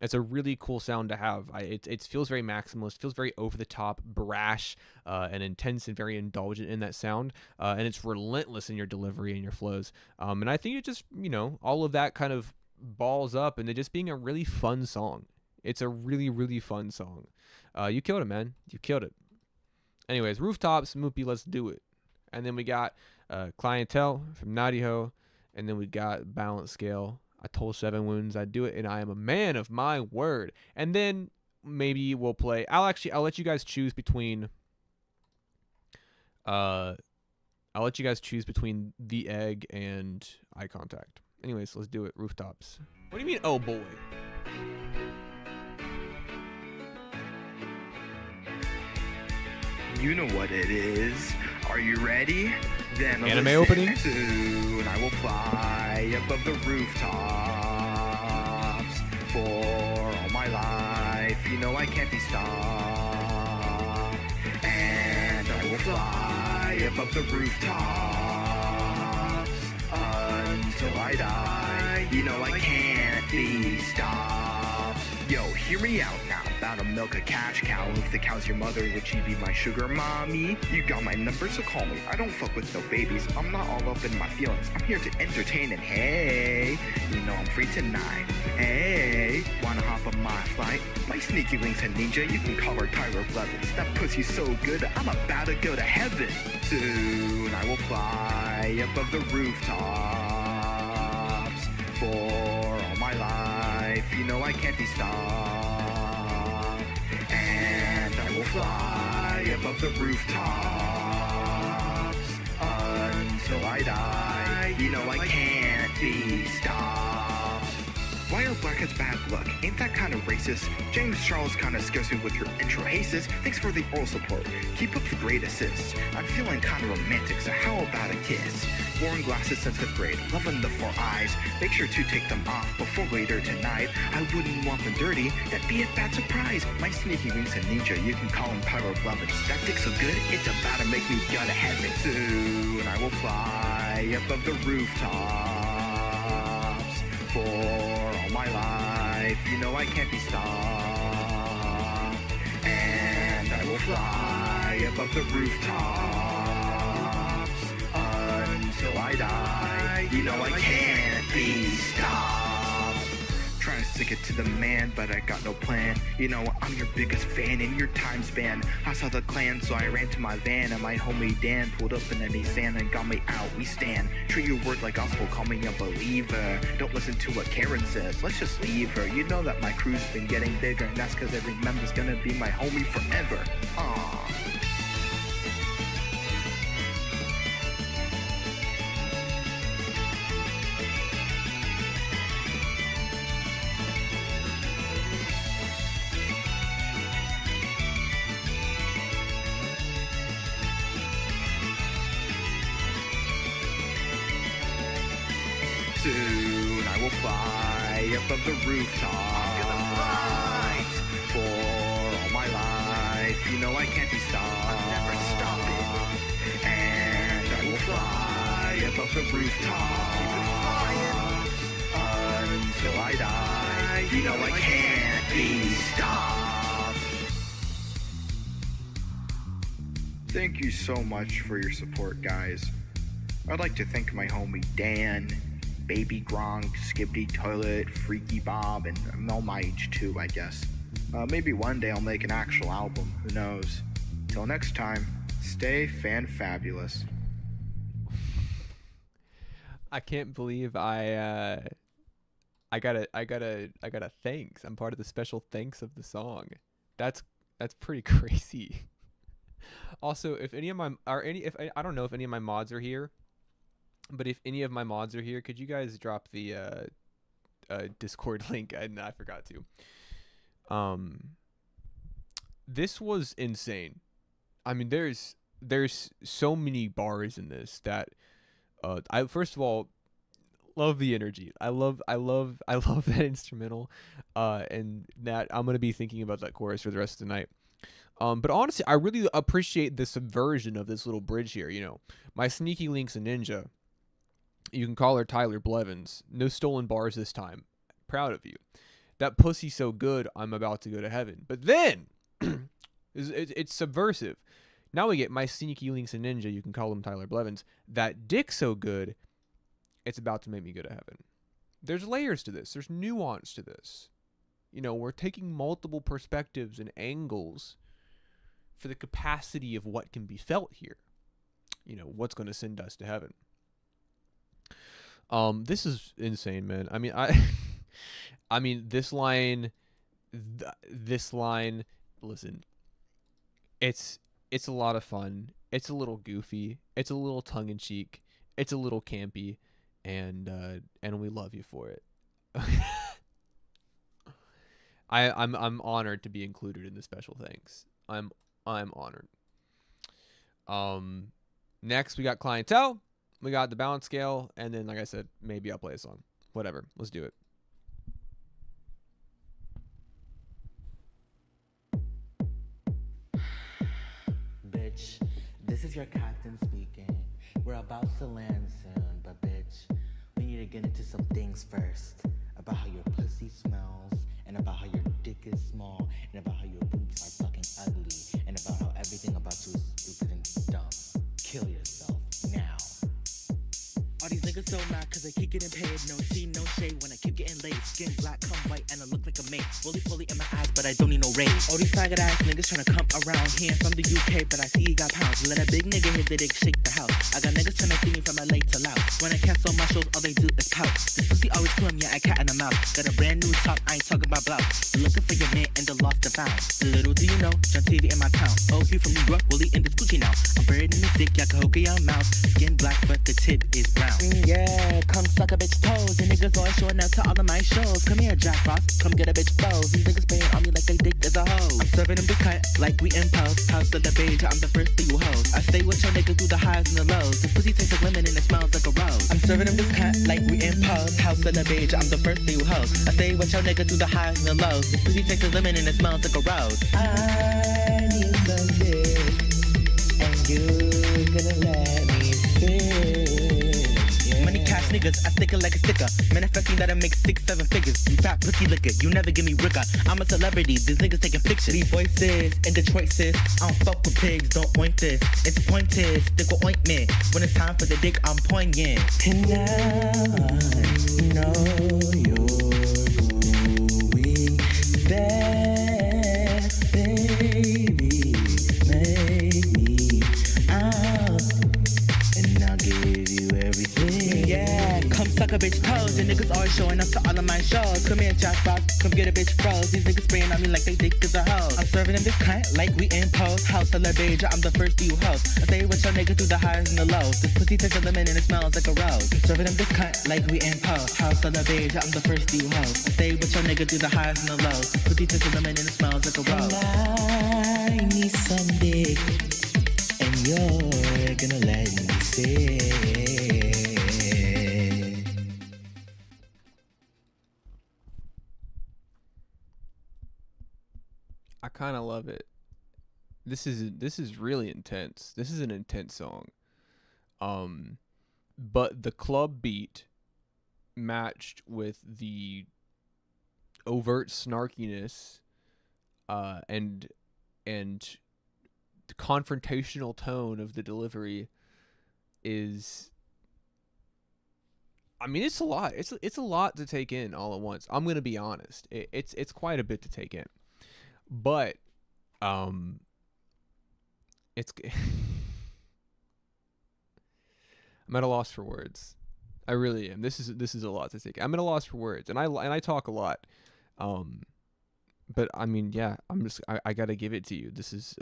It's a really cool sound to have. It feels very maximalist, feels very over the top, brash, and intense, and very indulgent in that sound. And it's relentless in your delivery and your flows. And I think it just, all of that kind of balls up into just being a really fun song. It's a really, really fun song. You killed it, man. You killed it. Anyways, Rooftops, Moopy, let's do it. And then we got Clientele from Nadiho. And then we got Balance Scale. I told 7 Wounds I'd do it, and I am a man of my word. And then maybe we'll play. I'll let you guys choose between. I'll let you guys choose between The Egg and Eye Contact. Anyways, let's do it. Rooftops. What do you mean, oh boy? You know what it is. Are you ready? Then anime listen. opening. Soon I will fly above the rooftops for all my life. You know I can't be stopped. And I will fly above the rooftops until I die. You know I can't be stopped. Yo, hear me out now. About to milk a cash cow. If the cow's your mother, would she be my sugar mommy? You got my number, so call me. I don't fuck with no babies. I'm not all up in my feelings. I'm here to entertain and hey, you know I'm free tonight. Hey, wanna hop on my flight? My sneaky links and ninja, you can call her Tyler Blevins. That pussy's so good, I'm about to go to heaven. Soon I will fly above the rooftops for all my life. You know I can't be stopped. And I will fly above the rooftops until I die. You know I can't be stopped. Why are blackheads bad luck? Ain't that kind of racist? James Charles kinda scares me with your intro haces. Thanks for the oral support. Keep up the great assists. I'm feeling kinda romantic, so how about a kiss? Worn glasses since 5th grade, loving the 4 eyes. Make sure to take them off before later tonight. I wouldn't want them dirty, that'd be a bad surprise. My sneaky wings and ninja, you can call him Pyro Blevins. That dick's so good, it's about to make me go to heaven. Soon I will fly above the rooftops for all my life. You know I can't be stopped. And I will fly above the rooftops until I die. You know I can't be stopped. Trying to stick it to the man, but I got no plan. You know I'm your biggest fan in your time span. I saw the clan, so I ran to my van, and my homie Dan pulled up in a Nissan and got me out. We stand. Treat your word like gospel, call me a believer. Don't listen to what Karen says, let's just leave her. You know that my crew's been getting bigger, and that's cause every member's gonna be my homie forever. Aww. Soon I will fly above the rooftops for all my life. You know I can't be stopped. I'm never stopping. And I will fly above the rooftops. Keep it flying until I die. You know I can't be stopped. Thank you so much for your support, guys. I'd like to thank my homie Dan, Baby Gronk, Skippy Toilet, Freaky Bob, and Melmige too, I guess. Maybe one day I'll make an actual album, who knows. Till next time, stay fan-fabulous. I can't believe I got a thanks. I'm part of the special thanks of the song. That's pretty crazy. Also, if any of my I don't know if any of my mods are here. But if any of my mods are here, could you guys drop the Discord link? I forgot to. This was insane. I mean, there's so many bars in this that I first of all love the energy. I love that instrumental, and that I'm gonna be thinking about that chorus for the rest of the night. But honestly, I really appreciate the subversion of this little bridge here. You know, my sneaky link's a ninja. You can call her Tyler Blevins. No stolen bars this time. Proud of you. that pussy so good, I'm about to go to heaven. But then, it's subversive. Now we get my sneaky links and ninja, you can call him Tyler Blevins. That dick so good, it's about to make me go to heaven. There's layers to this. There's nuance to this. You know, we're taking multiple perspectives and angles for the capacity of what can be felt here. You know, what's going to send us to heaven. This is insane, man. I mean, I mean, this line, listen, it's a lot of fun. It's a little goofy. It's a little tongue in cheek. It's a little campy, and we love you for it. I'm honored to be included in the special thanks. I'm honored. Next we got clientele. We got the balance scale, and then, like I said, maybe I'll play a song. Whatever. Let's do it. Bitch, this is your captain speaking. We're about to land soon, but bitch, we need to get into some things first. About how your pussy smells, and about how your dick is small, and about how your boobs are fucking ugly, and about how everything about you is stupid and dumb. Kill yourself now. All these niggas so mad cause I keep getting paid. No tea, no shade when I keep getting laid. Skin black, come white, and I look like a mate. Fully in my eyes, but I don't need no raid. All these faggot ass niggas tryna come around. He ain't from the UK, but I see he got pounds. Let a big nigga hit the dick, shake the house. I got niggas tryna see me from LA to Laos. When I cancel my shows, all they do is pout. This pussy always plum, yeah, I cat in the mouth. Got a brand new top, I ain't talking about blouse. You're looking for your man in the lost and found. Little do you know, John TV in my town. Oh, he from New York, Willie in the Gucci now. I'm buried in the dick, Yakahoka, your mouth. Skin black, but the tip is brown. Yeah, come suck a bitch toes. And niggas always showing up to all of my shows. Come here, Jack Frost, come get a bitch pose. These niggas paying on me like they dick is a hoe. I'm serving them this cut like we impulse. House of the beige, I'm the first thing you hoes. I stay with your nigga through the highs and the lows. This pussy tastes like lemon and it smells like a rose. I'm serving them this cut like we impulse. House of the beige, I'm the first thing you hoes. I stay with your nigga through the highs and the lows. This pussy tastes like lemon and it smells like a rose. I need some dick, and you're gonna let me sit. Money cash niggas, I stick it like a sticker. Manifesting that I make 6-7 figures. You fat pussy liquor, you never give me ricker. I'm a celebrity, these niggas taking pictures. These voices and Detroit sis, I don't fuck with pigs, don't oink this. It's pointed, stick with ointment. When it's time for the dick, I'm poignant. And now I know you're going there, baby. Make me out, and I'll give you everything. Yeah, come suck a bitch toes. And niggas always showing up to all of my shows. Come here, Jack Frost, come get a bitch froze. These niggas spraying on me like they dick is a hoe. I'm serving them this cunt like we impose. House of the beige, I'm the first you host. I stay with your nigga through the highs and the lows. This pussy tastes like lemon and it smells like a rose. I'm serving them this cunt like we impose. House of the beige, I'm the first you host. I stay with your nigga through the highs and the lows. This pussy tastes like lemon and it smells like a rose. And I need some dick, and you're gonna let me sit. I kind of love it. This is really intense. This is an intense song. But the club beat matched with the overt snarkiness and the confrontational tone of the delivery is, I mean, it's a lot. It's a lot to take in all at once. I'm going to be honest. It's quite a bit to take in. But it's I'm at a loss for words. I really am. This is a lot to take. I'm at a loss for words, and I talk a lot. But I mean, yeah, I got to give it to you. This is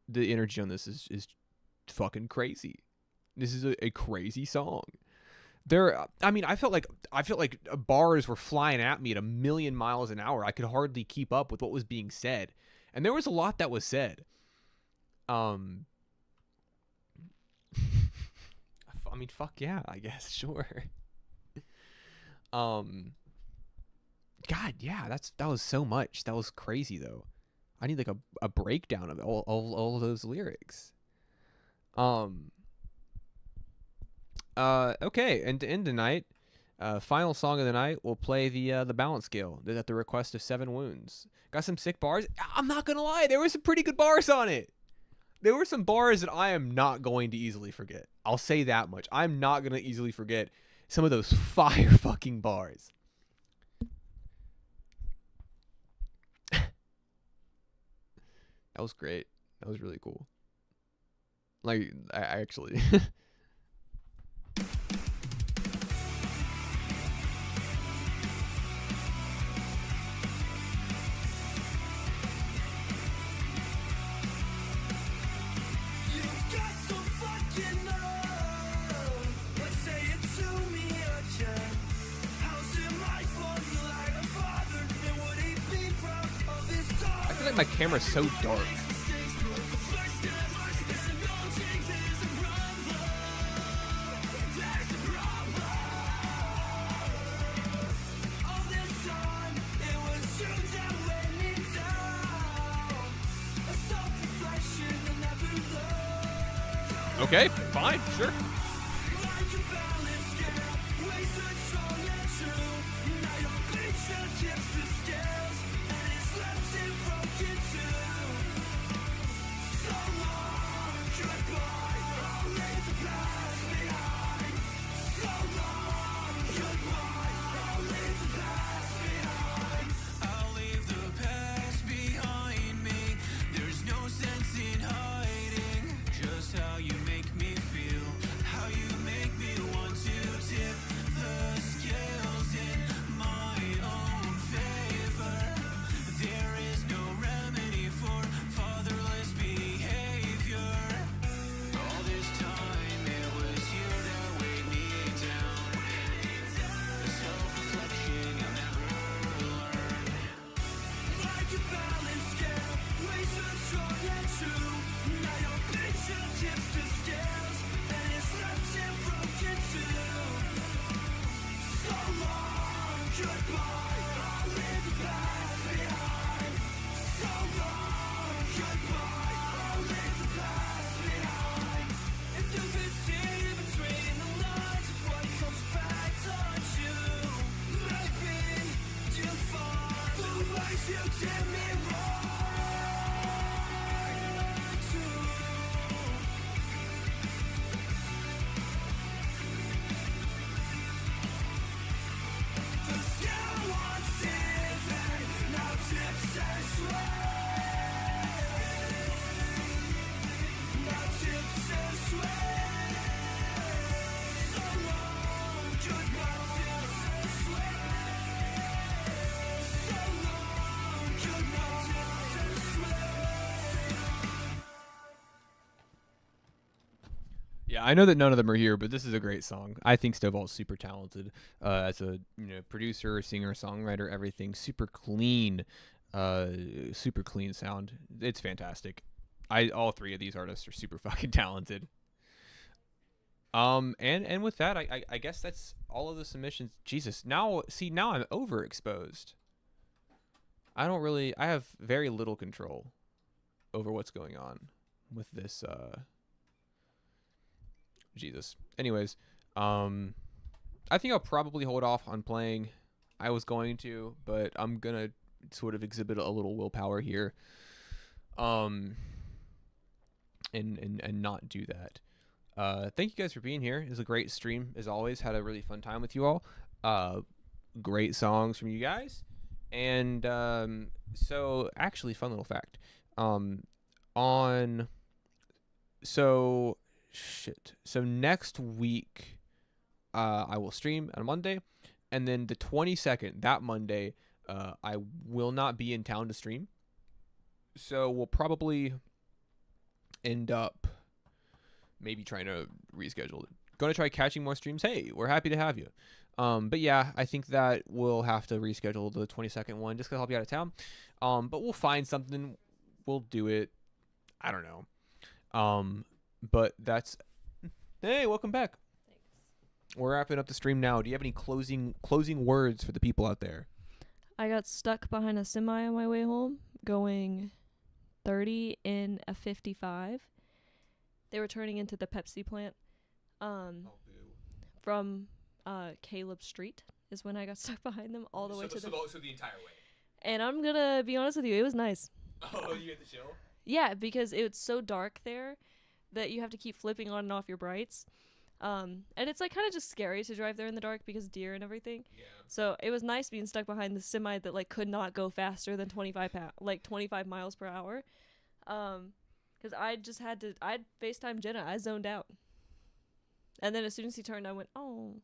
the energy on this is fucking crazy. This is a crazy song. I mean, I felt like bars were flying at me at 1,000,000 miles an hour. I could hardly keep up with what was being said, and there was a lot that was said. I mean, fuck yeah, I guess, sure. God, yeah, that was so much. That was crazy though. I need like a breakdown of all of those lyrics. Okay, and to end tonight, Final song of the night, we'll play the balance scale at the request of 7 Wounds. Got some sick bars. I'm not gonna lie, there were some pretty good bars on it. There were some bars that I am not going to easily forget. I'll say that much. I'm not gonna easily forget some of those fire fucking bars. That was great. That was really cool. Like, I actually... I feel like my camera's so dark. Okay, fine, sure. Yeah, I know that none of them are here, but this is a great song. I think Stovall's super talented as a producer, singer, songwriter, everything. Super clean sound. It's fantastic. All 3 of these artists are super fucking talented. And with that, I guess that's all of the submissions. Jesus, now I'm overexposed. I have very little control over what's going on with this. Jesus. Anyways, I think I'll probably hold off on playing. I was going to, but I'm gonna sort of exhibit a little willpower here, and not do that. Thank you guys for being here. It was a great stream as always. Had a really fun time with you all. Great songs from you guys, and so actually, fun little fact. So next week, I will stream on Monday, and then the 22nd, that Monday, I will not be in town to stream. So we'll probably end up maybe trying to reschedule it. Going to try catching more streams. Hey, we're happy to have you. But yeah, I think that we'll have to reschedule the 22nd one just because I'll be out of town. But we'll find something. We'll do it. I don't know. But that's... Hey, welcome back. Thanks. We're wrapping up the stream now. Do you have any closing words for the people out there? I got stuck behind a semi on my way home, going 30 in a 55. They were turning into the Pepsi plant. From Caleb Street is when I got stuck behind them all the way to the. So the entire way. And I'm gonna be honest with you, it was nice. Oh, you had to chill? Yeah, because it's so dark there that you have to keep flipping on and off your brights. And it's like kind of just scary to drive there in the dark because deer and everything. Yeah. So it was nice being stuck behind the semi that like could not go faster than 25 miles per hour. Because I'd FaceTime Jenna. I zoned out. And then as soon as he turned, I went, oh.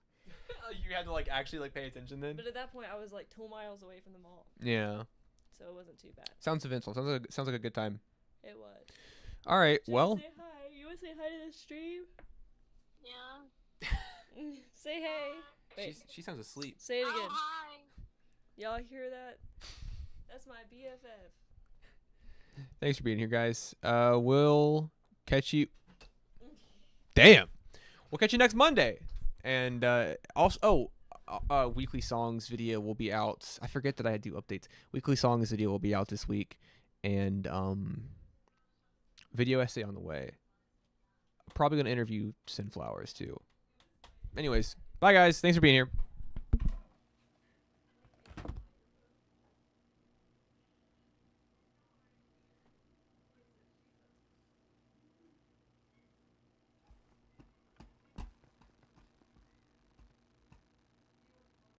You had to like actually like pay attention then. But at that point, I was like 2 miles away from the mall. Yeah. So it wasn't too bad. Sounds eventful. Sounds like a good time. It was. All right. Well. Say hi. You want to say hi to the stream? Yeah. Say hey. Wait. She sounds asleep. Say it again. Oh, hi. Y'all hear that? That's my BFF. Thanks for being here, guys. We'll catch you. Damn. We'll catch you next Monday. And also, weekly songs video will be out. I forget that I do updates. Weekly songs video will be out this week, and video essay on the way. Probably gonna interview Sunflowers too. Anyways, bye guys. Thanks for being here.